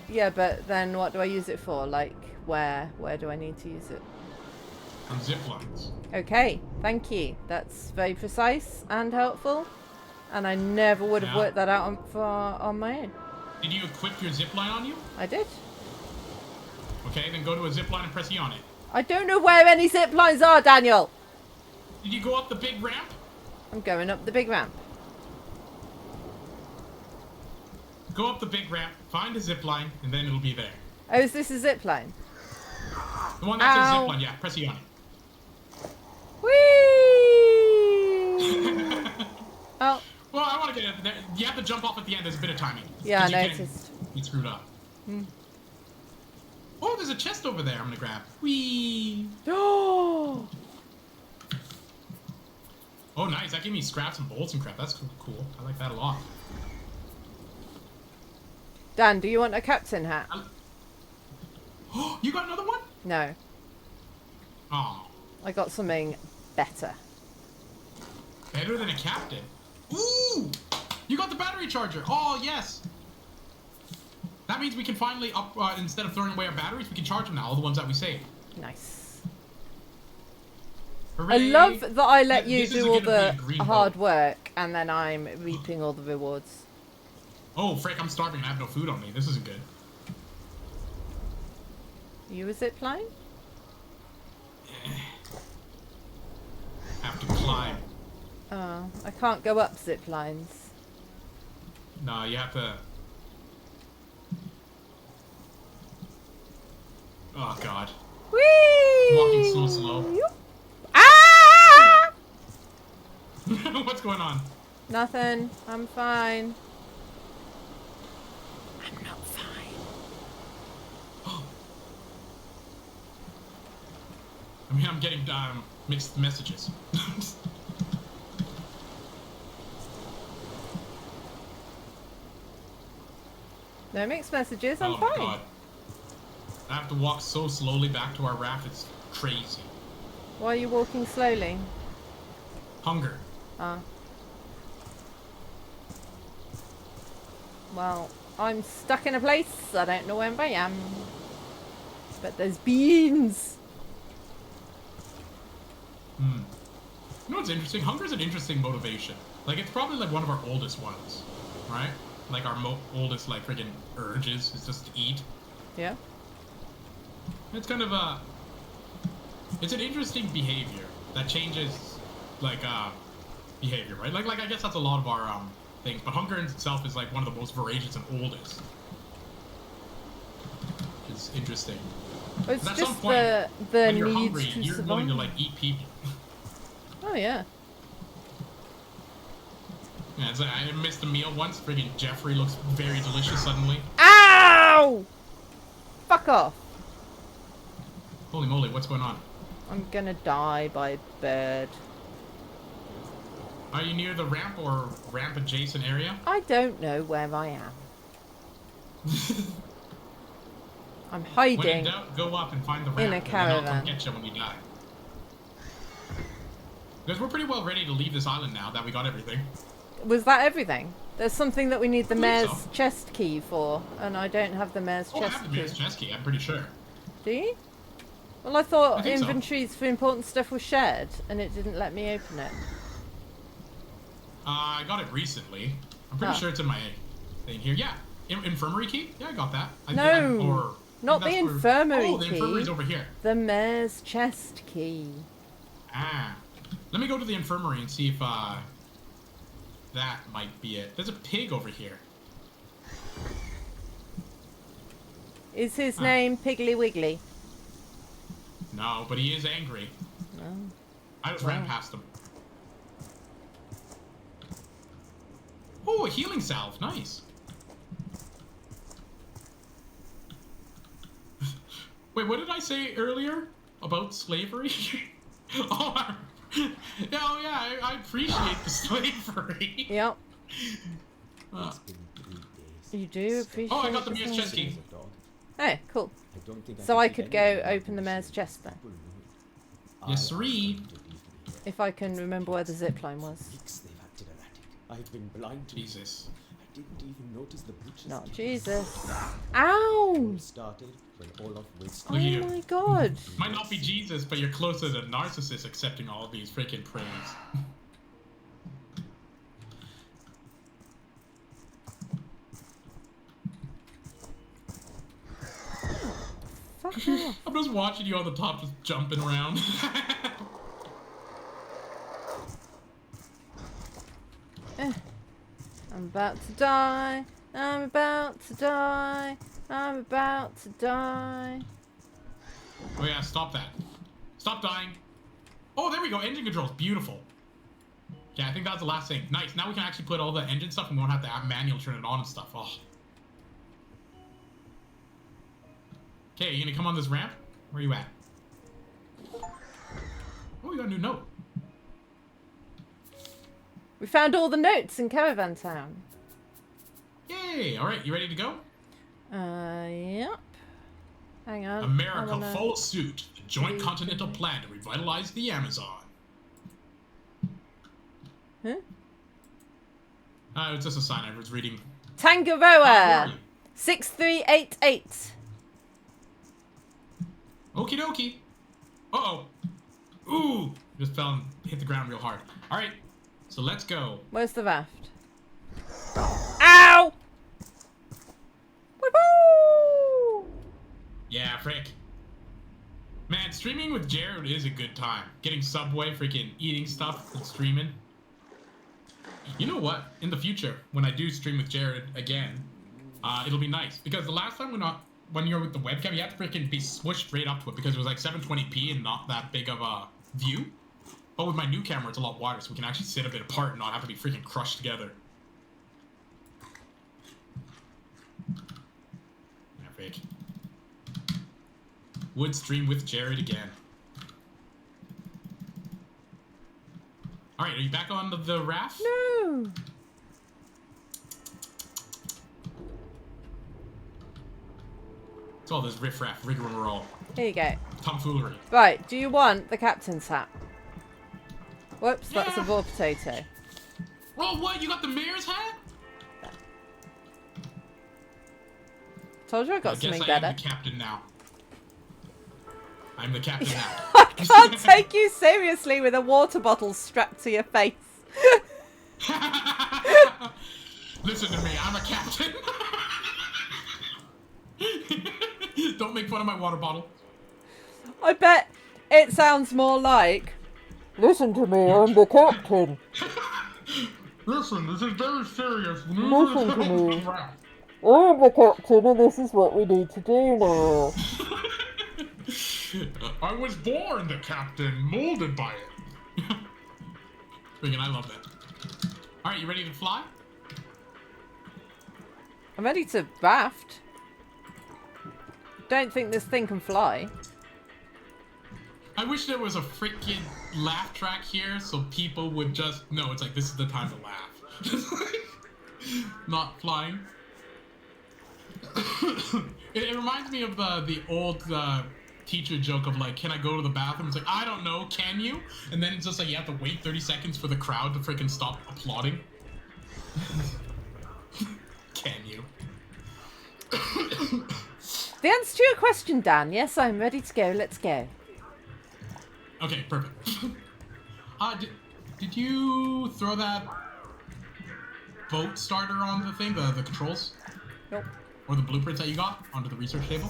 Yeah, but then what do I use it for? Like where do I need to use it? On zip lines. Okay, thank you. That's very precise and helpful. And I never would have worked that out on my own. Did you equip your zip line on you? I did. Okay, then go to a zip line and press E on it. I don't know where any zip lines are, Daniel. Did you go up the big ramp? I'm going up the big ramp. Go up the big ramp, find a zip line, and then it'll be there. Oh, is this a zip line? The one that says zip line, yeah, press E on it. Whee! Oh. Well, I want to get it there. You have to jump off at the end. There's a bit of timing. Yeah, I noticed. You screwed up. Oh, there's a chest over there I'm going to grab. Whee! Oh! Oh, nice. That gave me scraps and bolts and crap. That's cool. I like that a lot. Dan, do you want a captain hat? Oh, you got another one? No. Oh. I got something better. Better than a captain? Ooh! You got the battery charger. Oh, yes. That means we can finally instead of throwing away our batteries, we can charge them now. All the ones that we saved. Nice. Hooray. I love that I let you This do is all gonna the be a green hard boat. work and then I'm reaping all the rewards. Oh, frick, I'm starving and I have no food on me. This isn't good. You a zip line? Have to climb. Oh, I can't go up zip lines. No, you have to... Oh, God. Whee! Walking so slow. Ah! What's going on? Nothing. I'm fine. I'm not fine. I mean, I'm getting mixed messages. No mixed messages. I'm Oh my fine. God. I have to walk so slowly back to our raft. It's crazy. Why are you walking slowly? Hunger. Ah. Well, I'm stuck in a place. I don't know where I am. But there's beans. Hmm. You know what's interesting? Hunger is an interesting motivation. Like, it's probably like one of our oldest ones, right? Like our oldest, like, friggin' urges is just to eat. Yeah. It's kind of a... It's an interesting behavior that changes, like, behavior, right? Like I guess that's a lot of our, things. But hunger in itself is, like, one of the most voracious and oldest. It's interesting. Well, it's At just some point, the when you're needs hungry, to you're survive. willing to, like, eat people. Oh, yeah. Yeah, it's like, I missed a meal once. Friggin' Jeffrey looks very delicious suddenly. Ow! Fuck off. Holy moly, what's going on? I'm gonna die by bird. Are you near the ramp or ramp adjacent area? I don't know where I am. I'm hiding. When in doubt, go up and find the ramp. In a And then I'll come caravan. get you when you die. Because we're pretty well ready to leave this island now that we got everything. Was that everything? There's something that we need the I mayor's believe so. chest key for, and I don't have the mayor's Oh, I chest have the key. mayor's chest key, I'm pretty sure. Do you? Well, I thought I think so. inventories for important stuff was shared, and it didn't let me open it. I got it recently. I'm pretty Oh. sure it's in my thing here. Yeah. Infirmary key? Yeah, I got that. No. Or Not the That's where- infirmary Oh, the key. infirmary's over here. The mayor's chest key. Ah. Let me go to the infirmary and see if that might be it. There's a pig over here. Is his name Piggly Wiggly? No, but he is angry. No. I just ran past him. Oh, a healing salve. Nice. Wait, what did I say earlier about slavery? Oh, yeah, I appreciate the slavery. Yep. It's been 3 days. You do appreciate Oh, I got the the mayor's chest slavery. key. As a dog, Oh, cool. I don't think So could I keep could go anyone in open the mayor's condition. chest then. People knew it. Yes, I asked sirree. them to leave me here. If I can remember where the zip line was. Weeks they've acted erratic. I've been blind to it. Jesus. I didn't even notice the butcher's Not knife. Jesus. It Ow! all started when Olaf wasted. Oh Look at you. my god. Might not be Jesus, but you're closer to narcissist accepting all these freaking praise. Fuck off. I'm just watching you on the top, just jumping around. I'm about to die. I'm about to die. I'm about to die. Oh yeah, stop that. Stop dying. Oh, there we go. Engine controls. Beautiful. Yeah, I think that's the last thing. Nice. Now we can actually put all the engine stuff and we won't have to have manual turn it on and stuff. Oh. Okay, you gonna come on this ramp? Where you at? Oh, you got a new note. We found all the notes in Caravan Town. Yay! Alright, you ready to go? Yep. Hang on. I America wanna- full suit. The joint continental plan to revitalize the Amazon. Huh? It's just a sign I was reading. Where are Tangaroa! you? 6388. Okie dokie. Uh-oh. Ooh! Just fell and hit the ground real hard. Alright, so let's go. Where's the raft? Ow! Woohoo! Yeah, frick. Man, streaming with Jared is a good time. Getting Subway, freaking eating stuff and streaming. You know what? In the future, when I do stream with Jared again, it'll be nice. Because the last time when you're with the webcam, you have to freaking be smushed straight up to it because it was like 720p and not that big of a view. But with my new camera, it's a lot wider, so we can actually sit a bit apart and not have to be freaking crushed together. Yeah, frick. Would stream with Jared again. Alright, are you back on the raft? No! It's all this riff-raff, rigmarole, Here you go. tomfoolery. Right, do you want the captain's hat? Whoops, that's a Yeah. raw potato. Oh, what? You got the mayor's hat? Told you I got I guess something I better. am the captain now. I'm the captain now. I can't take you seriously with a water bottle strapped to your face. Listen to me, I'm a captain. Don't make fun of my water bottle. I bet it sounds more like, listen to me, I'm the captain. Listen, this is very serious. Listen to me. I'm the captain and this is what we need to do now. I was born the captain, molded by it. Freaking, I love that. Alright, you ready to fly? I'm ready to raft. Don't think this thing can fly. I wish there was a freaking laugh track here so people would just know it's like this is the time to laugh. Not flying. It reminds me of the old teacher joke of like, can I go to the bathroom? It's like, I don't know, can you? And then it's just like you have to wait 30 seconds for the crowd to freaking stop applauding. Can you? The answer to your question, Dan, yes, I'm ready to go. Let's go. Okay, perfect. Did you throw that boat starter on the thing, the controls? Nope. Or the blueprints that you got onto the research table?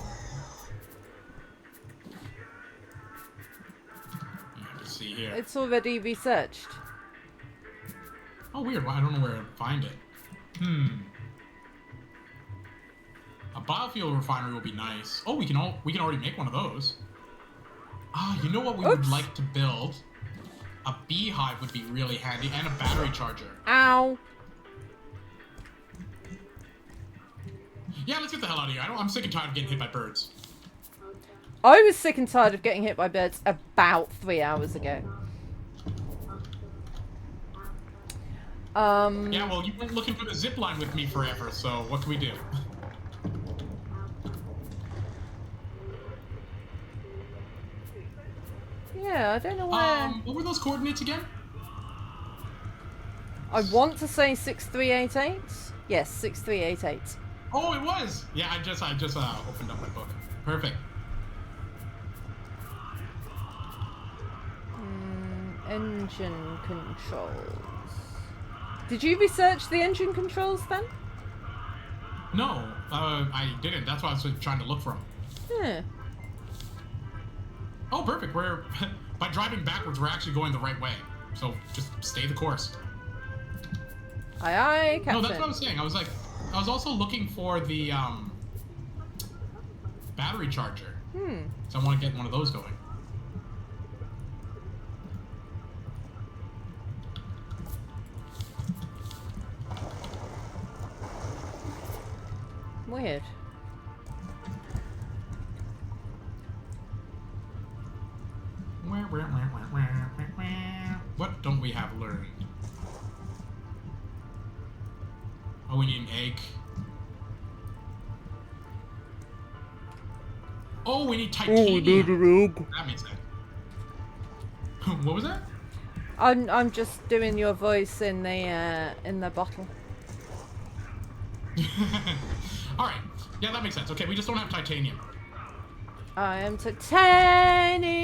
see here. It's already researched. Oh, weird. Well, I don't know where to find it. A biofuel refinery will be nice. Oh, we can already make one of those. Ah, you know what we would Oops. like to build? A beehive would be really handy, and a battery charger. Ow. Yeah, let's get the hell out of here. I'm sick and tired of getting hit by birds. I was sick and tired of getting hit by birds about 3 hours ago. Yeah, well, you weren't looking for the zip line with me forever, so what can we do? Yeah, I don't know where. What were those coordinates again? I want to say 6388. Yes, 6388. Oh, it was. Yeah, I just opened up my book. Perfect. Engine controls. Did you research the engine controls then? No, I didn't. That's why I was trying to look for them. Yeah. Oh, perfect. We're by driving backwards, we're actually going the right way. So just stay the course. Aye, aye, Captain. No, that's what I was saying. I was also looking for the battery charger. So I want to get one of those going. Weird. What don't we have learned? Oh, we need an egg. Oh, we need titanium. That makes sense. What was that? I'm just doing your voice in the bottle. All right. Yeah, that makes sense. Okay, we just don't have titanium. I am titanium.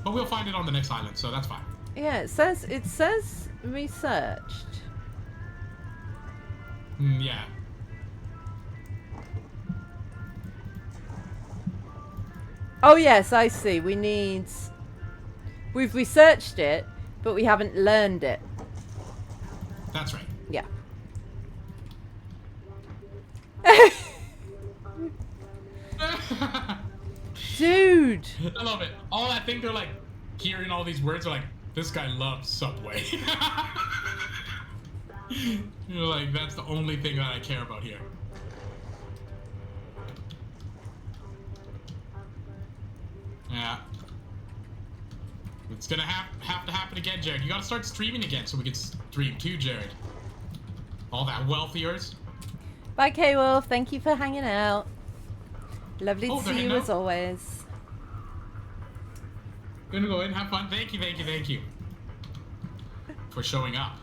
But we'll find it on the next island, so that's fine. Yeah, it says researched. Yeah. Oh yes, I see. We've researched it, but we haven't learned it. That's right. Yeah. Dude. I love it. All I think they're like hearing all these words are like, this guy loves Subway. You're like, that's the only thing that I care about here. Yeah. It's gonna have to happen again, Jared. You gotta start streaming again so we can stream too, Jared. All that wealth of yours. Bye, K-Wolf. Thank you for hanging out. Lovely to they're see you hanging as out? always. Gonna go in, have fun. Thank you for showing up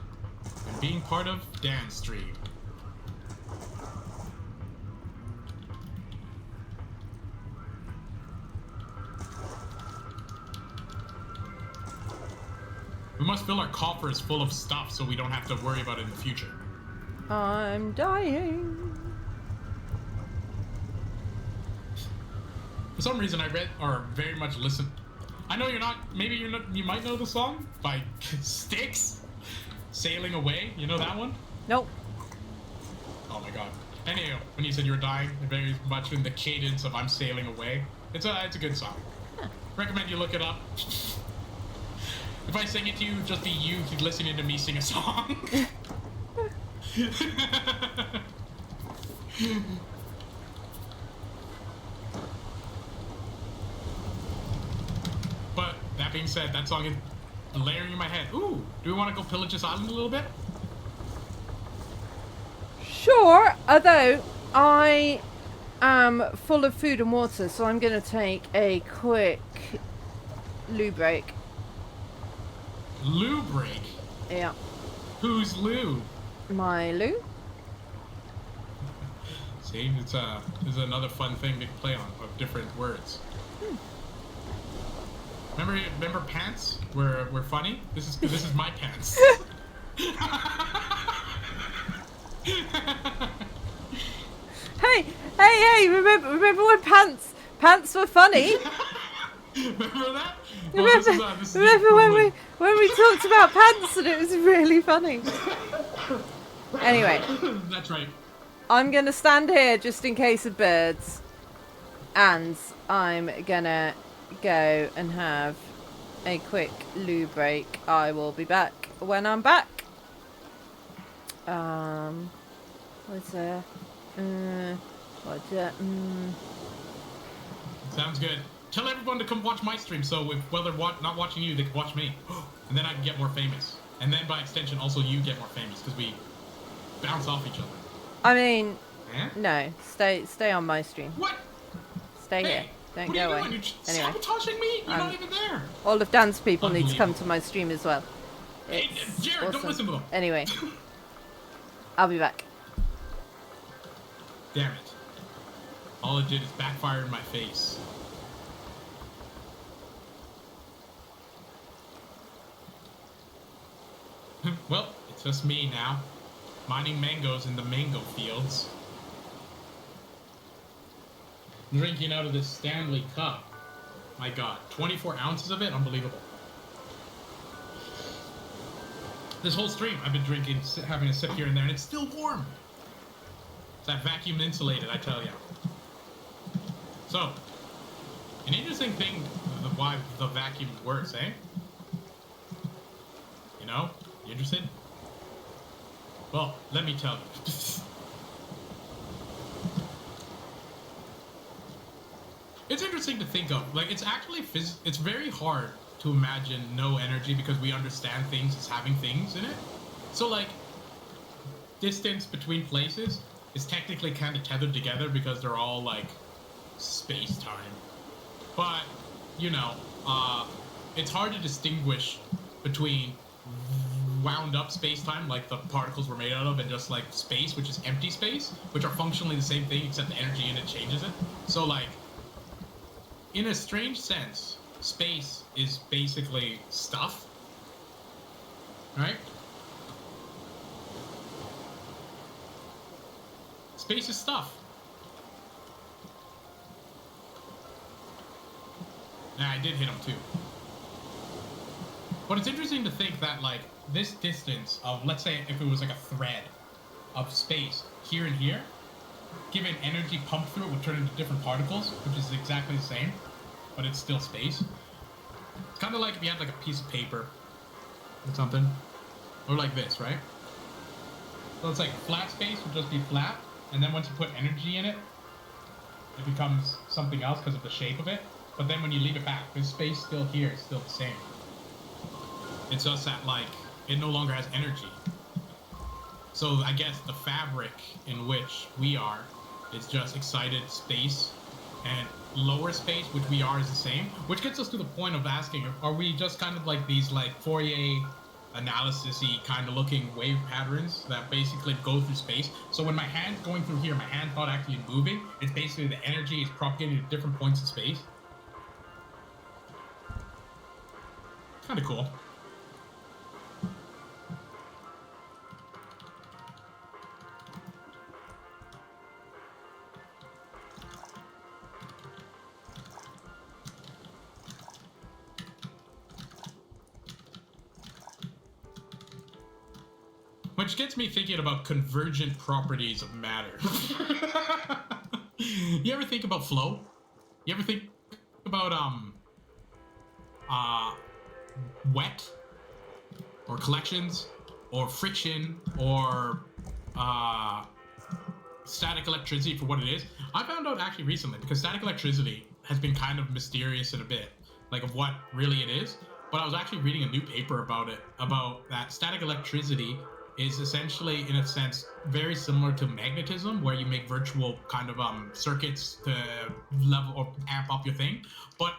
and being part of Dan's stream. We must fill our coffers full of stuff so we don't have to worry about it in the future. I'm dying. For some reason, I read or very much listen. I know you're not. Maybe you're not. You might know the song by Styx, "Sailing Away." You know that one? Nope. Oh my god. Anyhow, when you said you were dying, very much in the cadence of "I'm sailing away." It's a good song. Huh. Recommend you look it up. If I sing it to you, just be you listening to me sing a song. But that being said, that song is layering in my head. Ooh, do we want to go pillage this island a little bit? Sure, although I am full of food and water, so I'm going to take a quick loo break. Lou break? Yeah. Who's Lou? My loo? See, it's another fun thing to play on of different words. Remember pants were funny? This is my pants. Hey! Remember when pants were funny? Remember that? Well, this is the Remember equivalent. when we talked about pants and it was really funny. Anyway, That's right. I'm gonna stand here just in case of birds, and I'm gonna go and have a quick loo break. I will be back when I'm back. What's there? What's that? Sounds good. Tell everyone to come watch my stream, so if they're not watching you, they can watch me. And then I can get more famous. And then by extension, also you get more famous, because we bounce off each other. I mean, Eh? no. Stay on my stream. What? Stay Hey, here. Don't what go are you away. doing? You're just Anyway. sabotaging me? You're not even there. All of Dan's people need to come Unbelievable. to my stream as well. Hey, It's Jared, awesome. don't listen to them. Anyway, I'll be back. Damn it. All it did is backfire in my face. Well, it's just me now, mining mangoes in the mango fields. Drinking out of this Stanley cup. My god, 24 ounces of it? Unbelievable. This whole stream, I've been drinking, having a sip here and there, and it's still warm. It's that vacuum insulated, I tell ya. So, an interesting thing, why the vacuum works, eh? You know? You interested? Well, let me tell you. It's interesting to think of. Like, it's actually it's very hard to imagine no energy because we understand things as having things in it. So, like, distance between places is technically kind of tethered together because they're all, like, space-time. But, you know, it's hard to distinguish between wound up space-time, like the particles were made out of, and just like space, which is empty space, which are functionally the same thing except the energy in it changes it. So like, in a strange sense, space is basically stuff, right? Space is stuff. Nah, I did hit him too. But it's interesting to think that, like, this distance of, let's say, if it was like a thread of space here and here, given energy pumped through it would turn into different particles, which is exactly the same, but it's still space. It's kind of like if you had like a piece of paper or something, or like this, right? So it's like flat space would just be flat, and then once you put energy in it, it becomes something else because of the shape of it. But then when you leave it back, this space still here is still the same. It's just that, like, it no longer has energy. So I guess the fabric in which we are is just excited space, and lower space, which we are, is the same. Which gets us to the point of asking, are we just kind of like these, like, Fourier analysis-y kind of looking wave patterns that basically go through space? So when my hand's going through here, my hand's not actually moving. It's basically the energy is propagating to different points in space. Kind of cool. Which gets me thinking about convergent properties of matter. You ever think about flow? You ever think about wet or collections or friction or static electricity for what it is? I found out actually recently, because static electricity has been kind of mysterious in a bit, like of what really it is. But I was actually reading a new paper about it, about that static electricity is essentially, in a sense, very similar to magnetism, where you make virtual kind of circuits to level or amp up your thing. But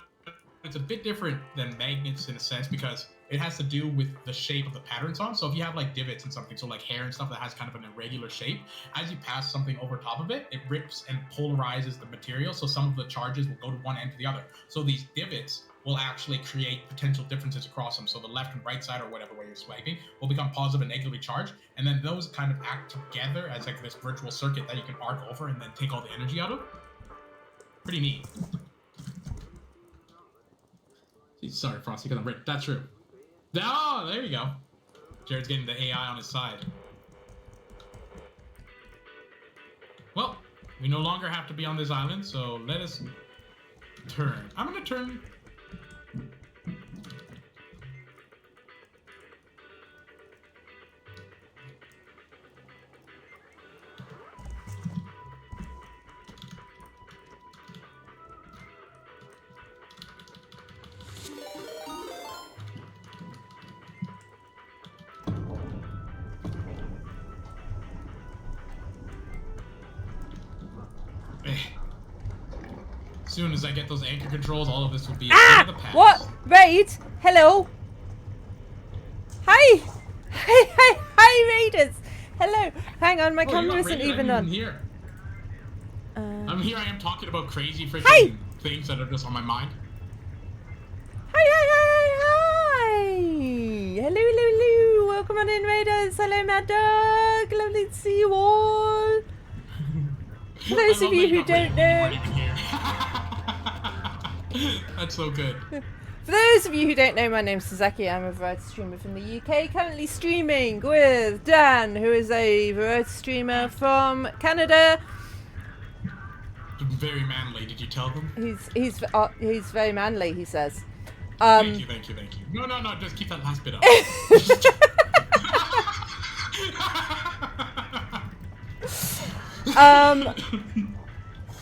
it's a bit different than magnets in a sense, because it has to do with the shape of the patterns on. So if you have like divots and something, so like hair and stuff that has kind of an irregular shape, as you pass something over top of it, it rips and polarizes the material. So some of the charges will go to one end to the other. So these divots will actually create potential differences across them. So the left and right side, or whatever way you're swiping, will become positive and negatively charged. And then those kind of act together as like this virtual circuit that you can arc over and then take all the energy out of. Pretty neat. Sorry, Frosty, because I'm rich. That's true. Oh, there you go. Jared's getting the AI on his side. Well, we no longer have to be on this island, so let us turn. I'm gonna turn. As soon as I get those anchor controls, all of this will be a thing of the past. What? Raid? Hello? Hi! Hi, Raiders! Hello! Hang on, my Oh, camera you're isn't not raided? even I'm on. Here. I'm here, I am talking about crazy freaking Hi! things that are just on my mind. Hi! Hello, hello, hello! Welcome on in, Raiders! Hello, Mad Dog! Lovely to see you all! For those of you who don't know... That's so good. For those of you who don't know, my name's Sasaki. I'm a variety streamer from the UK, currently streaming with Dan, who is a variety streamer from Canada. Very manly, did you tell them? He's very manly, he says. Thank you. No, just keep that last bit up.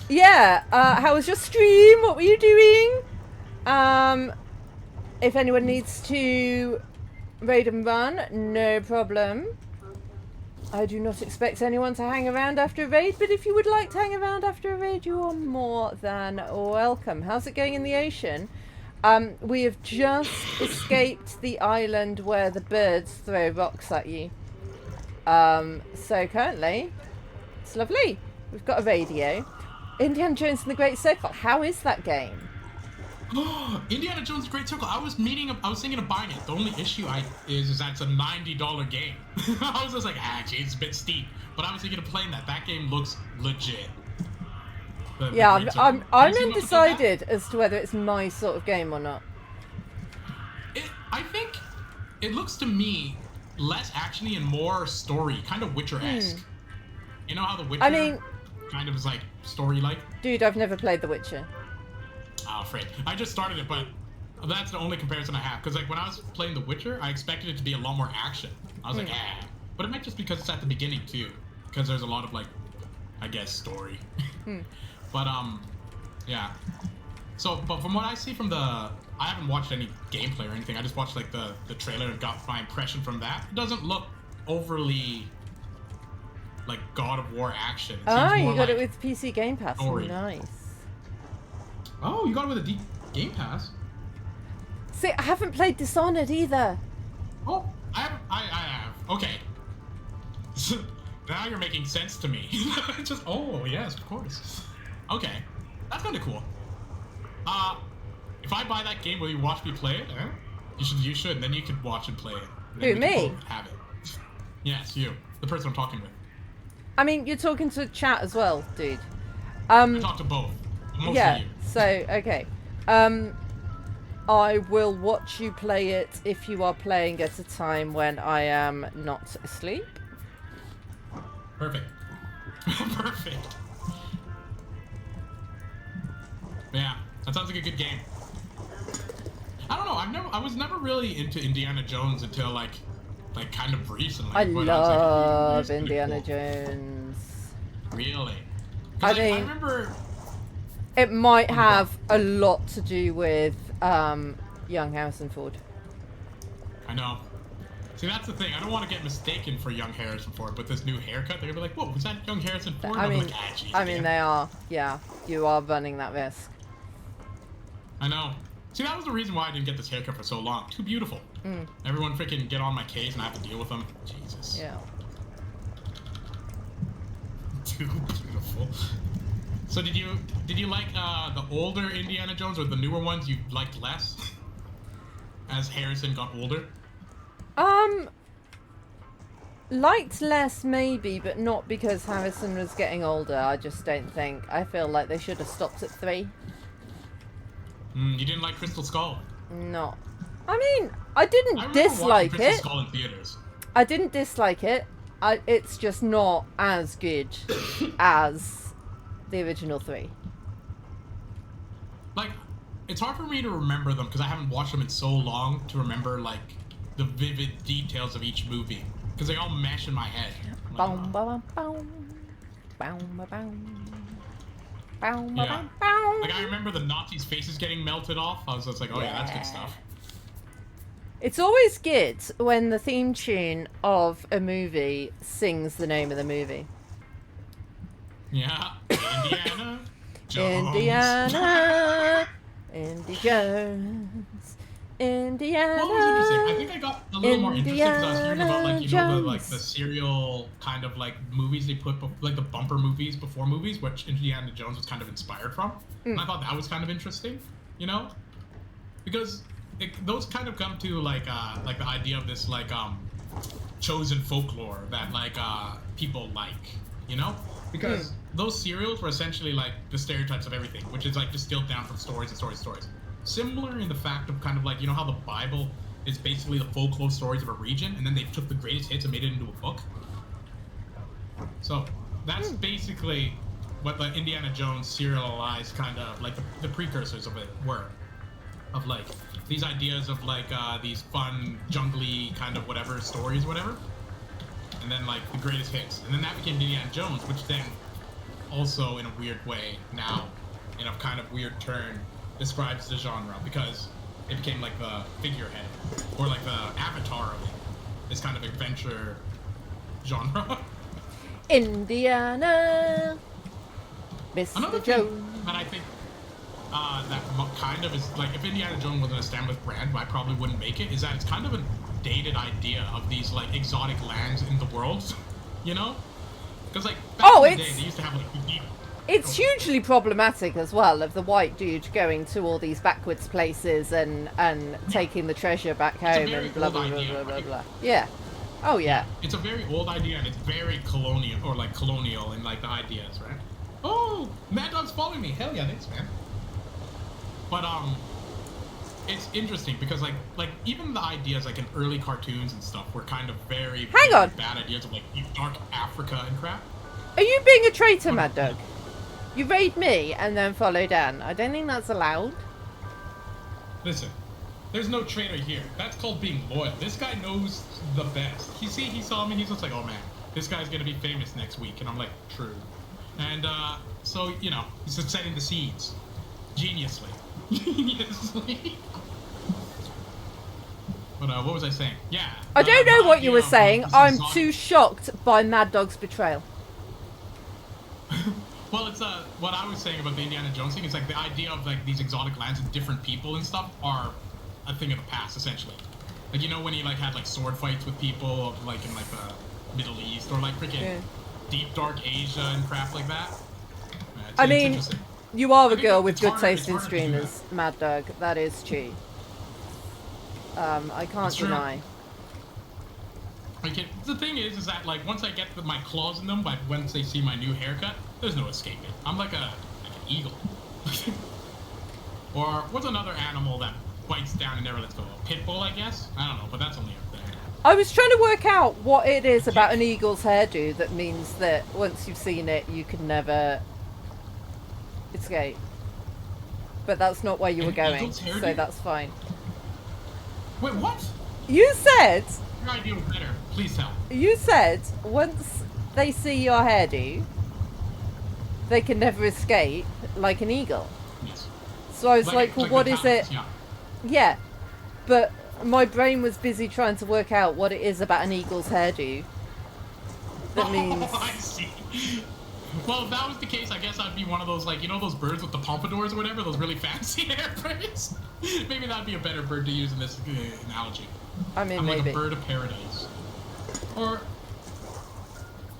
Yeah, how was your stream? What were you doing? If anyone needs to raid and run, no problem. I do not expect anyone to hang around after a raid, but if you would like to hang around after a raid, you are more than welcome. How's it going in the ocean? We have just escaped the island where the birds throw rocks at you. So currently, it's lovely. We've got a radio. Indiana Jones and the Great Circle. How is that game? Indiana Jones: Great Circle. I was thinking of buying it. The only issue is that it's a $90 game. I was just like, gee, it's a bit steep. But I was thinking of playing that. That game looks legit. Yeah, I'm undecided as to whether it's my sort of game or not. I think it looks to me less actiony and more story, kind of Witcher-esque. You know how the Witcher kind of is like story-like? Dude, I've never played The Witcher. Oh, afraid. I just started it, but that's the only comparison I have. Because like when I was playing The Witcher, I expected it to be a lot more action. I was like, but it might just because it's at the beginning too, because there's a lot of like, I guess, story. But yeah. So, but from what I see from I haven't watched any gameplay or anything. I just watched like the trailer and got my impression from that. It doesn't look overly like God of War action. It seems You more got like it with PC Game Pass. story. Nice. Oh, you got it with a Game Pass? See, I haven't played Dishonored either. Oh, I have. Okay. Now you're making sense to me. Just, oh, yes, of course. Okay. That's kind of cool. If I buy that game, will you watch me play it? You should. Then you could watch and play it. Who, me? Both have it. Yes, you. The person I'm talking with. I mean, you're talking to chat as well, dude. I talk to both. Mostly Yeah, you. so, okay. I will watch you play it if you are playing at a time when I am not asleep. Perfect. Perfect. Yeah, that sounds like a good game. I don't know. I was never really into Indiana Jones until like kind of recently. I when love was like, Indiana cool. Jones. Really? I 'Cause, mean, I remember. It might have a lot to do with young Harrison Ford. I know. See, that's the thing. I don't want to get mistaken for young Harrison Ford, but this new haircut, they're gonna be like, "Whoa, was that young Harrison Ford?" I I'm mean, like, geez, they are. Yeah, you are running that risk. I know. See, that was the reason why I didn't get this haircut for so long. Too beautiful. Everyone freaking get on my case and I have to deal with them. Jesus. Yeah. Too beautiful. So did you like the older Indiana Jones or the newer ones you liked less? As Harrison got older? Liked less maybe, but not because Harrison was getting older. I just don't think. I feel like they should have stopped at 3. You didn't like Crystal Skull? not. I mean, I didn't I remember watching dislike Crystal it. Skull in theaters. I didn't dislike it. It's just not as good as the original 3. Like, it's hard for me to remember them because I haven't watched them in so long to remember like the vivid details of each movie because they all mesh in my head. Boom, boom, boom, boom, boom, boom, Yeah. boom, boom. Like I remember the Nazis' faces getting melted off. I was just like, oh yeah, that's good stuff. It's always good when the theme tune of a movie sings the name of the movie. Yeah. Indiana Jones. Indiana, Indy Jones, Indiana. Well, it was interesting. I think I got a little more interested because I was hearing about like Jones. the serial kind of like movies they put like the bumper movies before movies, which Indiana Jones was kind of inspired from. And I thought that was kind of interesting, because those kind of come to like the idea of this like chosen folklore that like people like, because those serials were essentially like the stereotypes of everything, which is like distilled down from stories and stories and stories. Similar in the fact of kind of like, how the Bible is basically the folklore stories of a region, and then they took the greatest hits and made it into a book. So that's basically what the Indiana Jones serialized kind of like the precursors of it were, of like these ideas of like these fun jungly kind of whatever stories, whatever, and then like the greatest hits, and then that became Indiana Jones, which then also in a weird way now, in a kind of weird turn, describes the genre because it became like the figurehead or like the avatar of this kind of adventure genre. Indiana, Another Mr. thing Jones. that I think kind of is like if Indiana Jones was an established brand, I probably wouldn't make it. Is that it's kind of a dated idea of these like exotic lands in the world, Because like back in the day, they used to have like It's hugely problematic as well of the white dude going to all these backwards places and taking the treasure back home very and blah old blah blah idea, blah blah right? blah. Yeah. Oh yeah. It's a very old idea and it's very colonial in like the ideas, right? Oh, Mad Dog's following me. Hell yeah, thanks, man. But it's interesting because like even the ideas like in early cartoons and stuff were kind of very bad ideas of like dark Africa and crap. Are you being a traitor, Mad Dog? You raid me and then follow Dan. I don't think that's allowed. Listen, there's no traitor here. That's called being loyal. This guy knows the best. He saw me and he's just like, oh man, this guy's gonna be famous next week. And I'm like, true. And so, he's just setting the seeds. Geniusly. But what was I saying? Yeah. I don't know what you were saying. this I'm exotic- too shocked by Mad Dog's betrayal. Well, it's what I was saying about the Indiana Jones thing is like the idea of like these exotic lands and different people and stuff are a thing of the past essentially. Like when he like had like sword fights with people of like in like the Middle East or like freaking deep dark Asia and crap like that. I mean, interesting. you are a think girl it's with good harder- taste it's in harder to do that. streamers, Mad Dog. That is true. I can't It's true. deny. Like the thing is that like once I get my claws in them, once they see my new haircut, there's no escaping. I'm like an eagle. Or what's another animal that bites down and never lets go? A pit bull, I guess. I don't know, but that's only up there. I was trying to work out what it is about an eagle's hairdo that means that once you've seen it, you can never escape. But that's not where you were An going, eagle's hairdo? so that's fine. Wait, what? You said Your idea was better. Please tell. once they see your hairdo, they can never escape like an eagle. Yes. So I was like, well, what the is it? talons, Yeah. Yeah, but my brain was busy trying to work out what it is about an eagle's hairdo that means. Oh, I see. Well, if that was the case, I guess I'd be one of those, like, those birds with the pompadours or whatever, those really fancy hair braids. Maybe that'd be a better bird to use in this analogy. I mean, I'm like maybe. a bird of paradise. Or,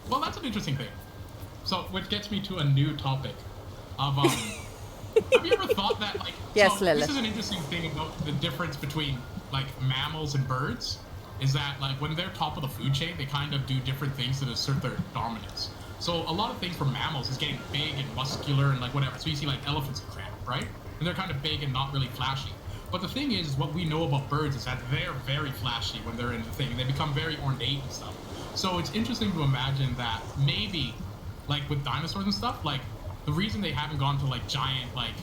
well, that's an interesting thing. So, which gets me to a new topic of, have you ever thought that, like, Yes, so Lilith. this is an interesting thing about the difference between, like, mammals and birds, is that, like, when they're top of the food chain, they kind of do different things to assert their dominance. So a lot of things for mammals is getting big and muscular and, like, whatever. So you see, like, elephants and crap, right? And they're kind of big and not really flashy. But the thing is, what we know about birds is that they're very flashy when they're in the thing. They become very ornate and stuff. So it's interesting to imagine that maybe, like with dinosaurs and stuff, like the reason they haven't gone to like giant like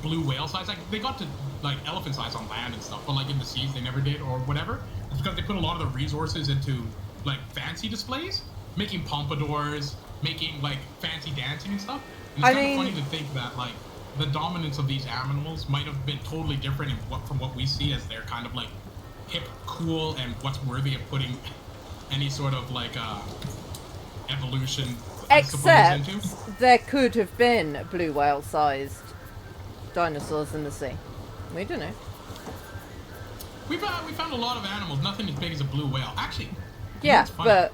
blue whale size, like they got to like elephant size on land and stuff, but like in the seas they never did or whatever. It's because they put a lot of the resources into like fancy displays, making pompadours, making like fancy dancing and stuff. And it's kind of funny to think that like the dominance of these animals might have been totally different from what we see as their kind of like hip, cool, and what's worthy of putting any sort of like evolution. Except there could have been blue whale sized dinosaurs in the sea. We don't know. We found a lot of animals. Nothing as big as a blue whale. Actually, yeah, but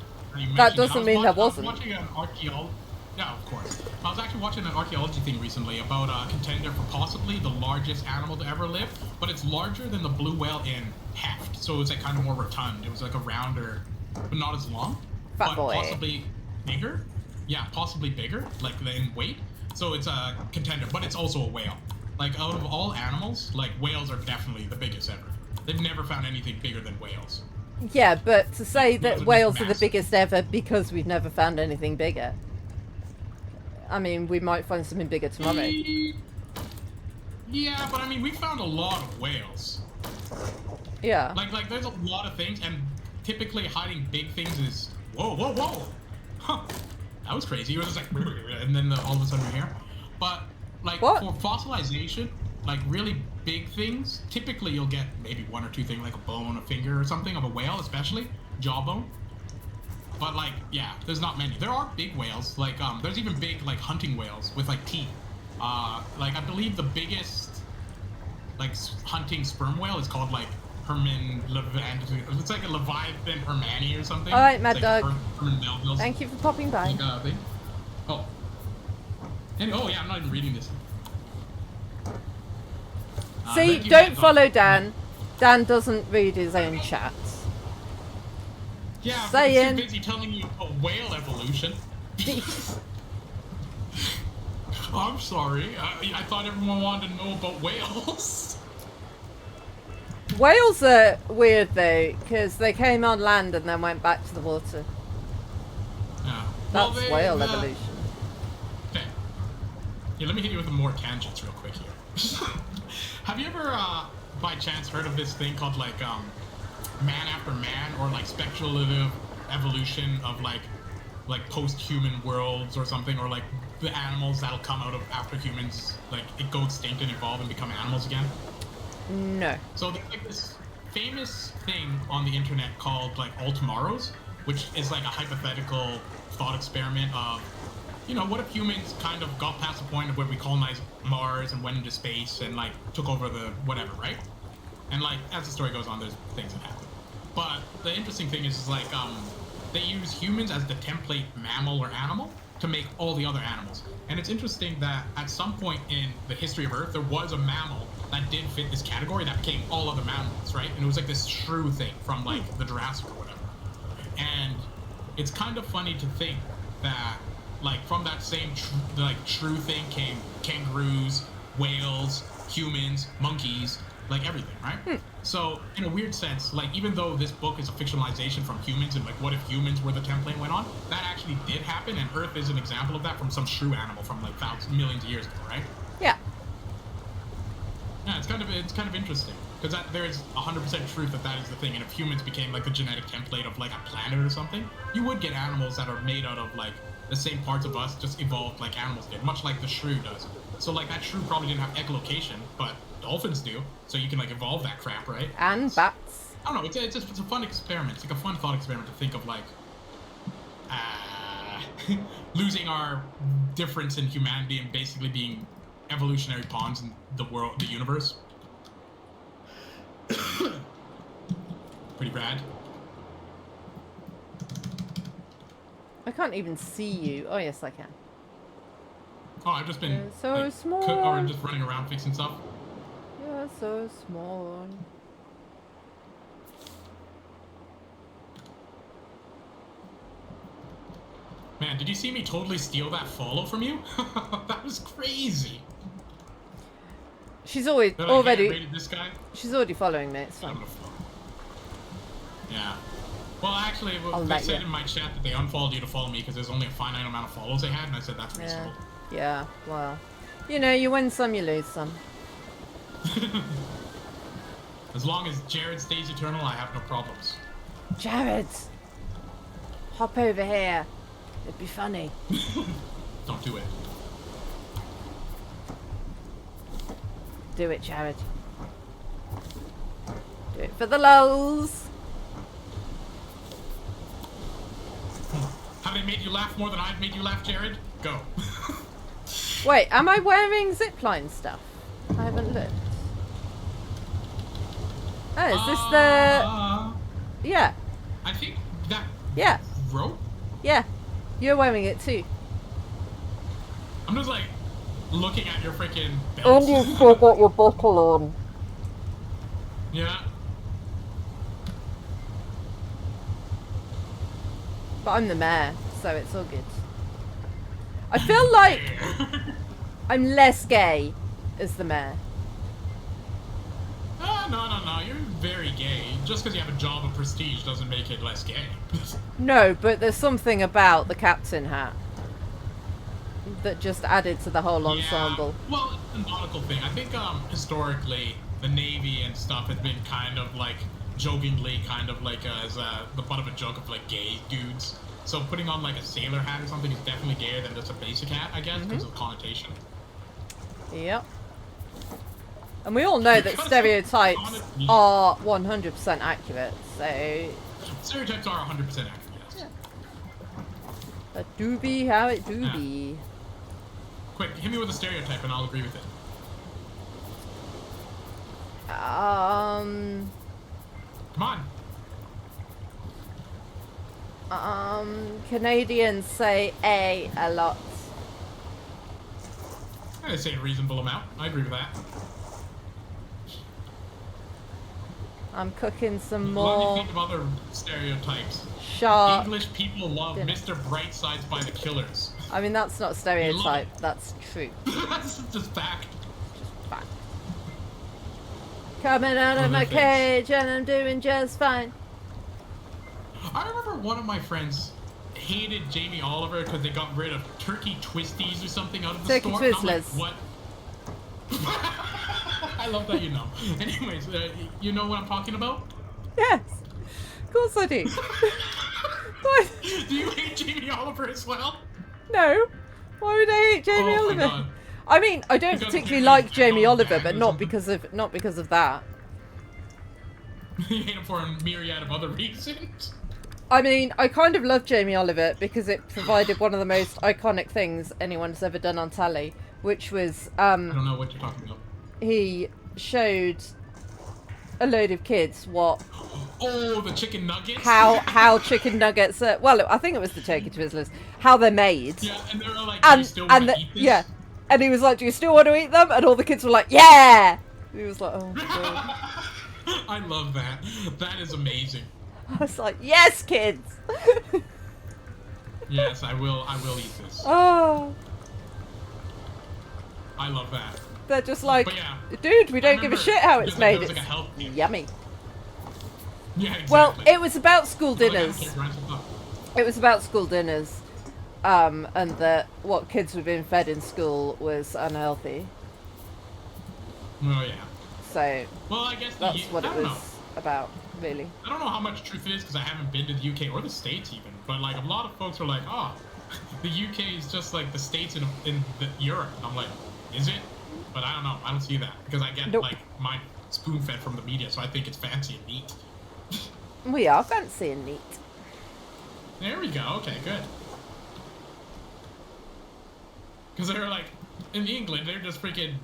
that doesn't mean there wasn't. I was watching an archaeology. Yeah, of course. I was actually watching an archaeology thing recently about a contender for possibly the largest animal to ever live, but it's larger than the blue whale in heft. So it's like kind of more rotund. It was like a rounder, but not as long. Fat boy. Possibly bigger. Yeah, possibly bigger, like in weight. So it's a contender, but it's also a whale. Like out of all animals, like whales are definitely the biggest ever. They've never found anything bigger than whales. Yeah, but to say that whales are the biggest ever because we've never found anything bigger. I mean, we might find something bigger tomorrow. Yeah, but I mean, we found a lot of whales. Yeah. Like there's a lot of things, and typically hiding big things is whoa. Huh. That was crazy. It was just like, and then all of a sudden we're here. But like for fossilization, like really big things, typically you'll get maybe one or two things, like a bone, a finger, or something of a whale, especially jawbone. But like, yeah, there's not many. There are big whales. Like, there's even big like hunting whales with like teeth. Like I believe the biggest like hunting sperm whale is called like it's like a Leviathan Hermani or something. All right, Mad like Dog. Thank you for popping by. Like, oh. And, oh yeah, I'm not even reading this. See, don't follow Dan. Dan doesn't read his own chats. Yeah, saying. He's too busy telling you a whale evolution. I'm sorry. I thought everyone wanted to know about whales. Whales are weird though, because they came on land and then went back to the water. Yeah. That's whale evolution. Okay. Yeah, let me hit you with more tangents real quick here. Have you ever, by chance, heard of this thing called like man after man, or like speculative evolution of like post-human worlds or something, or like the animals that'll come out of after humans, like it go extinct and evolve and become animals again? No. So there's like this famous thing on the internet called like All Tomorrows, which is like a hypothetical thought experiment of, you know, what if humans kind of got past the point of where we colonized Mars and went into space and like took over the whatever, right? And like as the story goes on, there's things that happen. But the interesting thing is like they use humans as the template mammal or animal to make all the other animals. And it's interesting that at some point in the history of Earth, there was a mammal that did fit this category that became all other mammals, right? And it was like this shrew thing from like the Jurassic or whatever. And it's kind of funny to think that like from that same shrew thing came kangaroos, whales, humans, monkeys, like everything, right? So in a weird sense, like even though this book is a fictionalization from humans and like what if humans were the template went on, that actually did happen, and Earth is an example of that from some shrew animal from like millions of years ago, right? Yeah. Yeah, it's kind of interesting because there is 100% truth that is the thing, and if humans became like the genetic template of like a planet or something, you would get animals that are made out of like the same parts of us, just evolved like animals did, much like the shrew does. So like that shrew probably didn't have echolocation, but dolphins do, so you can like evolve that crap, right? And bats. I don't know. It's a fun experiment. It's like a fun thought experiment to think of like losing our difference in humanity and basically being evolutionary pawns in the world, the universe. Pretty rad. I can't even see you. Oh yes, I can. Oh, I've just been You're so like, small. or just running around fixing stuff. You're so small. Man, did you see me totally steal that follow from you? That was crazy. She's always They're like, hey, I already. raided this guy. She's already following me. It's I'm fine. gonna follow. Yeah. Well, actually, I'll they let said you. in my chat that they unfollowed you to follow me because there's only a finite amount of follows they had, and I said that's Yeah. reasonable. Yeah. Well, you know, you win some, you lose some. As long as Jared stays eternal, I have no problems. Jared, hop over here. It'd be funny. Don't do it. Do it, Jared. Do it for the lulz. Have they made you laugh more than I've made you laugh, Jared? Go. Wait, am I wearing zipline stuff? I haven't looked. Oh, is this the... Yeah, I think that yeah, rope? yeah. You're wearing it too. I'm just like looking at your freaking And belt. you've still got your bottle on. Yeah. But I'm the mayor, so it's all good. I feel like I'm less gay as the mayor. No. You're very gay. Just because you have a job of prestige doesn't make it less gay. No, but there's something about the captain hat that just added to the whole ensemble. Yeah. Well, it's a nautical thing. I think historically the Navy and stuff has been kind of like jokingly kind of like as the butt of a joke of like gay dudes. So putting on like a sailor hat or something is definitely gayer than just a basic hat, I guess, because of the connotation. Yep. And we all know that stereotypes are 100% accurate, so... Stereotypes are 100% accurate, yes. That do be how it do be. Quick, hit me with a stereotype and I'll agree with it. Um... Come on. Canadians say a lot. I'd say a reasonable amount. I agree with that. I'm cooking some What do you more think of other stereotypes? shark. English people love dinner. Mr. Brightsides by the Killers. I mean, that's not stereotype, that's true. That's just fact. Fact. Coming out of my cage and I'm doing just fine. I remember one of my friends hated Jamie Oliver because they got rid of turkey twisties or something out of the Turkey store. And I'm like, Twizzlers. what? I love that you know. Anyways, you know what I'm talking about? Yes, of course I do. What? Do you hate Jamie Oliver as well? No. Why would I hate Jamie Oh my Oliver? God. I mean, I don't Because particularly Jamie like was Jamie on Oliver, Dad but or not something. because of that. You hate him for a myriad of other reasons. I mean, I kind of love Jamie Oliver because it provided one of the most iconic things anyone's ever done on telly, which was I don't know what you're talking about. he showed a load of kids Oh, the chicken nuggets? how chicken nuggets are, well, I think it was the turkey twizzlers, how they're made. Yeah, and they were like, do you still want to eat this? yeah, and he was like, do you still want to eat them? And all the kids were like, yeah. And he was like, oh God. I love that. That is amazing. I was like, yes, kids. Yes, I will eat this. Oh, I love that. they're just like, But yeah, dude, we don't give a remember, shit how it's because made. It was like a It's health thing. yummy. Yeah, exactly. Well, it was about school Like, I don't dinners. care, grind some up. It was about school dinners, and that what kids were being fed in school was unhealthy. Oh yeah. So Well, I guess that's what I it don't was know. about, really. I don't know how much truth it is because I haven't been to the UK or the States even. But like a lot of folks are like, oh, the UK is just like the States in Europe. And I'm like, is it? But I don't know. I don't see that because I get Nope. like mine spoon fed from the media, so I think it's fancy and neat. We are fancy and neat. There we go. Okay, good. Because they're like, in England, they're just freaking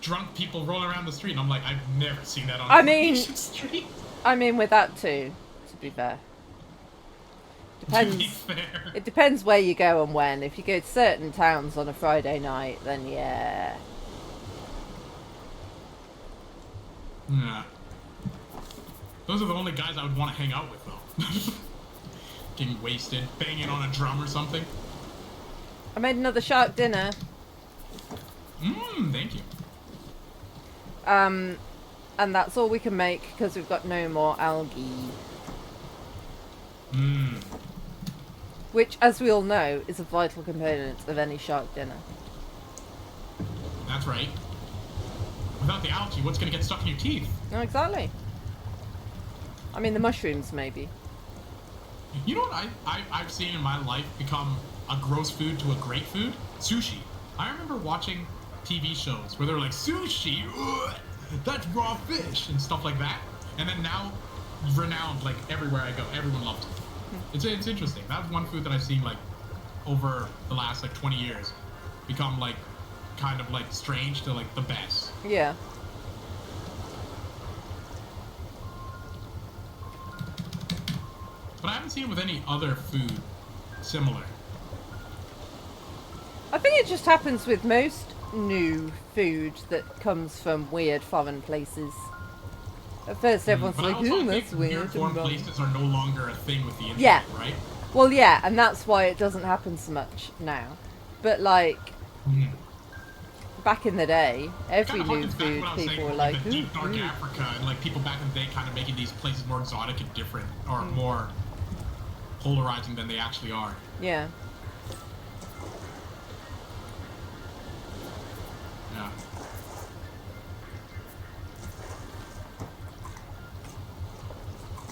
drunk people rolling around the street, and I'm like, I've never seen that on I a mean- Asian street. I mean, with that too, to be fair. To Depends. be fair. It depends where you go and when. If you go to certain towns on a Friday night, then yeah. Yeah. Those are the only guys I would want to hang out with, though. Getting wasted, banging on a drum or something. I made another shark dinner. Thank you. And that's all we can make because we've got no more algae. Which, as we all know, is a vital component of any shark dinner. That's right. Without the algae, what's going to get stuck in your teeth? No, exactly. I mean, the mushrooms, maybe. You know what I've seen in my life become a gross food to a great food? Sushi. I remember watching TV shows where they're like, sushi, ugh, that's raw fish, and stuff like that. And then now, renowned, like, everywhere I go. Everyone loves it. It's interesting. That's one food that I've seen, like, over the last, like, 20 years become, like, kind of, like, strange to, like, the best. Yeah. But I haven't seen it with any other food similar. I think it just happens with most new food that comes from weird foreign places. At first, everyone's But I like, also "Ooh, think that's weird." weird foreign places are no longer a thing with the internet, Yeah. right? Well, yeah, and that's why it doesn't happen so much now. But like, back in the day, every Kinda new harkens back to food, what I was people saying, were like, like, the "Ooh, deep dark ooh." Africa, and like people back in the day kind of making these places more exotic and different, or more polarizing than they actually are. Yeah. Yeah.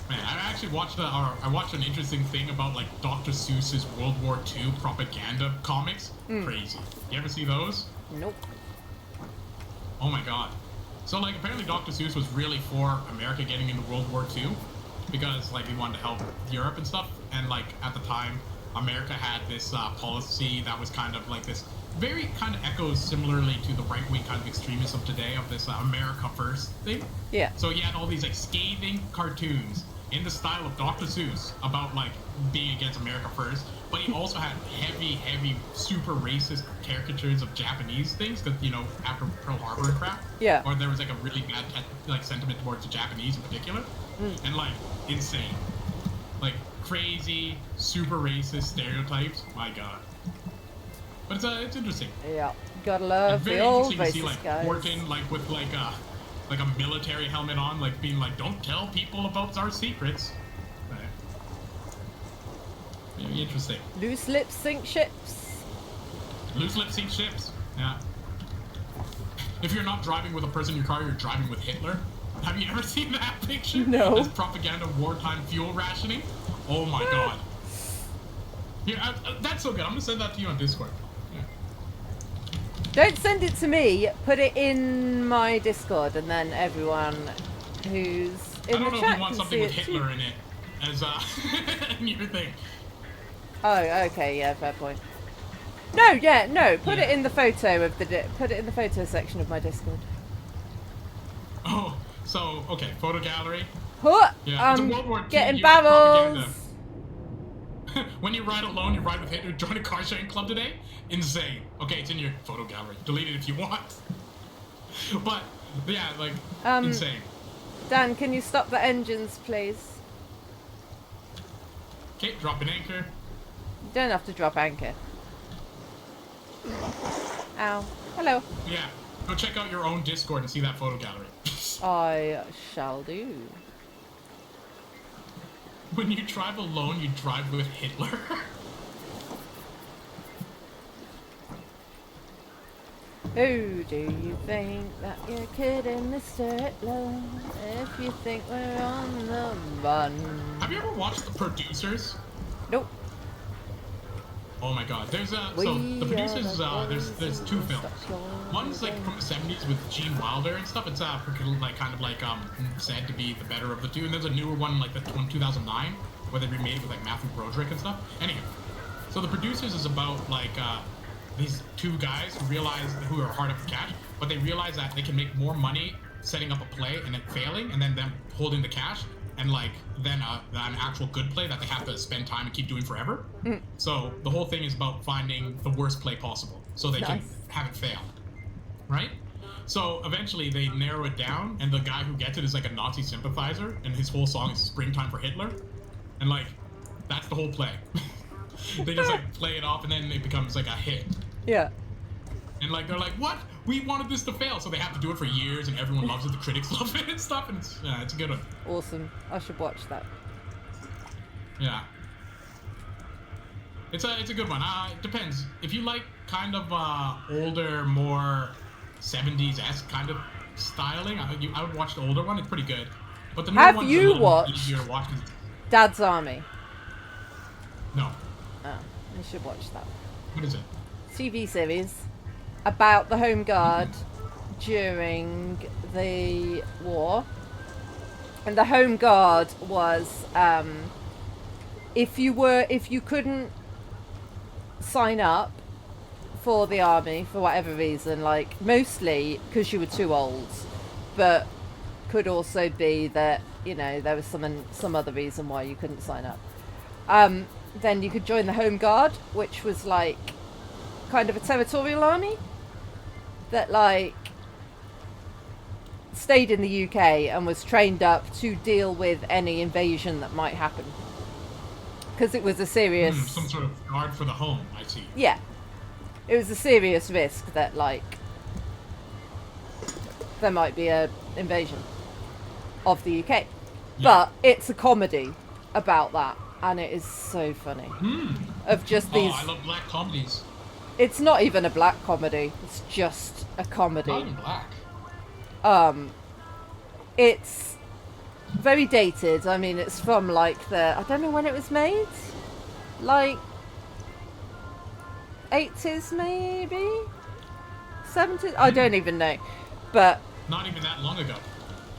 Man, I actually watched I watched an interesting thing about like Dr. Seuss's World War II propaganda comics. Crazy. You ever see those? Nope. Oh my god. So like apparently Dr. Seuss was really for America getting into World War II because like he wanted to help Europe and stuff, and like at the time America had this policy that was kind of like this very kind of echoes similarly to the right-wing kind of extremists of today of this America First thing. Yeah. So he had all these like scathing cartoons in the style of Dr. Seuss about like being against America First, but he also had heavy, super racist caricatures of Japanese things because, you know, after Pearl Harbor and crap. Yeah. Or there was like a really bad like sentiment towards the Japanese in particular, and like insane, like crazy, super racist stereotypes. My God. But it's interesting. Yeah. Gotta It's love very the old interesting to see racist like guys. Horton like with like a military helmet on, like being like, "Don't tell people about our secrets." Right. Very interesting. Loose lips sink ships. Loose lip sink ships. Yeah. If you're not driving with a person in your car, you're driving with Hitler. Have you ever seen that picture? No. As propaganda wartime fuel rationing. Oh my God. Yeah, that's so good. I'm gonna send that to you on Discord. Yeah. Don't send it to me. Put it in my Discord, and then everyone who's in I don't the know chat if you want can something see with it Hitler too. in it as in your thing. Oh, okay, yeah, fair point. No, yeah, no. Put Yeah. it in the photo of the put it in the photo section of my Discord. Oh, so okay, photo gallery. Huh, Yeah, it's a World War II getting US barrels. propaganda. When you ride alone, you ride with Hitler. Join a car sharing club today? Insane. Okay, it's in your photo gallery. Delete it if you want. But yeah, like insane. Dan, can you stop the engines, please? Okay, drop an anchor. You don't have to drop anchor. Ow. Hello. Yeah, go check out your own Discord and see that photo gallery. I shall do. When you drive alone, you drive with Hitler. Who do you think that you're kidding, Mr. Hitler? If you think we're on the run. Have you ever watched The Producers? Nope. Oh my God, there's so The Producers. There's two films. One's like from the 70s with Gene Wilder and stuff. It's like kind of like said to be the better of the two. And there's a newer one like the 2009 where they remade with like Matthew Broderick and stuff. Anyway, so The Producers is about like these two guys who are hard up for cash, but they realize that they can make more money setting up a play and then failing, and then them holding the cash, and like then an actual good play that they have to spend time and keep doing forever. So the whole thing is about finding the worst play possible so they can have it fail, right? So eventually they narrow it down, and the guy who gets it is like a Nazi sympathizer, and his whole song is "Springtime for Hitler," and like that's the whole play. They just like play it off, and then it becomes like a hit. Yeah. And like they're like, what? We wanted this to fail, so they have to do it for years, and everyone loves it. The critics love it and stuff, and it's a good one. Awesome. I should watch that. Yeah. It's a good one. It depends. If you like kind of older, more 70s-esque kind of styling, I would watch the older one. It's pretty good. But the newer Have one's you a little watched easier to watch. Dad's Army? No. Oh, you should watch that. What is it? TV series about the Home Guard during the war. And the Home Guard was if you couldn't sign up for the army for whatever reason, like mostly because you were too old, but could also be that, you know, there was some other reason why you couldn't sign up. Then you could join the Home Guard, which was like kind of a territorial army that like stayed in the UK and was trained up to deal with any invasion that might happen. Because it was a serious... some sort of guard for the home, I see. Yeah. It was a serious risk that, like, there might be a invasion of the UK. Yeah. But it's a comedy about that, and it is so funny. Of just these... Oh, I love black comedies. It's not even a black comedy. It's just a comedy. Not even black. It's very dated. I mean, it's from like I don't know when it was made. Like 80s maybe? 70s? I don't even know. But not even that long ago.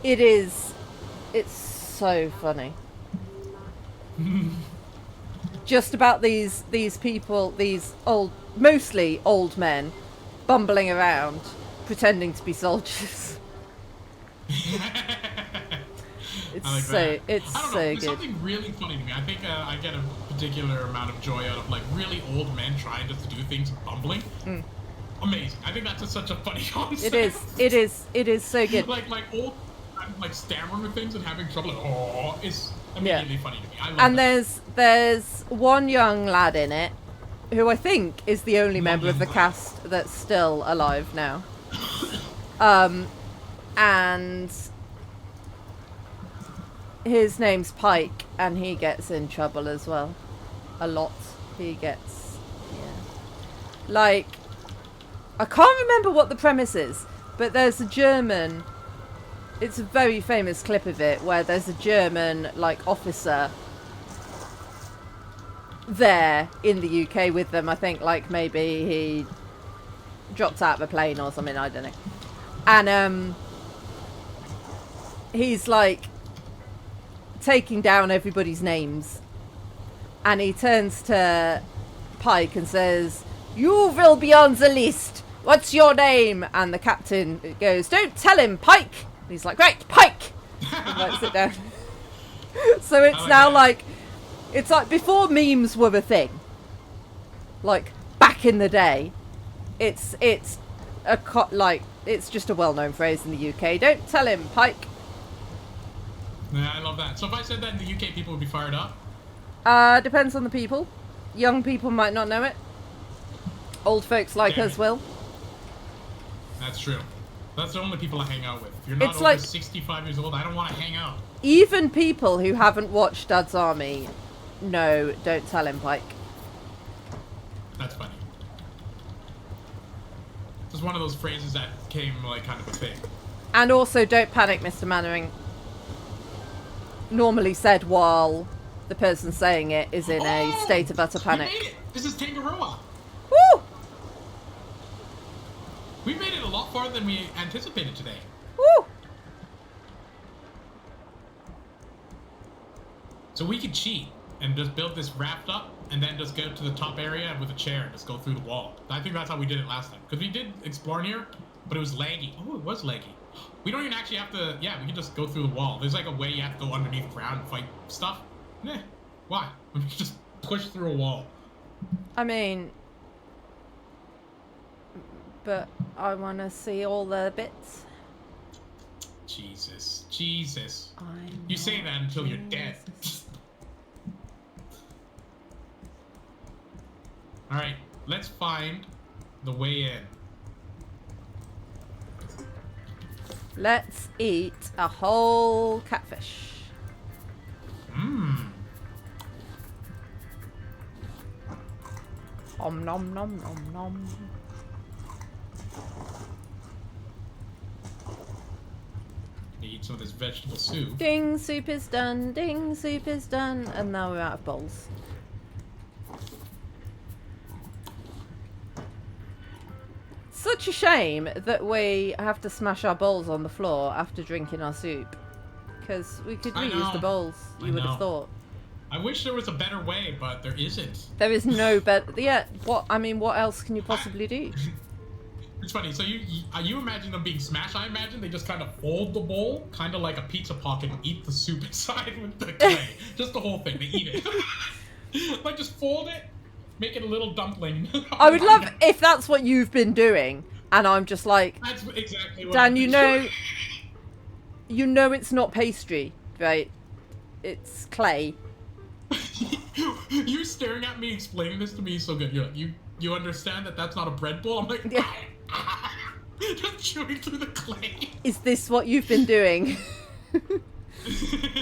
it's so funny. Just about these people, these mostly old men bumbling around pretending to be soldiers. It's so There's good. something really funny to me. I think I get a particular amount of joy out of like really old men trying just to do things bumbling. Amazing. I think that's such a funny concept. It is so good. like old like stammering with things and having trouble. It's immediately funny to me. I love and that. there's one young lad in it who I think is the only member of the cast that's still alive now. And his name's Pike, and he gets in trouble as well. A lot. He gets, like, I can't remember what the premise is, but there's a German, it's a very famous clip of it, where there's a German, like, officer there in the UK with them. I think, like, maybe he dropped out of a plane or something, I don't know. And, he's, like, taking down everybody's names, and he turns to Pike and says, "You will be on the list. What's your name?" And the captain goes, "Don't tell him, Pike." And he's like, "Right, Pike." And like, sit down. So it's now like, it's like before memes were a thing. Like back in the day, it's it's just a well-known phrase in the UK. Don't tell him, Pike. Yeah, I love that. So if I said that in the UK, people would be fired up? Depends on the people. Young people might not know it. Old folks like us will. That's true. That's the only people I hang out with. If you're not It's over like, 65 years old, I don't want to hang out. even people who haven't watched Dad's Army know, don't tell him, Pike. That's funny. It's one of those phrases that came like kind of a thing. And also, don't panic, Mr. Mannering. Normally said while the person saying it is in a state of utter panic. We made it! This is Tangaroa. Woo! We made it a lot farther than we anticipated today. Woo! So we could cheat and just build this raft up and then just go to the top area with a chair and just go through the wall. I think that's how we did it last time. Because we did explore in here, but it was laggy. Oh, it was laggy. We don't even actually have to... Yeah, we can just go through the wall. There's like a way you have to go underneath the ground and fight stuff. Nah, why? We can just push through a wall. I mean... But I want to see all the bits. Jesus. Jesus. You say that until you're dead. Alright, let's find the way in. Let's eat a whole catfish. Mmm. Om nom nom nom nom. Eat some of this vegetable soup. Ding, soup is done. Ding, soup is done. And now we're out of bowls. Such a shame that we have to smash our bowls on the floor after drinking our soup. Because we could I reuse the know. bowls, you I would have know. thought. I wish there was a better way, but there isn't. There is no better. Yeah, what else can you possibly do? It's funny. So you imagine them being smashed. I imagine they just kind of fold the bowl, kind of like a pizza pocket, and eat the soup inside with the clay. Just the whole thing. They eat it. Like just fold it, make it a little dumpling. I would love if that's what you've been doing, and I'm just like, That's exactly what. Dan, you know it's not pastry, right? It's clay. You staring at me, explaining this to me is so good. You're like, you understand that that's not a bread bowl? I'm like, Yeah. just chewing through the clay. Is this what you've been doing?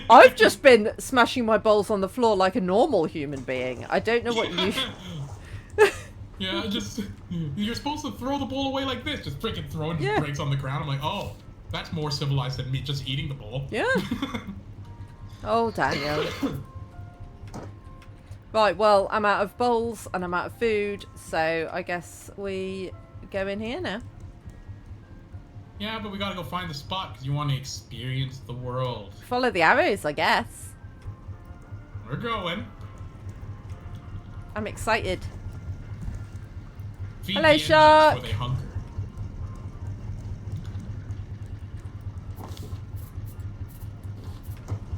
I've just been smashing my bowls on the floor like a normal human being. I don't know what you... Yeah, just you're supposed to throw the bowl away like this, just freaking throwing Yeah. breaks on the ground. I'm like, oh, that's more civilized than me just eating the bowl. Yeah. Oh, Daniel. Right, well, I'm out of bowls and I'm out of food, so I guess we go in here now. Yeah, but we gotta go find the spot because you want to experience the world. Follow the arrows, I guess. We're going. I'm excited. Feed Hello, the engines shark. where they hunger.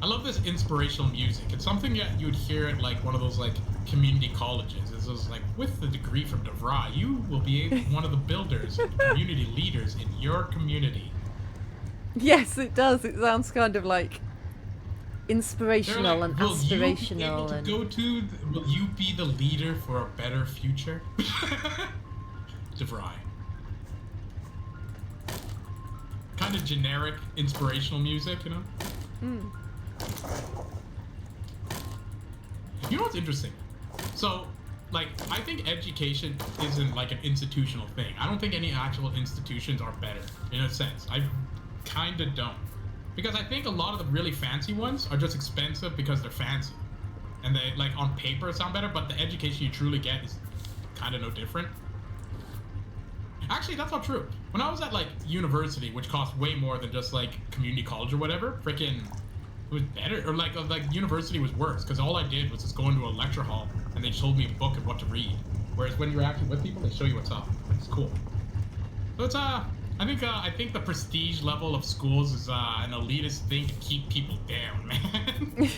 I love this inspirational music. It's something that you would hear at like one of those like community colleges. It's just like, with the degree from DeVry, you will be one of the builders, and community leaders in your community. Yes, it does. It sounds kind of like inspirational Like, and will you be able aspirational. to will you be the leader for a better future? DeVry. Kind of generic inspirational music, you know? Mm. You know what's interesting? So, like, I think education isn't like an institutional thing. I don't think any actual institutions are better, in a sense. I kind of don't. Because I think a lot of the really fancy ones are just expensive because they're fancy. And they, like, on paper sound better, but the education you truly get is kind of no different. Actually, that's not true. When I was at, like, university, which cost way more than just, like, community college or whatever, freaking... it was better, or like university was worse, because all I did was just go into a lecture hall and they showed me a book and what to read. Whereas when you're actually with people, they show you what's up. It's cool. So it's I think the prestige level of schools is an elitist thing to keep people down, man.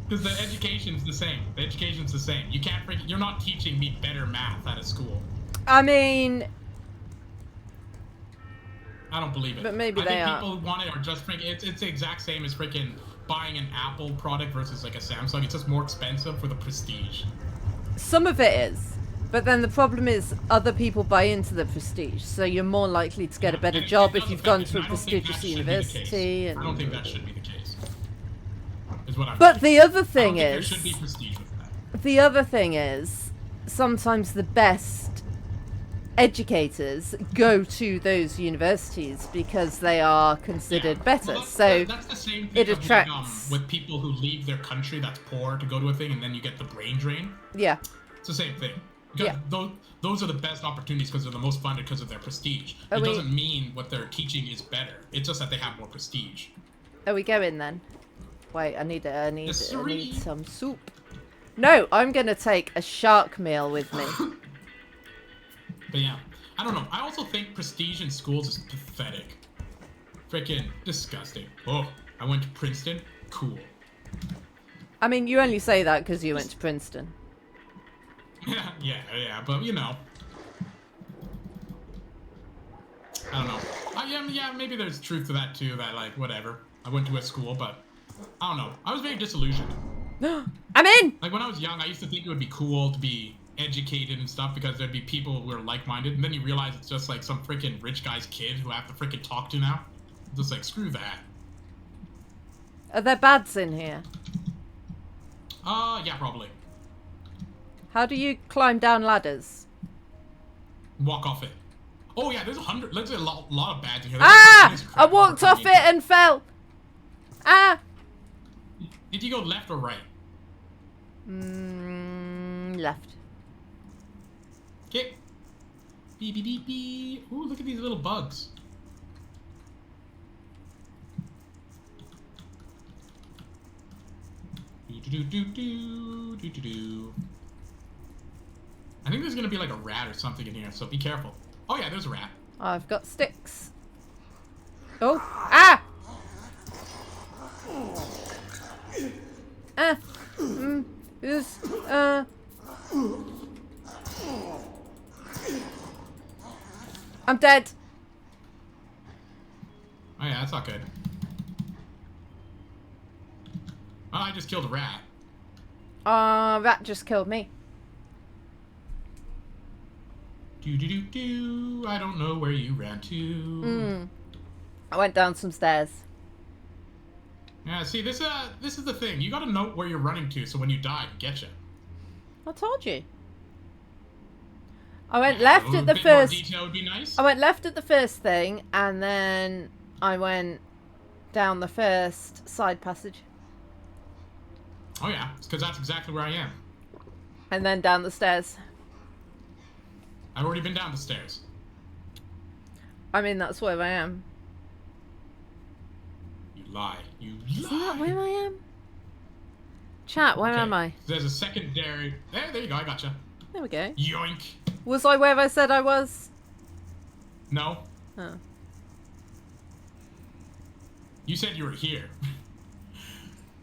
Because the education's the same. The education's the same. You can't you're not teaching me better math at a school. I mean, I don't believe it. But maybe I they think are. people want it are just freaking. It's the exact same as freaking buying an Apple product versus like a Samsung. It's just more expensive for the prestige. some of it is. But then the problem is other people buy into the prestige, so you're more likely to get a better And job it if does you've affect gone it, to a and I don't think prestigious that should be the case. university. I don't And... think that should be the case. Is what I'm But saying. the other I don't thing think there is, should be prestige with that. the other thing is, sometimes the best educators go to those universities because they are considered better. Well, so that's the same thing it of, attracts. with people who leave their country that's poor to go to a thing, and then you get the brain drain. Yeah. It's the same thing. Because Yeah. those are the best opportunities because they're the most funded because of their prestige. Are It we- doesn't mean what they're teaching is better. It's just that they have more prestige. Are we going then? Wait, I need Yes, sirree. some soup. No, I'm gonna take a shark meal with me. But yeah, I don't know. I also think prestige in schools is pathetic. Freaking disgusting. Oh, I went to Princeton? Cool. I mean, you only say that because you went to Princeton. yeah, but you know. I don't know. Yeah, maybe there's truth to that too, that like, whatever. I went to a school, but I don't know. I was very disillusioned. I'm in! Like when I was young, I used to think it would be cool to be educated and stuff because there'd be people who are like-minded, and then you realize it's just like some freaking rich guy's kid who I have to freaking talk to now. Just like, screw that. Are there bads in here? Yeah, probably. How do you climb down ladders? Walk off it. Oh yeah, there's a lot of bads in here. Ah! I walked off it and fell. Ah! Did you go left or right? Left. Okay. Beep beep beep beep. Ooh, look at these little bugs. Do do do do do do do. I think there's gonna be like a rat or something in here, so be careful. Oh yeah, there's a rat. I've got sticks. Oh! Ah! Ah! Is I'm dead. Oh yeah, that's not good. Oh, I just killed a rat. Rat just killed me. Do do do do. I don't know where you ran to. I went down some stairs. Yeah, see, this is the thing. You gotta know where you're running to, so when you die, it get you. I told you. I went left A at the bit first. more detail would be nice. I went left at the first thing, and then I went down the first side passage, Oh yeah, because that's exactly where I am. and then down the stairs. I've already been down the stairs. I mean, that's where I am. You lie. You Isn't that lie. where I am? Chat, where Okay, am I? There's a secondary. There you go. I gotcha. There we go. Yoink. Was I where I said I was? No, Oh. you said you were here.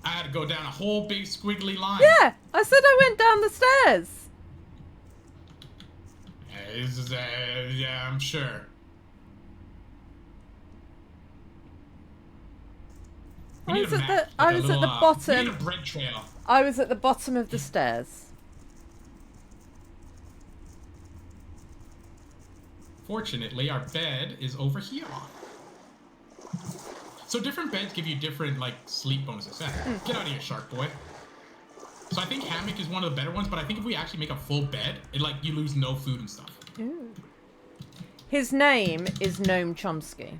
I had to go down a whole big squiggly line. Yeah, I said I went down the stairs. Yeah, I'm sure. We I need was a at map, the- like I a was at little, the We bottom. need a bread trail. I was at the bottom of the stairs. Fortunately, our bed is over here. So different beds give you different, like, sleep bonuses. Get out of here, shark boy. So I think hammock is one of the better ones, but I think if we actually make a full bed, you lose no food and stuff. Ooh. His name is Noam Chomsky.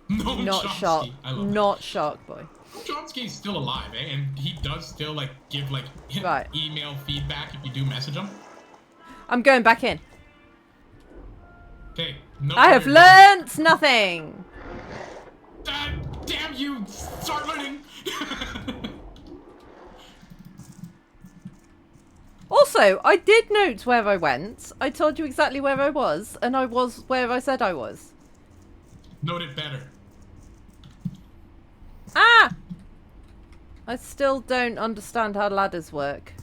No, Not Chomsky. Shark. I love Not Shark Boy. that. Chomsky's still alive, eh? And he does still, give, Right. email feedback if you do message him. I'm going back in. Okay. No, I have you're learnt nothing. Damn you! Start learning! Also, I did note where I went. I told you exactly where I was, and I was where I said I was. Note it better. Ah! I still don't understand how ladders work.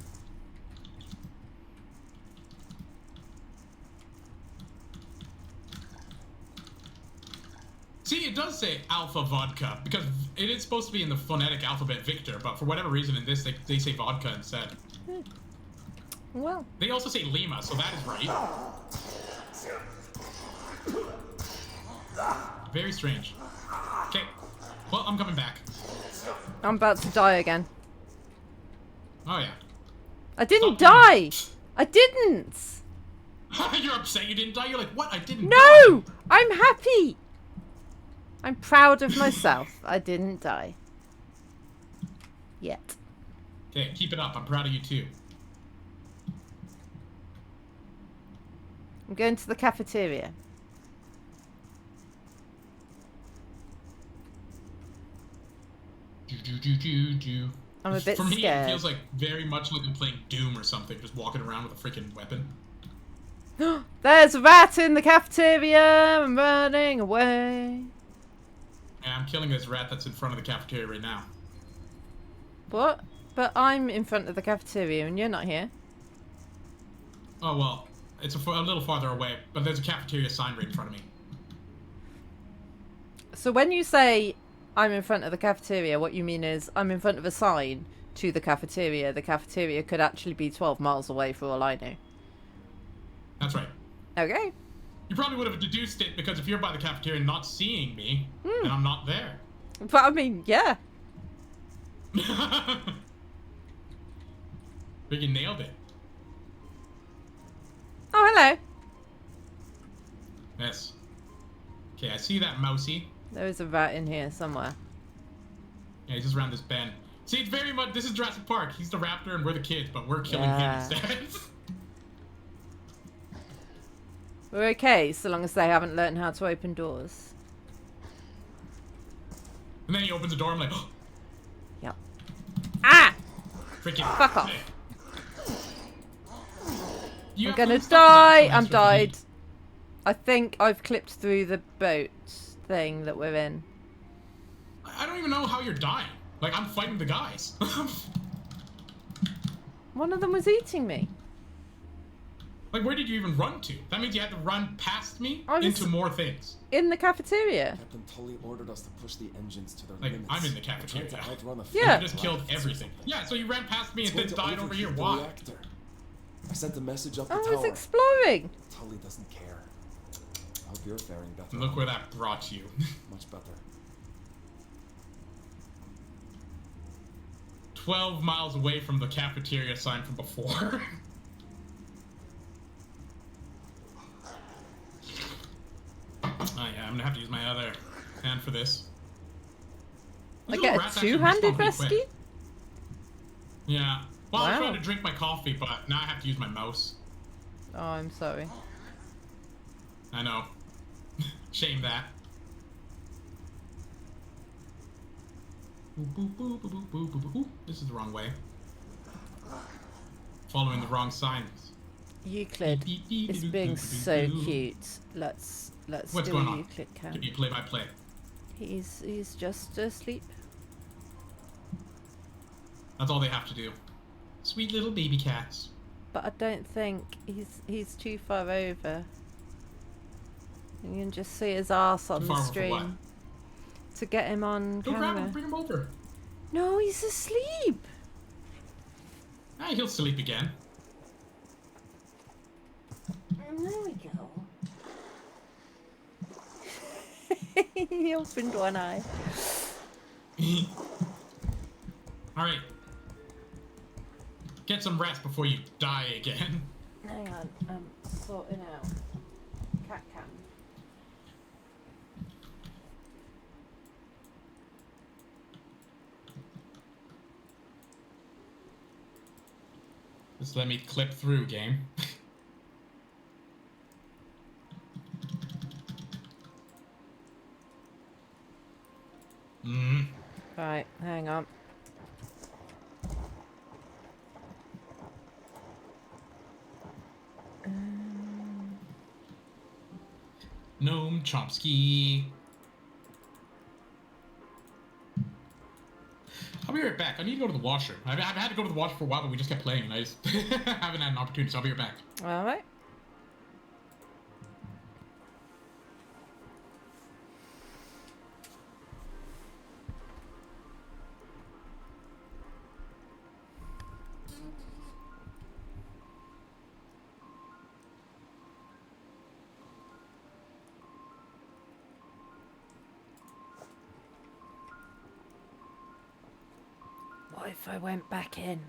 See, it does say alpha vodka, because it is supposed to be in the phonetic alphabet Victor, but for whatever reason in this, they say vodka instead. Well, They also say Lima, so that is right. Very strange. Okay. Well, I'm coming back. I'm about to die again. Oh, yeah. I didn't Stop die! I didn't! You're upset you didn't die? You're like, what? I didn't No! die. I'm happy! I'm proud of myself. I didn't die. Yet. Okay, keep it up. I'm proud of you, too. I'm going to the cafeteria. I'm a bit For me, scared. it feels like very much like I'm playing Doom or something, just walking around with a freaking weapon. There's a rat in the cafeteria! I'm running away. And I'm killing this rat that's in front of the cafeteria right now. What? But I'm in front of the cafeteria and you're not here. Oh, well, it's a little farther away, but there's a cafeteria sign right in front of me. So when you say I'm in front of the cafeteria, what you mean is I'm in front of a sign to the cafeteria. The cafeteria could actually be 12 miles away for all I know. That's right. Okay. You probably would have deduced it because if you're by the cafeteria not seeing me, then I'm not there. But I mean, yeah. But you nailed it. Oh, hello. Yes. Okay, I see that mousy. There is a rat in here somewhere. Yeah, he's just around this bend. See, it's very much, this is Jurassic Park. He's the raptor and we're the kids, but we're killing him instead. We're okay, so long as they haven't learned how to open doors. And then he opens the door, I'm like, oh, Yep. Ah! freaking Fuck off. You I'm have gonna some stuff that's die! I'm extra died. for me. I think I've clipped through the boat thing that we're in. I don't even know how you're dying. Like, I'm fighting the guys. One of them was eating me. Like, where did you even run to? That means you had to run past me I was- into more things. In the cafeteria. Captain Tully ordered us to push the engines to their Like, limits. I'm in the We're trying cafeteria. to outrun a Yeah. You just killed everything. Yeah, so you ran past me and then died over here. Why? Reactor. I sent a message up the I was tower. exploring. Tully doesn't care. I hope you're faring better. And look where that brought you. Much better. 12 miles away from the cafeteria sign from before. Oh yeah, I'm gonna have to use my other hand for this. I These get little a rats actually two-handed respawn pretty rescue? quick. Yeah. Well, I was Wow. trying to drink my coffee, but now I have to use my mouse. Oh, I'm sorry. I know. Shame that. Ooh, this is the wrong way. Following the wrong signs. Euclid is being so cute. Let's What's do going a on? Euclid Give count. me play-by-play. He's just asleep. That's all they have to do. Sweet little baby cats. But I don't think he's too far over. You can just see his arse on Too the far over for what? stream. To get him on Go grab camera. him, bring him over. No, he's asleep. Ah, he'll sleep again. There we go. He opened one eye. Alright. Get some rest before you die again. Hang on, I'm sorting out cat cam. Just let me clip through, game. Right, hang on. Gnome Chomsky. I'll be right back. I need to go to the washer. I've had to go to the washer for a while, but we just kept playing, and I just haven't had an opportunity, so I'll be right back. All right. What if I went back in?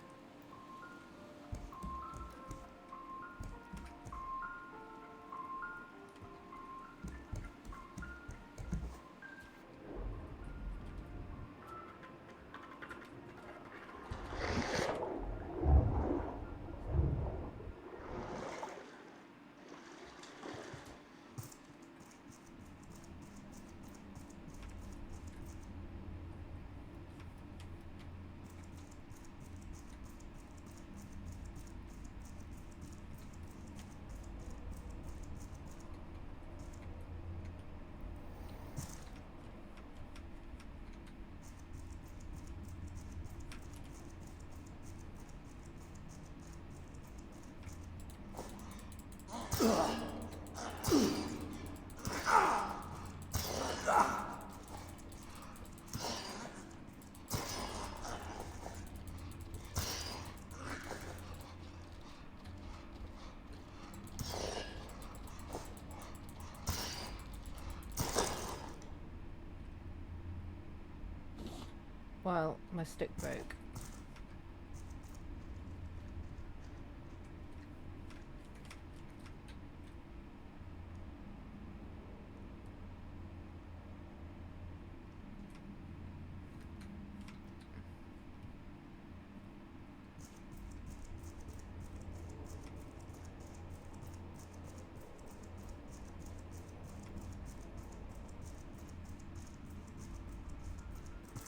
Well, my stick broke.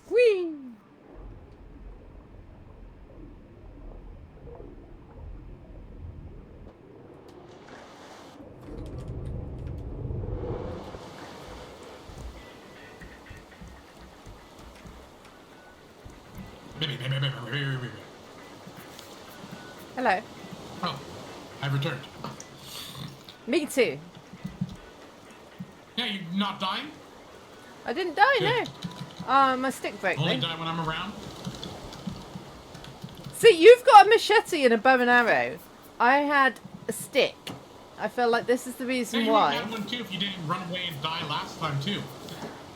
Whee! Hello. Oh, I've returned. Me too. Yeah, you not dying? I didn't die, Good. no. My stick broke. Only Though. die when I'm around? See, you've got a machete and a bow and arrow. I had a stick. I feel like this is the Yeah, reason you why. had one too if you didn't run away and die last time too.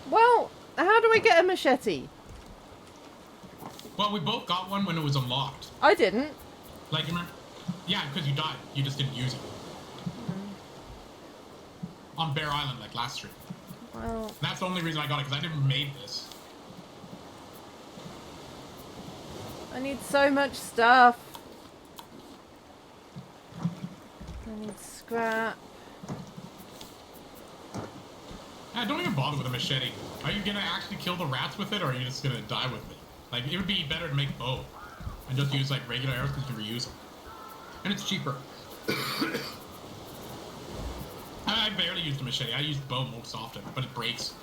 Well, how do I get a machete? Well, we both got one when it was unlocked. I didn't. Like, remember? Yeah, because you died. You just didn't use it. On Bear Island, like last stream. Well, That's the only reason I got it, because I never made this. I need so much stuff. I need scrap. Yeah, don't even bother with a machete. Are you gonna actually kill the rats with it, or are you just gonna die with it? Like, it would be better to make both. And just use, like, regular arrows, because you can reuse them. And it's cheaper. I barely use the machete. I use bow most often, but it breaks.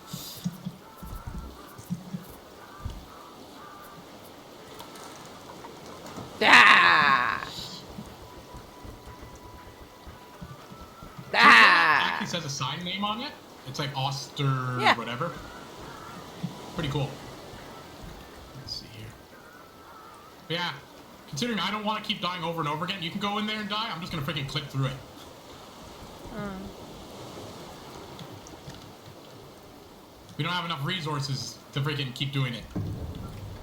Ah! It Ah! actually says a sign name on it. It's like Oster Yeah. whatever. Pretty cool. Let's see here. But yeah, considering I don't want to keep dying over and over again, you can go in there and die. I'm just gonna freaking click through it. We don't have enough resources to freaking keep doing it.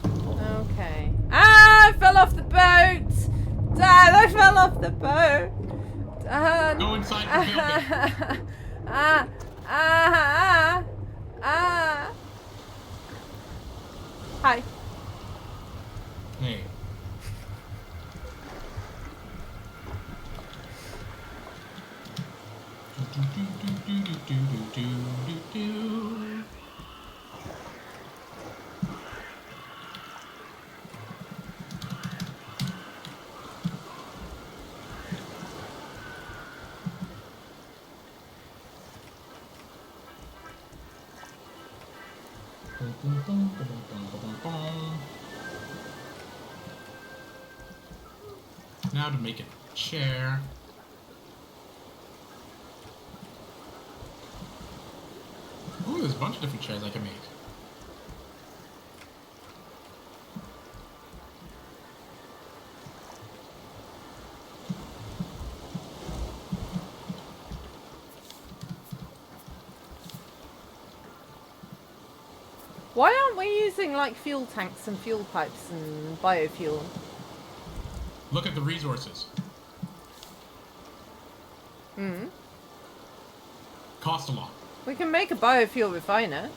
Okay. Ah! I fell off the boat! Dad, I fell off the boat! Dad! Go inside the building. Ah! Ah! Ah! Hi. Hey. Now to make a chair. Ooh, there's a bunch of different chairs I can make. Why aren't we using like fuel tanks and fuel pipes and biofuel? Look at the resources. Cost a lot. We can make a biofuel refiner.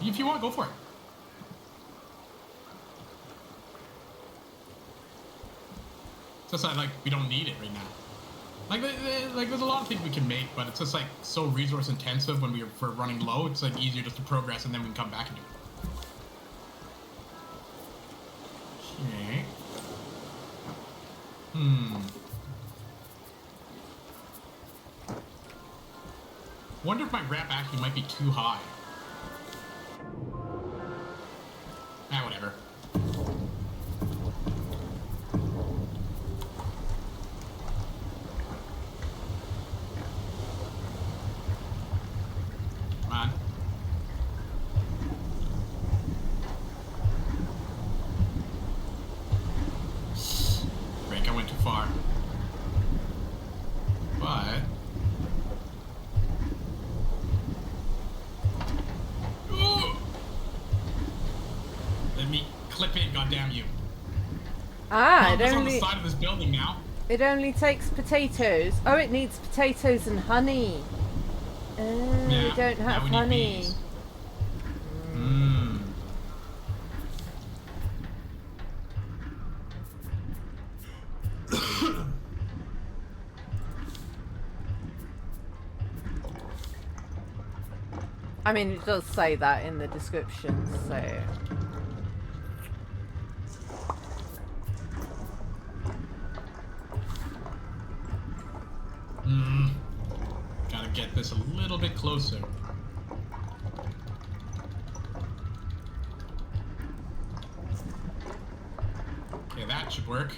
If you want, go for it. It's just that, like, we don't need it right now. Like, there's a lot of things we can make, but it's just, like, so resource intensive when we're running low. It's, like, easier just to progress and then we can come back and do it. Okay. Wonder if my rep actually might be too high. Ah, whatever. Come on. Break, I went too far. But clip in, goddamn you. Ah, Oh, it's on the side of this building now. it only takes potatoes. Oh, it needs potatoes and honey. Oh, we Yeah, don't now have we need honey. bees. Mmm. I mean, it does say that in the description, so... Gotta get this a little bit closer. Okay, that should work.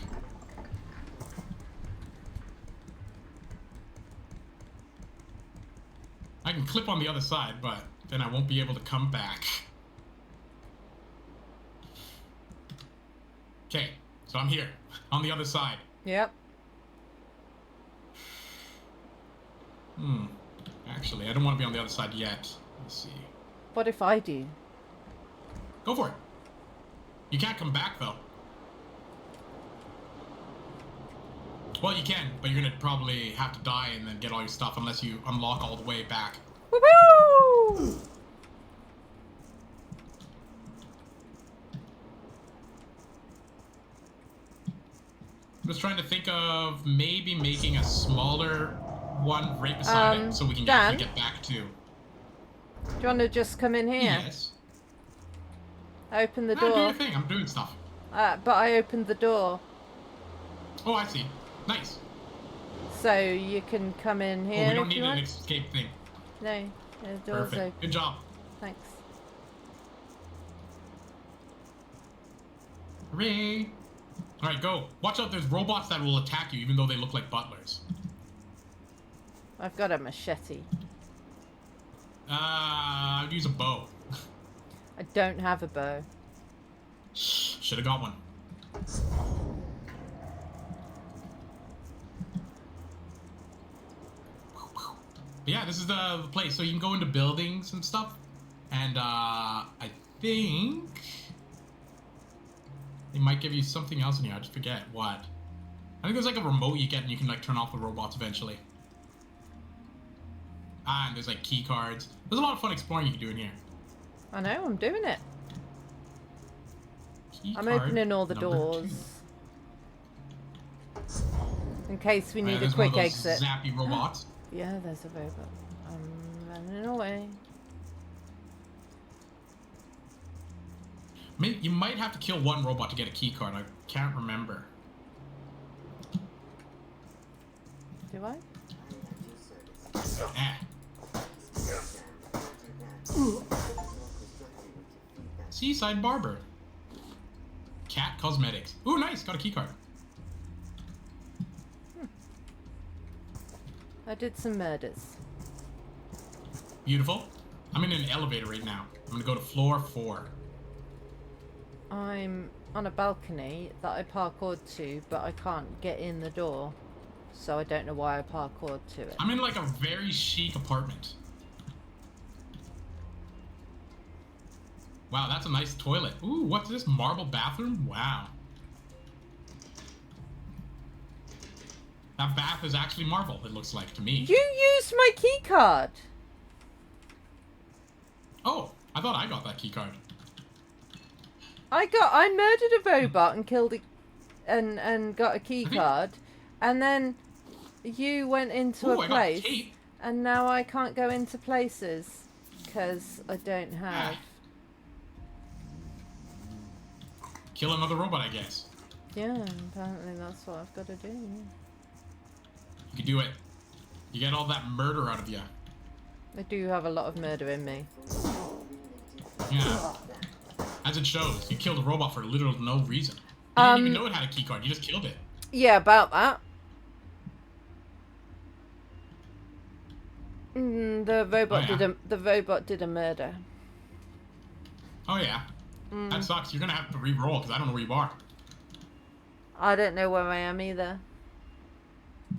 I can clip on the other side, but then I won't be able to come back. Okay, so I'm here, on the other side. Yep. Actually, I don't want to be on the other side yet. Let's see. What if I do? Go for it. You can't come back, though. Well, you can, but you're gonna probably have to die and then get all your stuff unless you unlock all the way back. Woohoo! I was trying to think of maybe making a smaller one right beside it so we can Dan? actually get back to. Do you want to just come in here? Yes. Open the Do your door. thing. I'm doing stuff. But I opened the door. Oh, I see. Nice. So you can come in here Oh, we don't if need you an want. escape thing. No, the door's Perfect. open. Good job. Thanks. Hooray. All right, go. Watch out. There's robots that will attack you even though they look like butlers. I've got a machete. I'd use a bow. I don't have a bow. Should have got one. But yeah, this is the place. So you can go into buildings and stuff. And I think they might give you something else in here. I just forget what. I think there's like a remote you get and you can like turn off the robots eventually. Ah, and there's like key cards. There's a lot of fun exploring you can do in here. I know, I'm doing it. Key I'm card opening all the number doors. 2. In case we need a There's quick one of those exit. zappy robots. Yeah, there's a robot. I'm running away. You might have to kill one robot to get a key card. I can't remember. Do I? Eh. Seaside Barber. Cat Cosmetics. Ooh, nice. Got a key card. I did some murders. Beautiful. I'm in an elevator right now. I'm gonna go to floor 4. I'm on a balcony that I parkoured to, but I can't get in the door. So I don't know why I parkoured to it. I'm in like a very chic apartment. Wow, that's a nice toilet. Ooh, what's this? Marble bathroom? Wow. That bath is actually marble, it looks like to me. You used my key card. Oh, I thought I got that key card. I murdered a robot and killed and got a key card, and then you went into Ooh, a I got place, cape. and now I can't go into places because I don't have. Kill another robot, I guess. Yeah, apparently that's what I've got to do. Yeah. You can do it. You get all that murder out of you. I do have a lot of murder in me. Yeah. As it shows, you killed a robot for literal no reason. You didn't even know it had a key card. You just killed it. Yeah, about that. The robot the robot did a murder. Oh yeah. That sucks. You're gonna have to re-roll because I don't know where you are. I don't know where I am either.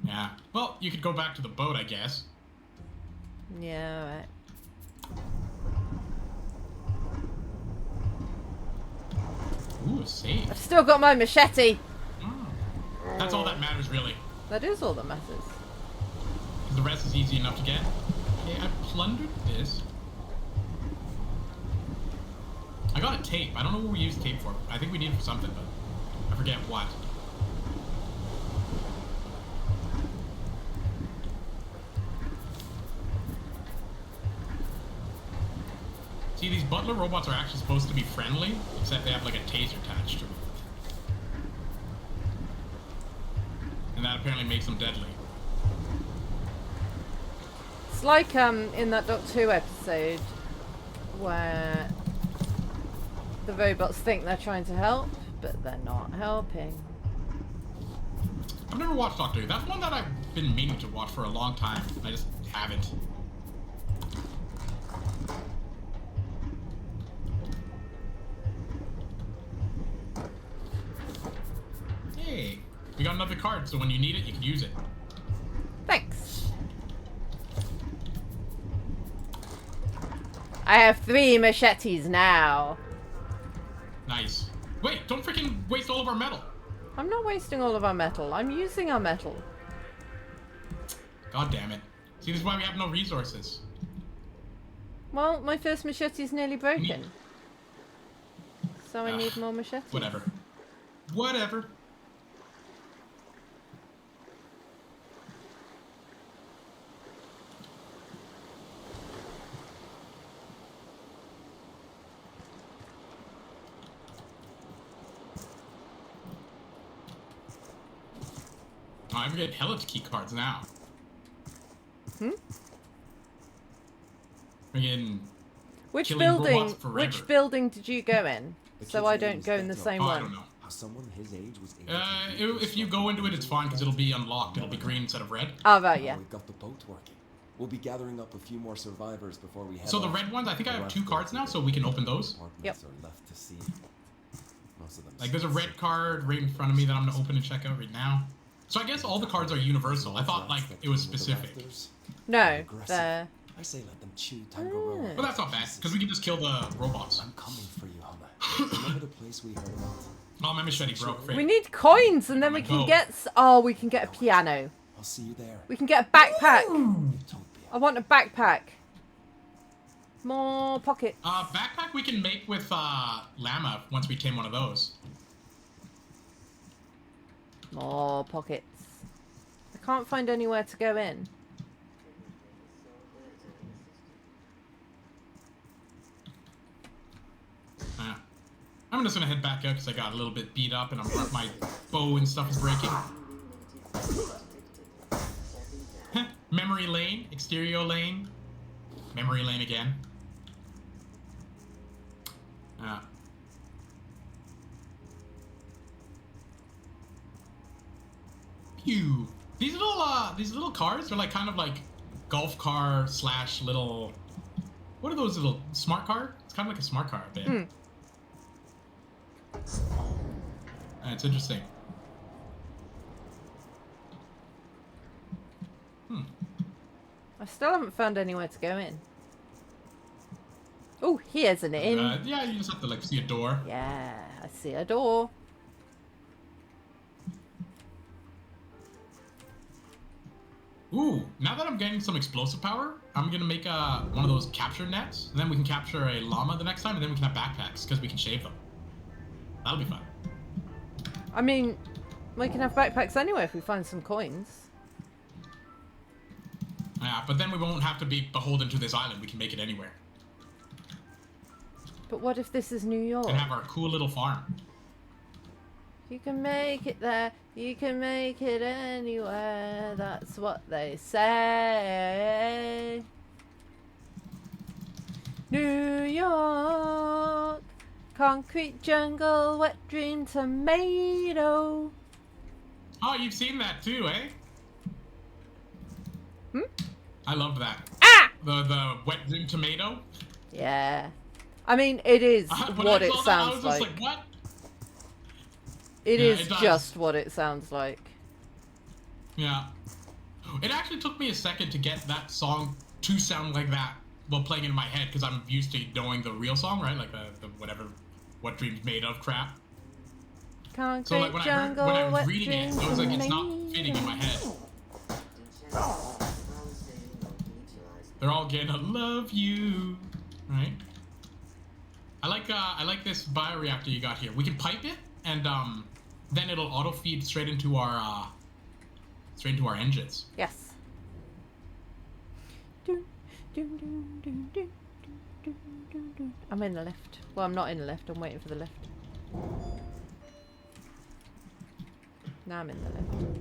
Yeah. Well, you could go back to the boat, I guess. Yeah, right. I've still got my machete. That's all that matters, really. That is all that matters. The rest is easy enough to get. Okay, I plundered this. I got a tape. I don't know what we use tape for. I think we need it for something, but I forget what. See, these butler robots are actually supposed to be friendly, except they have like a taser attached to them. And that apparently makes them deadly. It's like in that Doctor Who episode where the robots think they're trying to help, but they're not helping. I've never watched Doctor Who. That's one that I've been meaning to watch for a long time. I just haven't. Hey, we got another card, so when you need it, you can use it. Thanks. I have 3 machetes now. Nice. Wait, don't freaking waste all of our metal. I'm not wasting all of our metal. I'm using our metal. God damn it. See, this is why we have no resources. Well, my first machete is nearly broken. So I need more machetes. Whatever. Whatever. Oh, I'm getting hella key cards now. Hmm? We're getting Which killing robots building? forever. Which building did you go in? The So kid's I name don't is go in the Victor. same Oh, I one. don't know. How someone his age was able to use If you go into it, it's fine because it'll be unlocked. It'll be green instead of red. Oh, right, yeah. We've got the boat working. We'll be gathering up a few more survivors before we head So the off. red ones, I think I The have 2 Raft cards now, boats so we can open those. apartments Yep. are left to see. Most of them Like, there's a red sick. card right in front of me that I'm gonna open and check out right now. So I guess all the cards are universal. I thought like it was specific. No, they're... I say let them chew Tango Row. But that's not bad because we can just kill the robots. I'm coming for you, Hummer. Remember the place we heard about? Oh, my machete broke. We Frick. need coins and then we can Go. get... Oh, we can get a piano. I'll see you there. We can get a backpack. Utopia. I want a backpack. More pockets. Backpack we can make with llama once we tame one of those. More pockets. I can't find anywhere to go in. I'm just gonna head back out because I got a little bit beat up and my bow and stuff is breaking. Memory lane, exterior lane, memory lane again. Pew. These little cars are like kind of like golf car slash little. What are those little smart car? It's kind of like a smart car a bit. Hmm. It's interesting. I still haven't found anywhere to go in. Oh, here's an inn. Yeah, you just have to like see a door. Yeah, I see a door. Ooh, now that I'm getting some explosive power, I'm gonna make one of those capture nets, and then we can capture a llama the next time, and then we can have backpacks because we can shave them. That'll be fun. I mean, we can have backpacks anyway if we find some coins. Yeah, but then we won't have to be beholden to this island. We can make it anywhere But what if this is New York? and have our cool little farm. You can make it there. You can make it anywhere. That's what they say. New York. Concrete jungle, wet dream tomato. Oh, you've seen that too, eh? Hmm? I love that. Ah! The wet dream tomato. Yeah. I mean, it is When what I it saw that, I sounds was just like. what? It Yeah, is it does. just what it sounds like. Yeah. It actually took me a second to get that song to sound like that while playing it in my head because I'm used to knowing the real song, right? Like the whatever, what dreams made of crap. Concrete So like when jungle, I was wet reading it, dreams it was like and it's not me. fitting in my head. They're all gonna love you, right? I like this bioreactor you got here. We can pipe it, and then it'll auto feed straight into our engines. Yes. I'm in the lift. Well, I'm not in the lift. I'm waiting for the lift. Now I'm in the lift.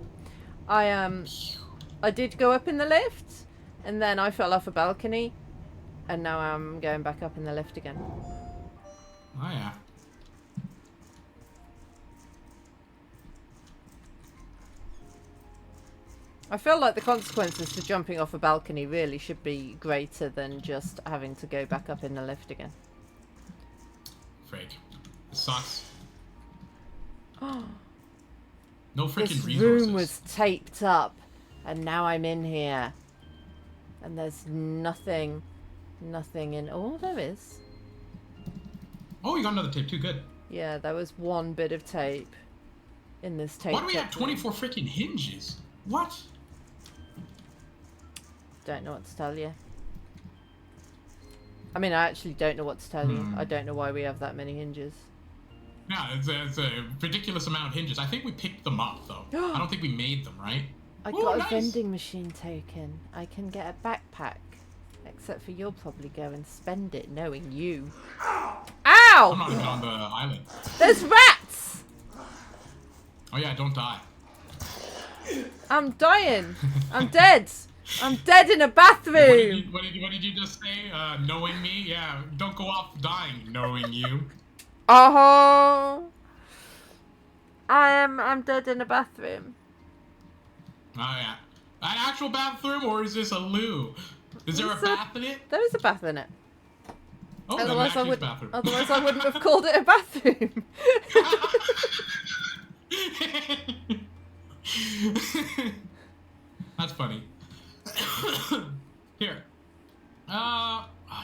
I did go up in the lift, and then I fell off a balcony, and now I'm going back up in the lift again. Oh yeah. I feel like the consequences for jumping off a balcony really should be greater than just having to go back up in the lift again. Frig. It sucks. Oh. No freaking This resources. room was taped up, and now I'm in here, and there's nothing in. Oh, there is. Oh, you got another tape too. Good. Yeah, there was one bit of tape in this tape. Why do we have 24 freaking hinges? What? Don't know what to tell you. I mean, I actually don't know what to tell you. I don't know why we have that many hinges. Yeah, it's a ridiculous amount of hinges. I think we picked them up though. I don't think we made them, right? I Ooh, got nice. a vending machine token. I can get a backpack. Except for you'll probably go and spend it, knowing you. Ow! I'm not even on the island. There's rats! Oh yeah, don't die. I'm dying. I'm dead. I'm dead in a bathroom. What did you just say? Knowing me? Yeah, don't go off dying knowing you. Oh. I'm dead in a bathroom. Oh yeah. An actual bathroom, or is this a loo? Is there a bath in it? There is a bath in it. Oh, then Otherwise actually it's a bathroom. Otherwise I wouldn't have called it a bathroom. That's funny. Here.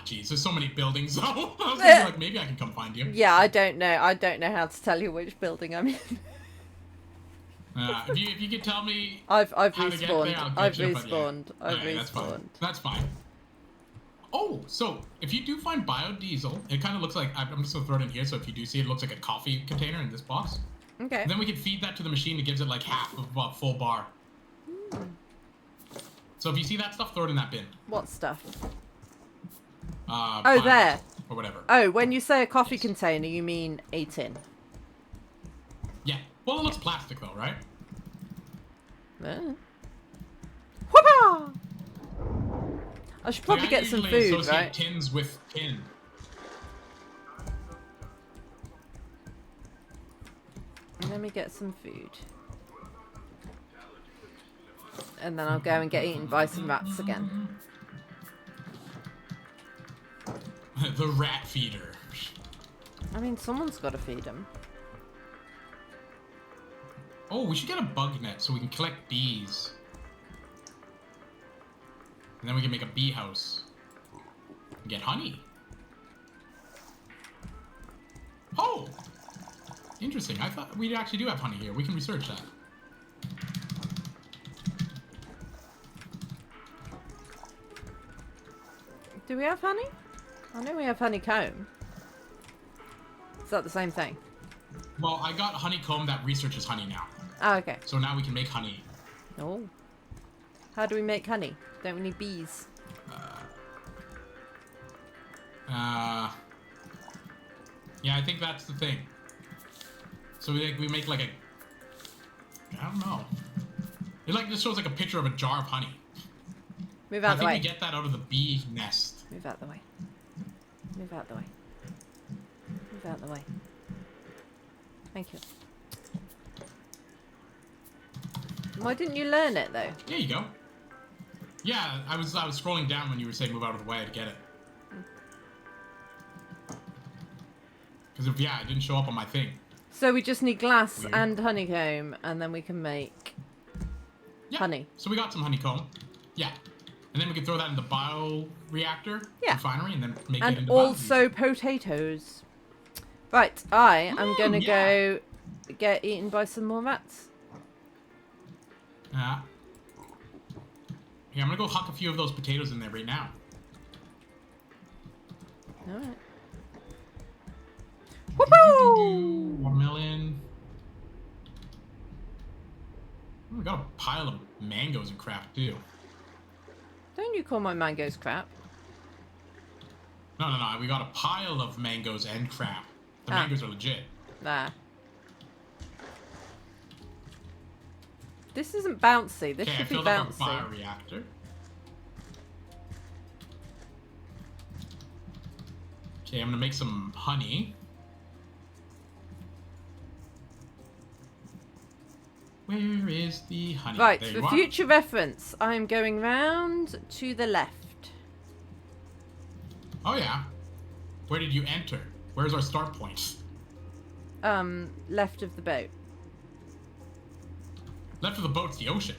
Jeez, there's so many buildings though. I was thinking, like, maybe I can come find you. Yeah, I don't know. I don't know how to tell you which building I'm in. If you could tell me I've how to get respawned. there, I'll I've get you, but yeah. respawned. I've Alright, that's fine. respawned. That's fine. Oh, so if you do find biodiesel, it kind of looks like, I'm just gonna throw it in here, so if you do see it, looks like a coffee container in this box. Okay. Then we can feed that to the machine. It gives it like half of a full bar. So if you see that stuff, throw it in that bin. What stuff? Biodiesel, there. Or whatever. Oh, when you say a coffee container, you mean a tin. Yeah. Well, it looks plastic though, right? Whoopah! I should probably Like, get some usually food, associate right? tins with tin. Let me get some food. And then I'll go and get eaten by some rats again. The rat feeder. I mean, someone's got to feed them. Oh, we should get a bug net so we can collect bees. And then we can make a bee house. And get honey. Oh! Interesting. I thought we actually do have honey here. We can research that. Do we have honey? I know we have honeycomb. Is that the same thing? Well, I got honeycomb that researches honey now. Oh, okay. So now we can make honey. Oh. How do we make honey? Don't we need bees? Yeah, I think that's the thing. So we make like a... I don't know. It like just shows like a picture of a jar of honey. Move out the way. I think we get that out of the bee nest. Move out the way. Move out the way. Move out the way. Thank you. Why didn't you learn it though? There you go. Yeah, I was scrolling down when you were saying move out of the way to get it. Because it didn't show up on my thing. So we just need glass Weird. and honeycomb, and then we can make honey. So we got some honeycomb. Yeah. And then we can throw that in the bioreactor refinery and then make it And into also potatoes. Right, I am going to go get eaten by some more rats. Yeah. Yeah, I'm gonna go huck a few of those potatoes in there right now. Alright. Woohoo! Watermelon. Oh, we got a pile of mangoes and crap too. Don't you call my mangoes crap? No, we got a pile of mangoes and crap. The Ah. mangoes are legit. Nah. This isn't bouncy. This Okay, I should be filled up bouncy. our bioreactor. Okay, I'm gonna make some honey. Where is the honey? Right, There for you are. future reference, I'm going round to the left. Oh yeah. Where did you enter? Where's our start point? Left of the boat. Left of the boat's the ocean.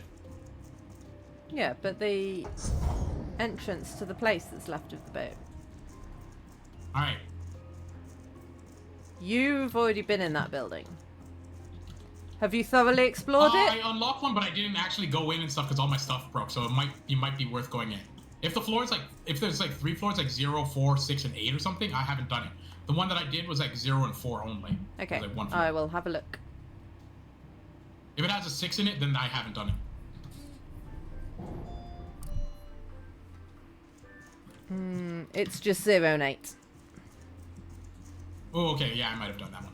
Yeah, but the entrance to the place that's left of the boat. Alright. You've already been in that building. Have you thoroughly explored it? I unlocked one, but I didn't actually go in and stuff because all my stuff broke, so it might be worth going in. If the floor is like, if there's like 3 floors, like 0, 4, 6, and 8 or something, I haven't done it. The one that I did was like 0 and 4 only. Okay, Like 1 floor. I will have a look. If it has a 6 in it, then I haven't done it. It's just 0 and 8. Oh, okay, yeah, I might have done that one.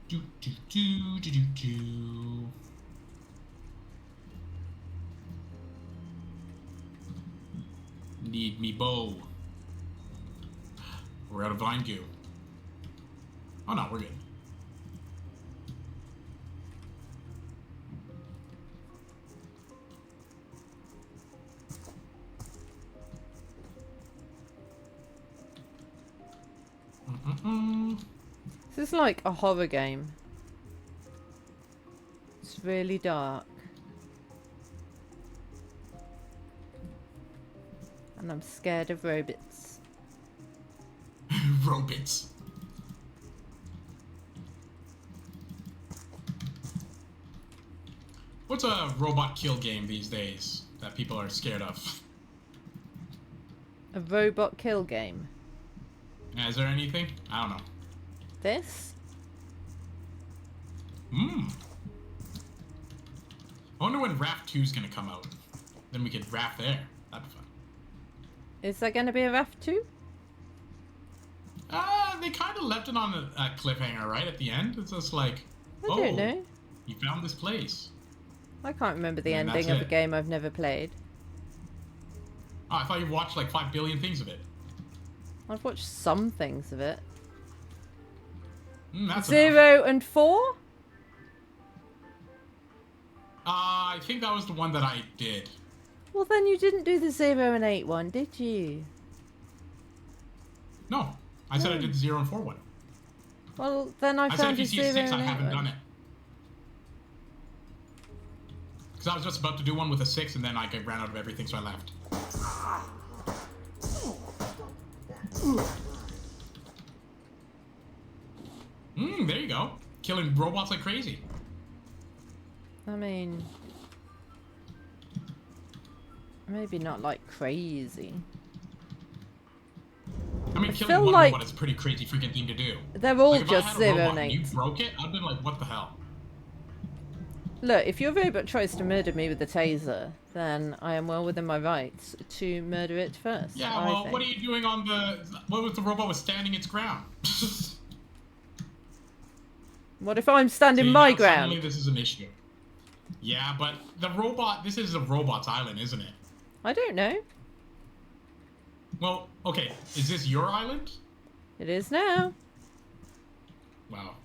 Do. Need me bow. We're out of vine goo. Oh no, we're good. This is like a horror game. It's really dark. And I'm scared of robots. Robots. What's a robot kill game these days that people are scared of? A robot kill game. Is there anything? I don't know. This? I wonder when Raft 2 is gonna come out. Then we could raft there. That'd be fun. Is there going to be a Raft 2? They kind of left it on a cliffhanger, right? At the end, it's just like, I don't know. You found this place. I can't remember the And ending that's of a it. game I've never played. Oh, I thought you watched like 5 billion things of it. I've watched some things of it. That's enough. 0 and 4? I think that was the one that I did. Well, then you didn't do the 0 and 8 one, did you? No, I said I did the 0 and 4 one. Well, then I I said found if your you see 0 a 6, I and 8 haven't one. done it. Because I was just about to do one with a 6 and then I ran out of everything, so I left. There you go. Killing robots like crazy. I mean... maybe not like crazy. I mean, I killing feel one like robot is a pretty crazy freaking thing to do. They're all Like, if I just had a 0 robot and and 8. you broke it, I'd been like, what the hell? Look, if your robot tries to murder me with a taser, then I am well within my rights to murder it first. Yeah, I well, think. what are you doing on the... What if the robot was standing its ground? What if I'm standing See, my now ground? Suddenly this is an issue. Yeah, but the robot... This is a robot's island, isn't it? I don't know. Well, okay. Is this your island? It is now. Wow.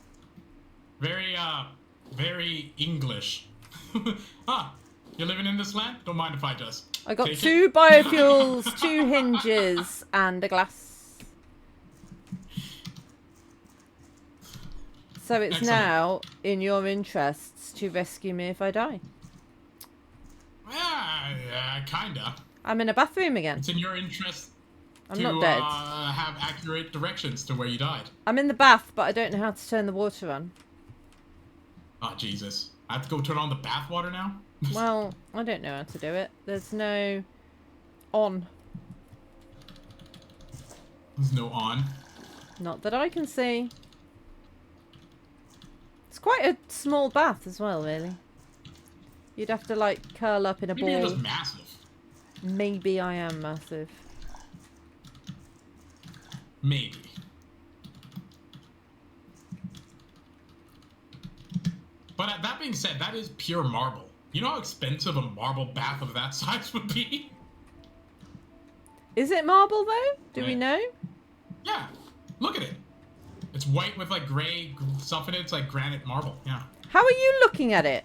Very English. Ah, you're living in this land? Don't mind if I just I got take 2 it? biofuels, 2 hinges, and a glass. So it's Excellent. now in your interests to rescue me if I die. Yeah, kinda. I'm in a bathroom again. It's in your interest I'm to not dead. have accurate directions to where you died. I'm in the bath, but I don't know how to turn the water on. Oh, Jesus. I have to go turn on the bath water now? Well, I don't know how to do it. There's no on. There's no on. Not that I can see. It's quite a small bath as well, really. You'd have to, like, curl up in a Maybe you're ball. just massive. Maybe I am massive. Maybe. But that being said, that is pure marble. You know how expensive a marble bath of that size would be? Is it marble, though? Do we Yeah. know? Yeah. Look at it. It's white with like gray stuff in it. It's like granite marble. Yeah. How are you looking at it?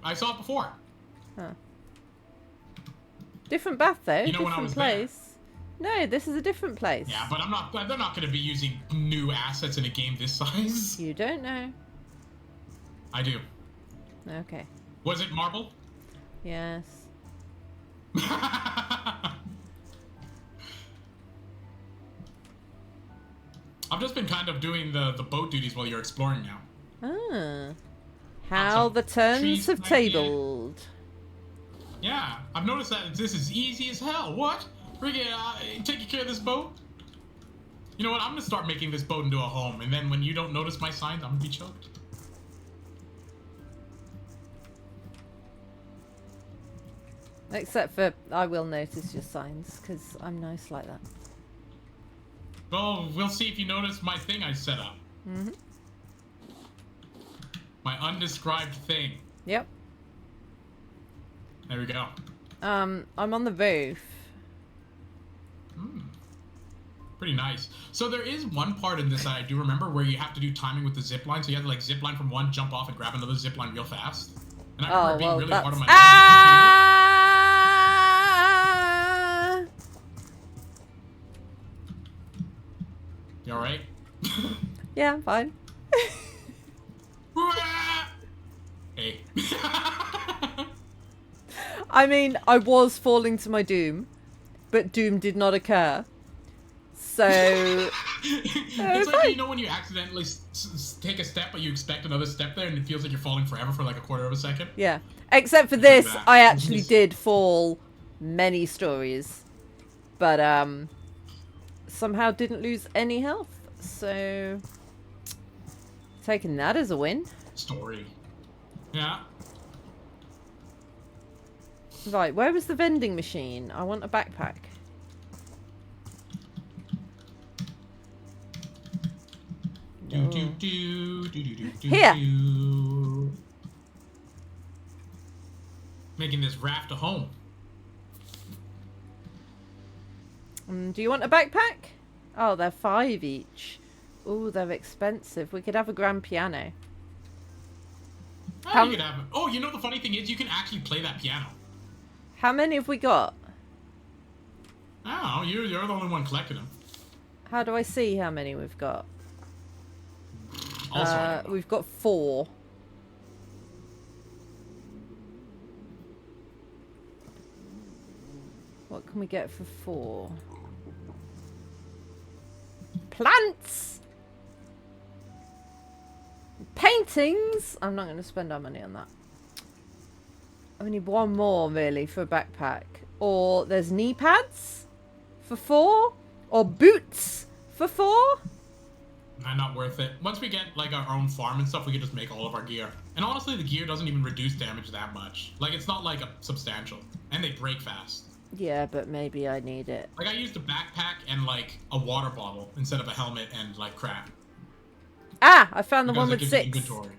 I saw it before. Huh. Different bath, though. You know, when I different was there. place. No, this is a different place. Yeah, but they're not going to be using new assets in a game this size. You don't know. I do. Okay. Was it marble? Yes. I've just been kind of doing the boat duties while you're exploring now. Ah. How Some the turns trees have might be- tabled. Yeah, I've noticed that this is easy as hell. What? Friggin', taking care of this boat? You know what? I'm gonna start making this boat into a home, and then when you don't notice my signs, I'm gonna be choked. Except for I will notice your signs, because I'm nice like that. Well, we'll see if you notice my thing I set up. Mm-hmm. My undescribed thing. Yep. There we go. I'm on the roof. Pretty nice. So there is one part in this that I do remember where you have to do timing with the zip line. So you have to like zip line from one, jump off, and grab another zip line real fast. And I remember it being really hard on my Ah! You alright? Yeah, I'm fine. Hey. I mean, I was falling to my doom, but doom did not occur. So It's like, fine. you know, when you accidentally take a step, but you expect another step there, and it feels like you're falling forever for like a quarter of a second. Yeah. Except for this, that. I actually did fall many stories, but somehow didn't lose any health. So taking that as a win. Story. Yeah. Right, where was the vending machine? I want a backpack. Do do do do do do do. Here. Do. Making this raft a home. Do you want a backpack? Oh, they're 5 each. Ooh, they're expensive. We could have a grand piano. Oh, you could have. Oh, you know the funny thing is, you can actually play that piano. How many have we got? Oh, you're the only one collecting them. How do I see how many we've got? Also, I don't know. We've got 4. What can we get for 4? Plants! Paintings! I'm not going to spend our money on that. I need one more, really, for a backpack. Or there's knee pads for 4. Or boots for 4. Not worth it. Once we get like our own farm and stuff, we can just make all of our gear. And honestly, the gear doesn't even reduce damage that much. Like, it's not like a substantial. And they break fast. Yeah, but maybe I need it. Like, I used a backpack and like a water bottle instead of a helmet and like crap. Ah! I found the Because one it with gives you 6. inventory.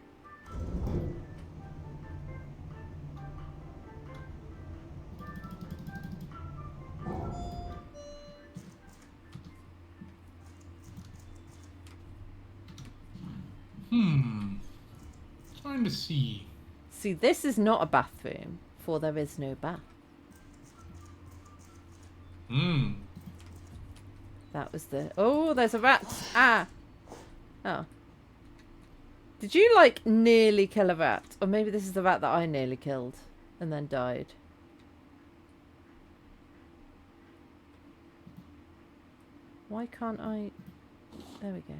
Trying to see. See, this is not a bathroom, for there is no bath. That was the... Oh, there's a rat! Ah! Oh. Did you, like, nearly kill a rat? Or maybe this is the rat that I nearly killed and then died. Why can't I... There we go.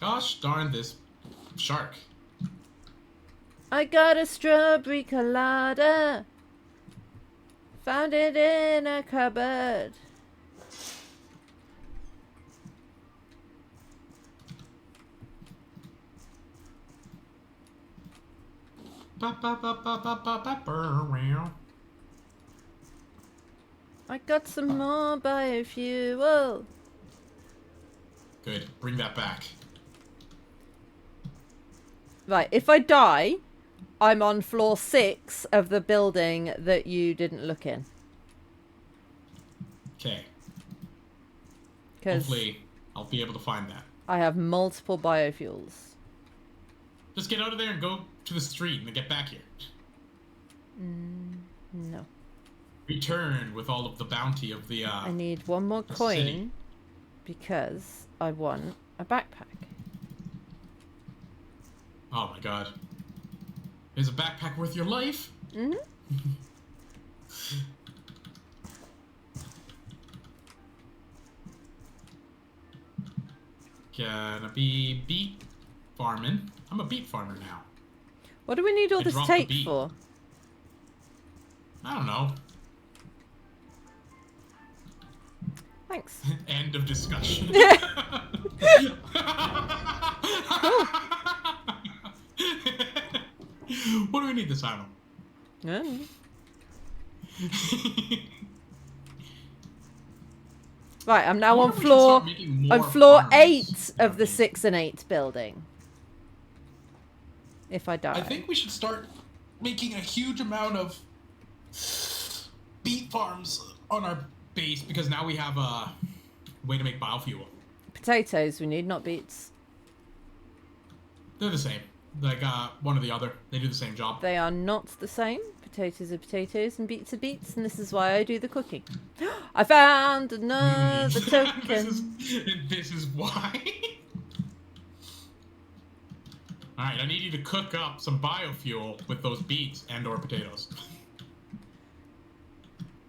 Gosh darn this shark. I got a strawberry colada. Found it in a cupboard. I got some more biofuel. Good. Bring that back. Right, if I die, I'm on floor 6 of the building that you didn't look in. Okay. Because Hopefully, I'll be able to find that. I have multiple biofuels. Just get out of there and go to the street and then get back here. No. Return with all of the bounty of the, I need one more the coin city. because I want a backpack. Oh my god. Is a backpack worth your life? Mm-hmm. Gonna be beet farming. I'm a beet farmer now. What do we need all I this dropped the tape beat. for? I don't know. Thanks. End of discussion. What do we need this item? Mm. Right, I'm now on wonder if we should floor start making more on floor farms 8 of the around here. 6 and 8 building. If I die. I think we should start making a huge amount of beet farms on our base because now we have a way to make biofuel. Potatoes we need, not beets. They're the same. Like one or the other. They do the same job. They are not the same. Potatoes are potatoes and beets are beets, and this is why I do the cooking. I found another token. This is why. Alright, I need you to cook up some biofuel with those beets and or potatoes.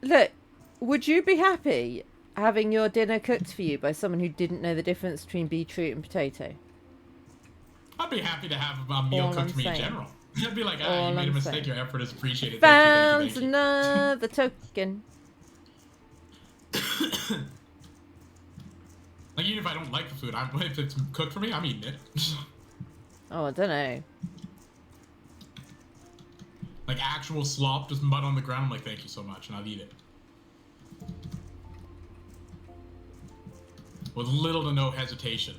Look, would you be happy having your dinner cooked for you by someone who didn't know the difference between beetroot and potato? I'd be happy to have a meal All cooked I'm for me in saying. general. I'd be like, you All made a I'm mistake, saying. your effort is appreciated. Found Thank you. another token. Like, even if I don't like the food, if it's cooked for me, I'm eating it. Oh, I don't know. Like, actual slop, just mud on the ground, I'm like, thank you so much, and I'll eat it. With little to no hesitation.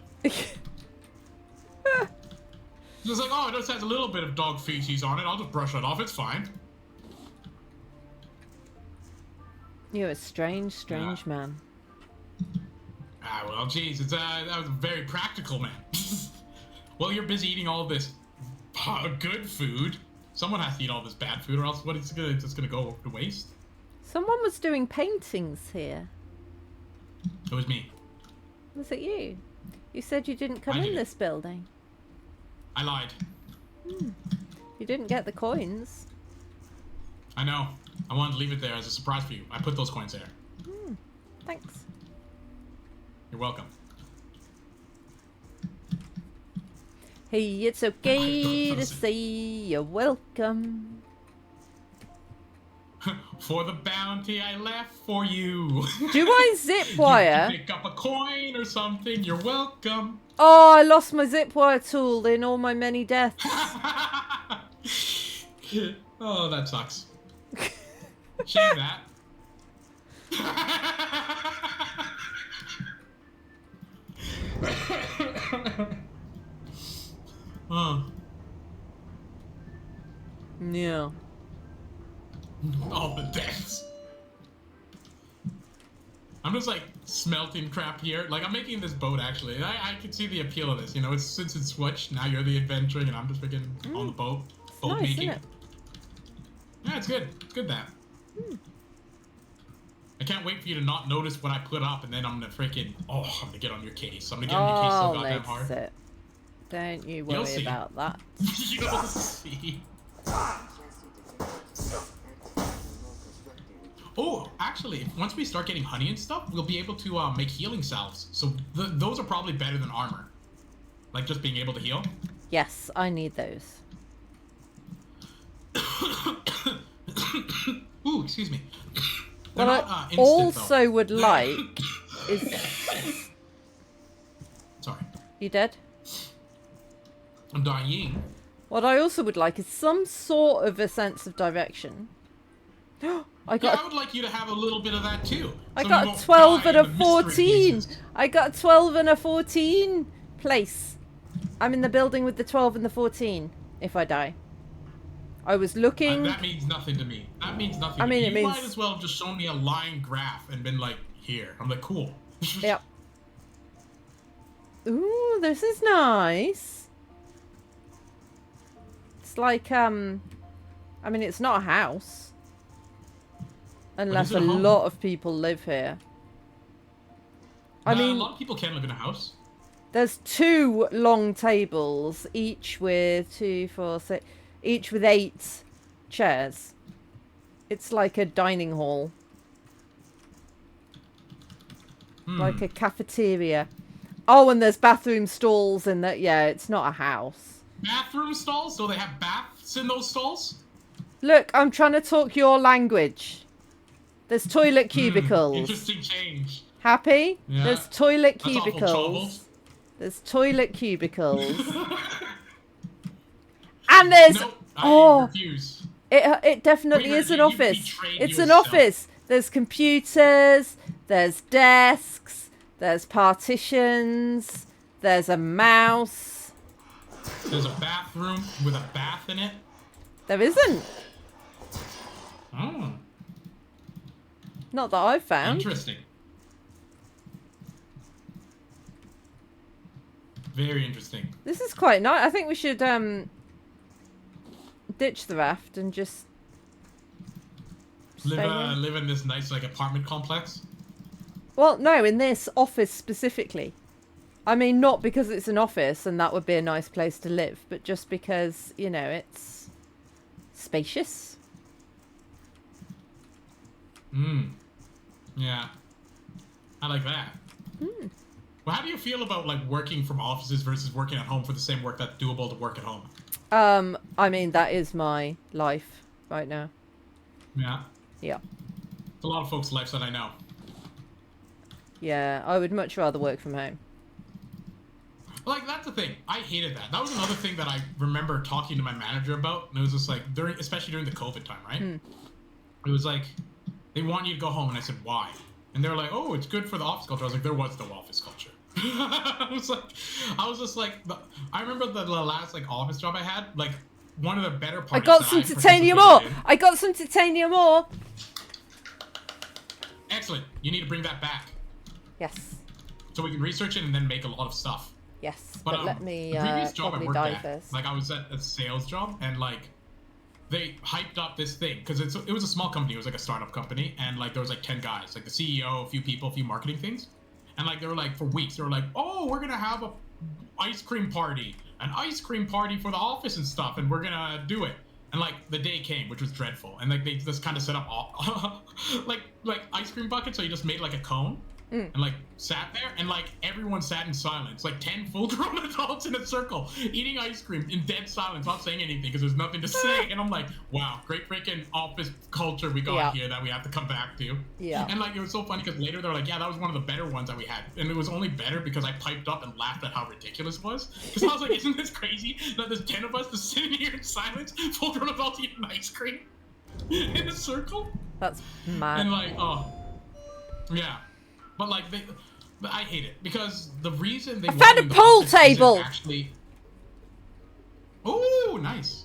It's like, oh, it just has a little bit of dog feces on it, I'll just brush it off, it's fine. You're a strange, strange man. Ah, well, geez, that was a very practical man. Well, you're busy eating all this good food. Someone has to eat all this bad food, or else it's just gonna go to waste. Someone was doing paintings here. It was me. Was it you? You said you didn't come I in did it. this building. I lied. You didn't get the coins. I know. I wanted to leave it there as a surprise for you. I put those coins there. Thanks. You're welcome. Hey, it's okay to Those- say you're welcome. For the bounty I left for you. Do I zip You wire? pick up a coin or something. You're welcome. Oh, I lost my zip wire tool in all my many deaths. Oh, that sucks. Shame that. Oh. Yeah. All the deaths. I'm just like smelting crap here. Like I'm making this boat actually. I can see the appeal of this. You know, it's since it's switched. Now you're the adventuring and I'm just freaking on the boat. Boat Nice, making. isn't it? Yeah, it's good. It's good that. I I can't wait for you to not notice what I put up, and then I'm gonna freaking I'm gonna get on your case. I'm gonna get on your case so I'll goddamn notice hard. it. Don't you You'll worry see. about that. You'll see. Oh, actually, once we start getting honey and stuff, we'll be able to make healing salves. So those are probably better than armor. Like just being able to heal. Yes, I need those. Ooh, excuse me. What They're not, I instant, also though. would like is... Sorry. You dead? I'm dying. What I also would like is some sort of a sense of direction. I got Yeah, I would like you to have a little bit of that too. I so got you a won't 12 die and in a the mystery 14. mazes. I got a 12 and a 14 place. I'm in the building with the 12 and the 14 if I die. I was looking... That means nothing to me. That means nothing I to mean, me. it You means... might as well have just shown me a line graph and been like, here. I'm like, cool. Yep. Ooh, this is nice. It's like, I mean, it's not a house. Unless it a a home? lot of people live here. I mean, a lot of people can't live in a house. there's 2 long tables, each with 2, 4, 6, each with 8 chairs. It's like a dining hall. Like a cafeteria. Oh, and there's bathroom stalls in that. Yeah, it's not a house. Bathroom stalls? So they have baths in those stalls? Look, I'm trying to talk your language. There's toilet cubicles. Interesting change. Happy? Yeah. There's toilet That's awful cubicles. trouble. There's toilet cubicles. And there's... Nope, I refuse. It definitely Wait, is an you office. betrayed It's an yourself. office. There's computers. There's desks. There's partitions. There's a mouse. There's a bathroom with a bath in it. There isn't. Oh, Not that I've found. interesting. Very interesting. This is quite nice. I think we should ditch the raft and just stay here. Live in this nice like apartment complex. Well, no, in this office specifically. I mean, not because it's an office and that would be a nice place to live, but just because, you know, it's spacious. Yeah. I like that. Well, how do you feel about like working from offices versus working at home for the same work that's doable to work at home? I mean, that is my life right now. Yeah. Yeah. It's a lot of folks' lives that I know. Yeah, I would much rather work from home. Like, that's the thing. I hated that. That was another thing that I remember talking to my manager about. And it was just like, especially during the COVID time, right? It was like, they want you to go home. And I said, why? And they're like, oh, it's good for the office culture. I was like, there was no office culture. I was just like, I remember the last like office job I had, like one of the better parts. I got some titanium ore! I got some titanium ore! Excellent. You need to bring that back. Yes. So we can research it and then make a lot of stuff. Yes, But let me the previous job I probably worked die at, first. like I was at a sales job, and like they hyped up this thing because it was a small company. It was like a startup company, and like there was like 10 guys, like the CEO, a few people, a few marketing things, and like they were like for weeks they were like, oh, we're gonna have an ice cream party for the office and stuff, and we're gonna do it. And like the day came, which was dreadful, and like they just kind of set up all, like ice cream buckets, so you just made like a cone. And like sat there, and like everyone sat in silence, like 10 full-grown adults in a circle eating ice cream in dead silence, not saying anything because there's nothing to say. And I'm like, wow, great freaking office culture we got here that we have to come back to. Yeah. And like it was so funny because later they're like, yeah, that was one of the better ones that we had, and it was only better because I piped up and laughed at how ridiculous it was. Because I was like, isn't this crazy that there's 10 of us just sitting here in silence, full-grown adults eating ice cream in a circle? That's mad. And like, oh, yeah. But like, but I hate it because the reason they found a pool table! Actually, oh, nice.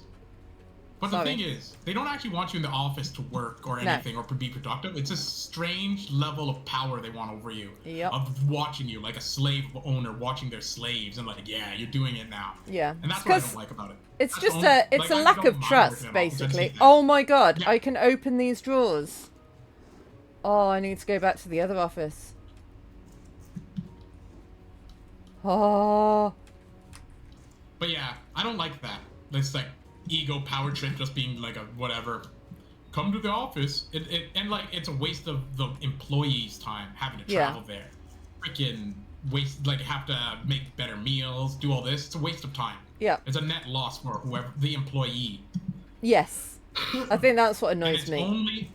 But Sorry. the thing is, they don't actually want you in the office to work or anything or to be productive. It's a strange level of power they want over you. Yep. Of watching you like a slave owner watching their slaves and like, yeah, you're doing it now. Yeah. And that's what I don't like about it. It's That's just the only- it's like, a I lack don't of mind trust, working in an office, I just basically. hate that. Oh my god, Yeah. I can open these drawers. Oh, I need to go back to the other office. Oh. But yeah, I don't like that. This like ego power trip just being like a whatever. Come to the office. And like it's a waste of the employees' time having to travel there. Freaking waste, like have to make better meals, do all this. It's a waste of time. Yeah. It's a net loss for whoever the employee. Yes. I think that's what And annoys it's me.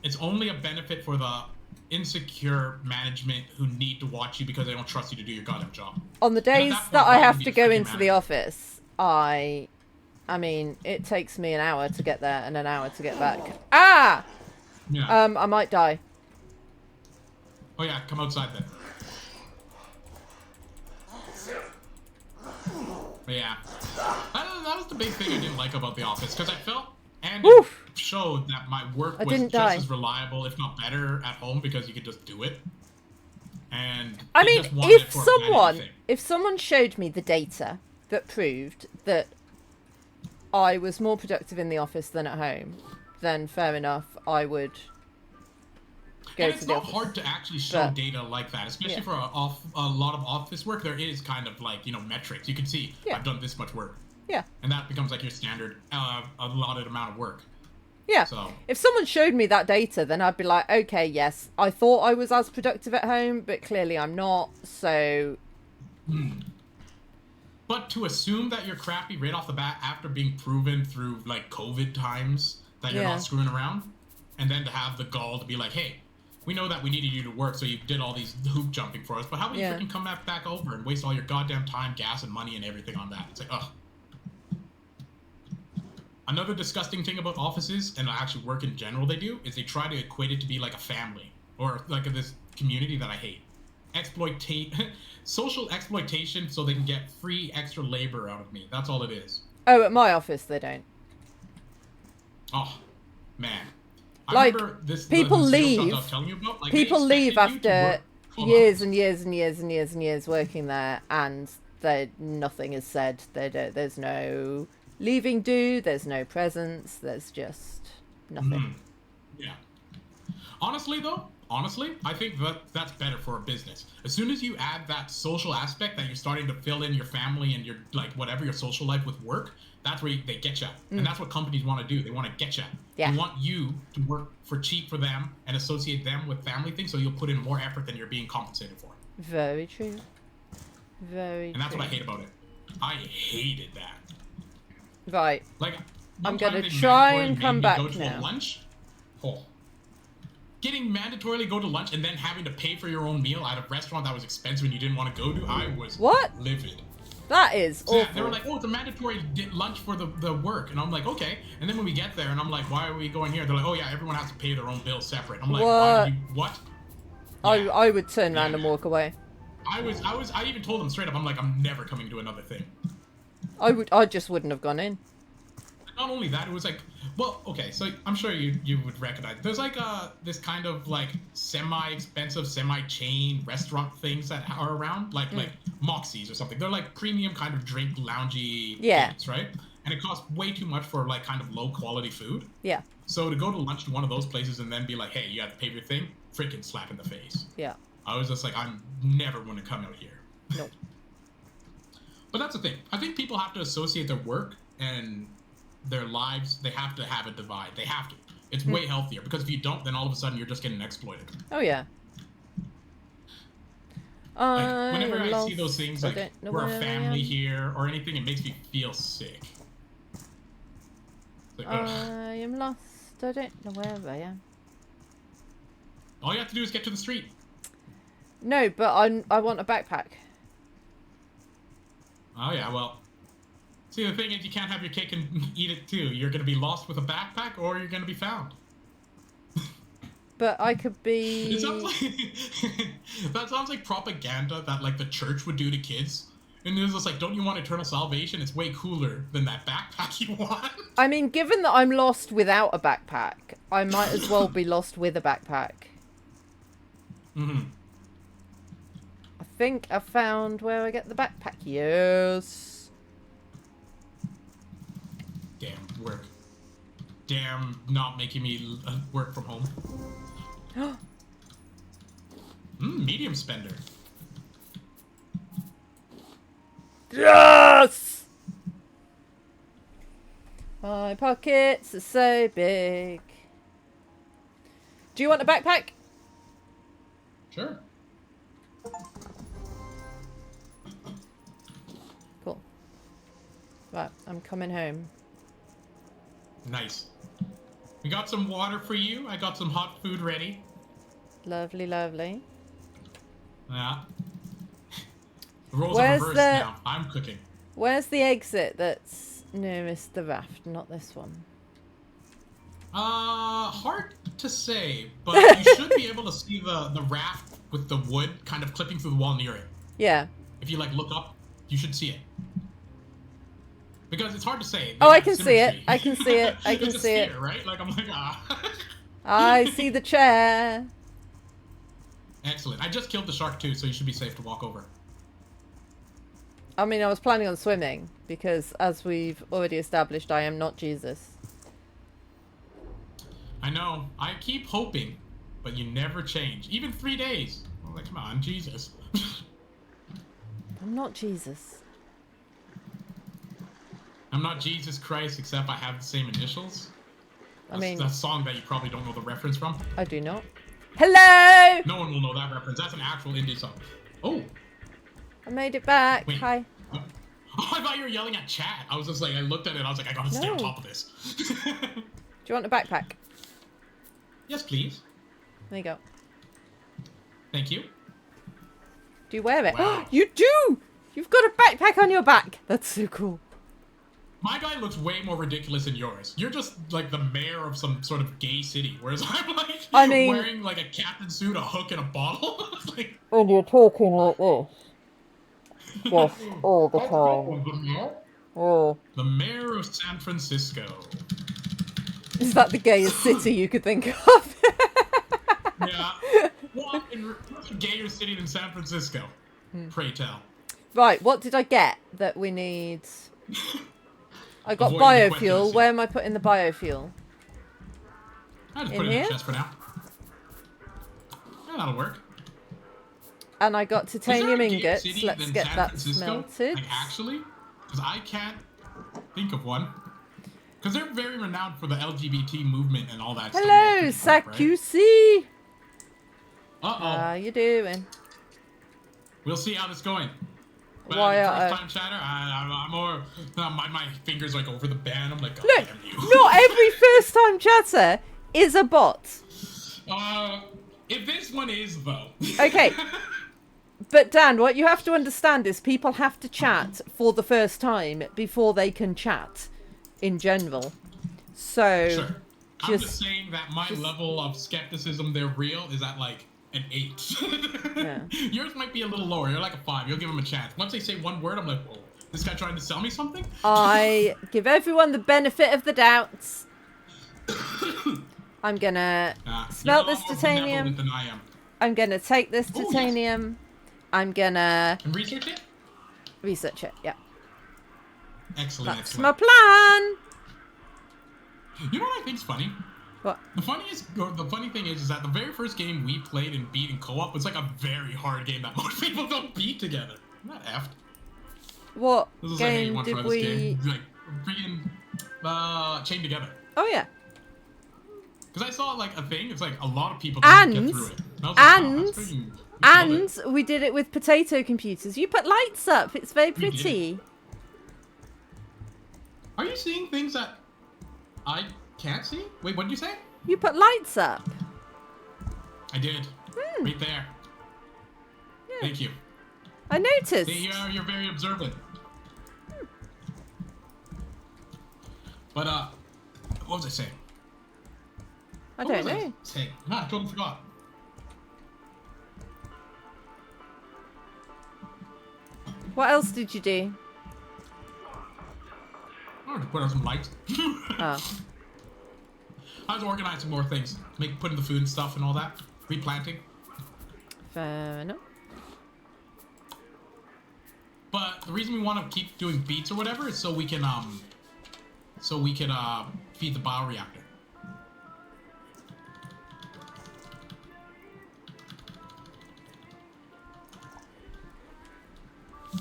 it's only a benefit for the insecure management who need to watch you because they don't trust you to do your goddamn job. On the days that I have to go into the office, I mean, it takes me an hour to get there and an hour to get back. Ah! Yeah. I might die. Oh yeah, come outside then. But yeah, that was the big thing I didn't like about The Office, because I felt and it showed that my work was just as reliable, if not better, at home because you could just do it. And I mean, if someone showed me the data that proved that I was more productive in the office than at home, then fair enough, I would go and to it's the not office. hard to actually show data like that, especially for a lot of office work. There is kind of like, you know, metrics. You can see I've done this much work. Yeah. And that becomes like your standard allotted amount of work. Yeah. So if someone showed me that data, then I'd be like, okay, yes, I thought I was as productive at home, but clearly I'm not. So. But to assume that you're crappy right off the bat after being proven through like COVID times that you're not screwing around, and then to have the gall to be like, hey, we know that we needed you to work, so you did all these hoop jumping for us, but how about you freaking come back over and waste all your goddamn time, gas, and money and everything on that? It's like, ugh. Another disgusting thing about offices, and actually work in general they do, is they try to equate it to be like a family, or like this community that I hate. Social exploitation so they can get free extra labor out of me. That's all it is. Oh, at my office they don't. Oh, man. Like, people leave. Like, people leave after years and years and years and years and years working there, and nothing is said. There's no leaving do. There's no presents. There's just nothing. Yeah. Honestly, though, I think that's better for a business. As soon as you add that social aspect that you're starting to fill in your family and your like whatever your social life with work, that's where they get you. And that's what companies want to do. They want to get you. Yeah. They want you to work for cheap for them and associate them with family things, so you'll put in more effort than you're being compensated for. Very true. Very true. And that's what I hate about it. I hated that. Right. Like, I'm going to try and come back go to now. A lunch? Getting mandatorily go to lunch and then having to pay for your own meal at a restaurant that was expensive and you didn't want to go to, I was livid. That is awful. Yeah, they were like, oh, it's a mandatory lunch for the work. And I'm like, okay. And then when we get there and I'm like, why are we going here? They're like, oh, yeah, everyone has to pay their own bill separate. I'm like, what? Yeah. I would turn around and walk away. I even told them straight up, I'm like, I'm never coming to another thing. I just wouldn't have gone in. Not only that, it was like, well, okay, so I'm sure you would recognize. There's like this kind of like semi-expensive, semi-chain restaurant things that are around, like Moxie's or something. They're like premium kind of drink loungy things, right? And it costs way too much for like kind of low quality food. Yeah. So to go to lunch to one of those places and then be like, hey, you have to pay for your thing, freaking slap in the face. Yeah. I was just like, I'm never going to come out here. Nope. But that's the thing. I think people have to associate their work and their lives. They have to have a divide. They have to. It's way healthier, because if you don't, then all of a sudden you're just getting exploited. Oh yeah. Like, whenever I see those things like we're a family here or anything, it makes me feel sick. Like, I am lost. I don't know where I am. All you have to do is get to the street. No, but I want a backpack. Oh yeah, well. See, the thing is, you can't have your cake and eat it too. You're going to be lost with a backpack, or you're going to be found. But I could be... It sounds like... that sounds like propaganda that, like, the church would do to kids. And it was just like, don't you want eternal salvation? It's way cooler than that backpack you want. I mean, given that I'm lost without a backpack, I might as well be lost with a backpack. Mm-hmm. I think I found where I get the backpack. Yes. Damn, work. Damn, not making me work from home. spender. Yes! My pockets are so big. Do you want a backpack? Sure. Cool. Right, I'm coming home. Nice. We got some water for you. I got some hot food ready. Lovely, lovely. Yeah. The roles are Where's reversed the- now. I'm cooking. Where's the exit that's nearest the raft? Not this one. Hard to say, but you should be able to see the raft with the wood kind of clipping through the wall near it. Yeah. If you like look up, you should see it. Because it's hard to say. They Oh, I have can see it. symmetry. I can see it. I can It's a see it. sphere, right? Like I'm like I see the chair. Excellent. I just killed the shark too, so you should be safe to walk over. I mean, I was planning on swimming because, as we've already established, I am not Jesus. I know. I keep hoping, but you never change. Even 3 days. I'm like, come on, Jesus. I'm not Jesus. I'm not Jesus Christ, except I have the same initials. I mean, That's a song that you probably don't know the reference from. I do not. Hello! No one will know that reference. That's an actual indie song. Oh. I made it back. Wait. Hi. Oh, I thought you were yelling at chat. I was just like, I looked at it. I was like, I gotta stay on No. top of this. Do you want a backpack? Yes, please. There you go. Thank you. Do you wear it? Wow. You do! You've got a backpack on your back. That's so cool. My guy looks way more ridiculous than yours. You're just like the mayor of some sort of gay city, whereas I'm like I mean- wearing like a captain suit, a hook, and a bottle. Like, And you're talking like this. Yes, all the the mayor? Oh. The mayor of San Francisco. Is that the gayest city you could think of? Yeah. What in what's a gayer city than San Francisco? Pray tell. Right, what did I get that we need? I got Avoid the biofuel. questions. Where am I putting the biofuel? I just In put it in here? the chest for now. Yeah, that'll work. And I got Is there titanium a gayer ingots. city Let's than get San that Francisco? smelted. Like actually, because I can't think of one. Because they're very renowned for the LGBT movement and all that Hello, stuff. Right? Sakusi. Uh-oh. How you doing? We'll see how this going. But Why are- first time chatter, I'm more. My fingers like over the band. I'm like, God Look, damn you. not every first time chatter is a bot. If this one is though. Okay. But Dan, what you have to understand is people have to chat for the first time before they can chat in general. So Sure. I'm just just saying that my level of skepticism they're real is at like an 8. Yeah. Yours might be a little lower. You're like a 5. You'll give them a chance. Once they say one word, I'm like, whoa, this guy trying to sell me something? I give everyone the benefit of the doubts. I'm gonna smelt you're a this lot more titanium. benevolent than I am. I'm gonna take this Oh, yes. titanium. I'm gonna And research it? research it. Yeah, Excellent, that's excellent. my plan. You know what I think's funny? What? The funny thing is that the very first game we played and beat in co-op was like a very hard game that most people don't beat together. I'm not effed. What This is like, hey, you game want to did try this we? game? Like, freaking Chained Together. Oh yeah. Because I saw like a thing, it's like a lot of people And- didn't get through it. And I was like, oh, and- that's freaking- I love it. And we did it with potato computers. You put lights up. It's very We did it. pretty. Are you seeing things that I can't see? Wait, what did you say? You put lights up. I did. Right there. Yeah. Thank you. I noticed. See, you're very observant. But what was I saying? I What don't was know. saying? I totally forgot. What else did you do? I wanted to put on some lights. Oh. I was organizing more things, putting the food and stuff and all that, replanting. Fair enough. But the reason we want to keep doing beats or whatever is so we can feed the bioreactor.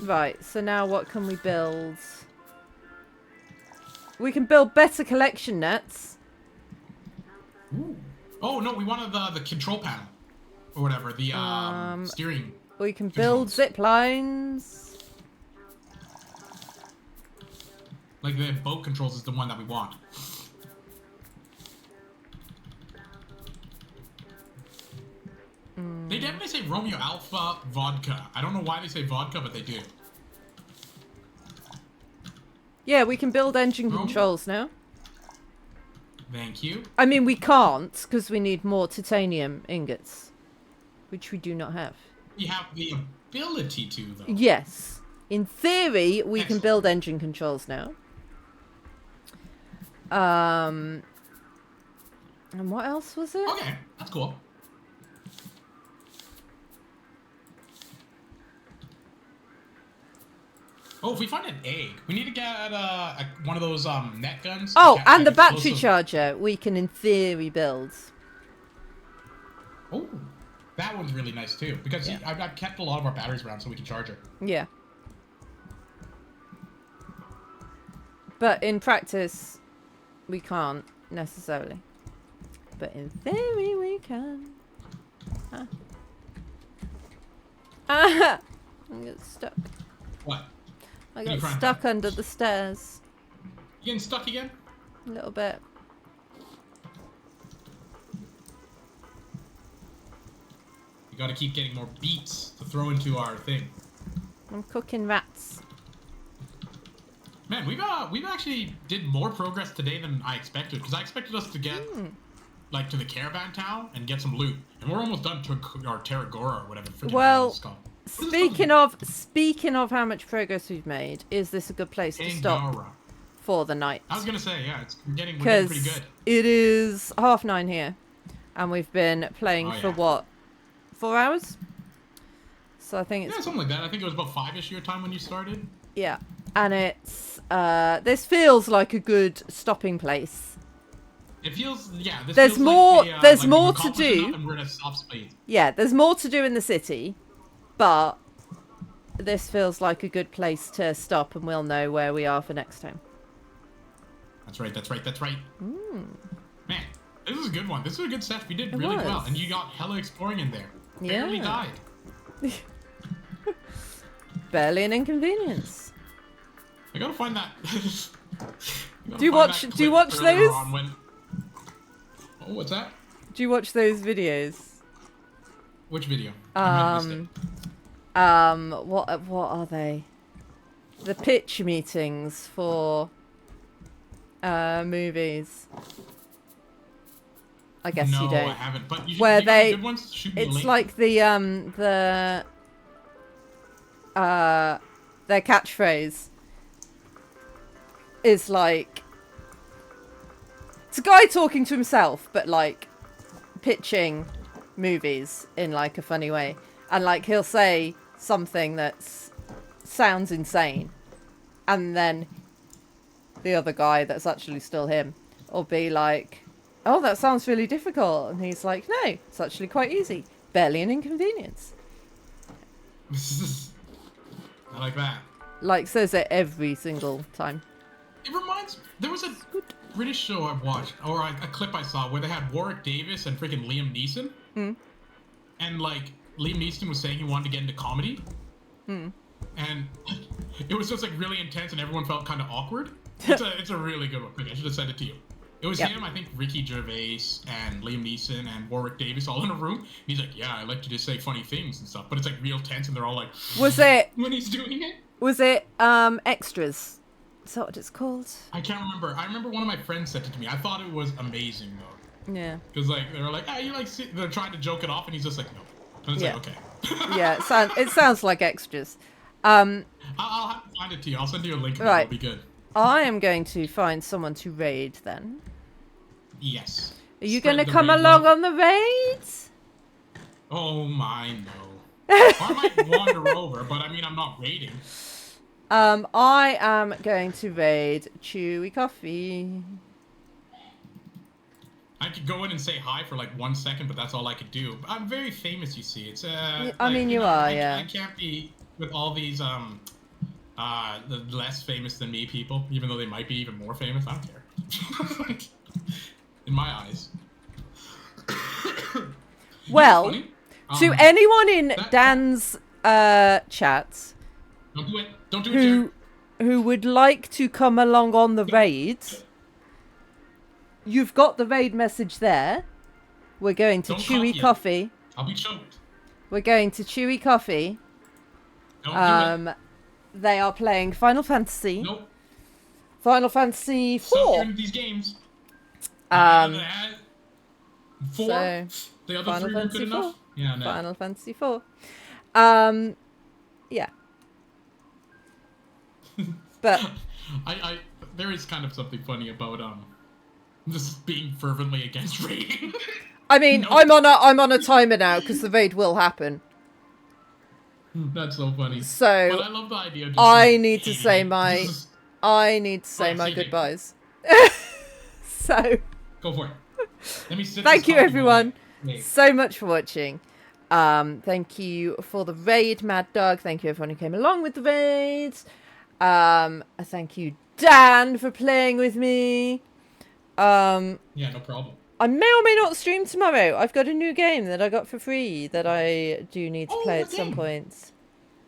Right, so now what can we build? We can build better collection nets. Ooh. Oh no, we wanted the control panel or whatever, the steering. We can build controls. zip lines. Like the boat controls is the one that we want. They definitely say Romeo Alpha vodka. I don't know why they say vodka, but they do. Yeah, we can build engine Romeo? controls now. Thank you. I mean, we can't because we need more titanium ingots, which we do not have. We have the ability to, though. Yes. In theory, we can Excellent. build engine controls now. And what else was it? Okay, that's cool. Oh, if we find an egg, we need to get one of those net guns. Oh, Ca- and the battery explosive- charger we can, in theory, build. Oh, that one's really nice too because Yeah. I've kept a lot of our batteries around so we can charge her. Yeah. But in practice, we can't necessarily. But in theory, we can. Ah. Ah! I got stuck. What? I You got crying? stuck under the stairs. You getting stuck again? A little bit. You gotta keep getting more beats to throw into our thing. I'm cooking rats. Man, we've actually did more progress today than I expected because I expected us to get like to the caravan town and get some loot, and we're almost done to our Terragora or whatever. freaking Well, hell it's called. What is this Speaking of how much progress we've made, is this a good place to stop Angara. for the night? I was gonna say, yeah, we're getting pretty Because good. it is 9:30 here, and we've been playing Oh, for yeah. what, 4 hours? So I think Yeah, it's something like that. I think it was about 5-ish your time when you started. yeah, and it's this feels like a good stopping place. It feels, yeah. This There's feels more- Like there's like more we've to accomplished do. enough and we're in a soft speed. Yeah, there's more to do in the city, but this feels like a good place to stop, and we'll know where we are for next time. That's right. That's right. That's right. Man, this is a good one. This is a good set. We did It really well, was. and you got hella exploring in there. Barely Yeah. died. Barely an inconvenience. I gotta find that. Do you watch those? Oh, what's that? Do you watch those videos? Which video? I might have missed it. What are they? The pitch meetings for movies. I guess No, you I don't. haven't. But you Where you got they- good ones? Shoot me a It's link. like their catchphrase is like, it's a guy talking to himself, but like pitching movies in like a funny way, and like he'll say something that sounds insane, and then the other guy that's actually still him will be like, oh, that sounds really difficult, and he's like, no, it's actually quite easy, barely an inconvenience. I like that. Like says it every single time. It reminds. There was a British show I watched, or a clip I saw, where they had Warwick Davis and freaking Liam Neeson. And like Liam Neeson was saying he wanted to get into comedy. And it was just like really intense, and everyone felt kind of awkward. It's a really good one. I should have sent it to you. It was Yep. him, I think, Ricky Gervais and Liam Neeson and Warwick Davis all in a room. And he's like, "Yeah, I like to just say funny things and stuff," but it's like real tense, and they're all like, Was it when he's doing it. extras? Is that what it's called? I can't remember. I remember one of my friends sent it to me. I thought it was amazing though, Yeah. because like they were like, "Ah, you like?" They're trying to joke it off, and he's just like, "No." And it's Yeah. like, okay. Yeah, it sounds like extras. I'll have to find it to you. I'll send you a link. Right. It'll be good. I am going to find someone to raid then. Yes. Are you Spread going to the come raid along love. on the raid? Oh my no. Or I might wander over, but I mean I'm not raiding. I am going to raid Chewy Coffee. I could go in and say hi for like 1 second, but that's all I could do. I'm very famous, you see. It's I mean, you are, yeah. I can't be. with all these the less famous than me people, even though they might be even more famous. I don't care. In my eyes. Well, funny? to anyone in that- Dan's chat Don't do it. Don't do it, Jared. who would like to come along on the raid, you've got the raid message there. We're going to Don't Chewy copy it. Coffee. I'll be choked. We're going to Chewy Coffee. Don't do it. They are playing Final Fantasy. Nope. Final Fantasy Stop 4. doing these games. Four. So, The other Final three were Fantasy good enough. 4. Yeah, no. Final Fantasy 4. Yeah. But there is kind of something funny about just being fervently against raiding. I mean, Nope. I'm on a timer now because the raid will happen. That's so funny. So But I love the idea. Of just, I like, need to hating say it. my Just- I need to say Alright, my say it. goodbyes. So Go for it. Let me sit thank this you coffee everyone moment. so much for watching. Thank you for the raid, Mad Dog. Thank you everyone who came along with the raids. Thank you, Dan, for playing with me. Yeah, no problem. I may or may not stream tomorrow. I've got a new game that I got for free that I do need to play what at some game? point.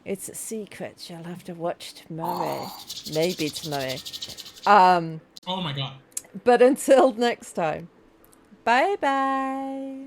It's a secret. You'll have to watch tomorrow. Maybe tomorrow. Oh my god. But until next time. Bye bye.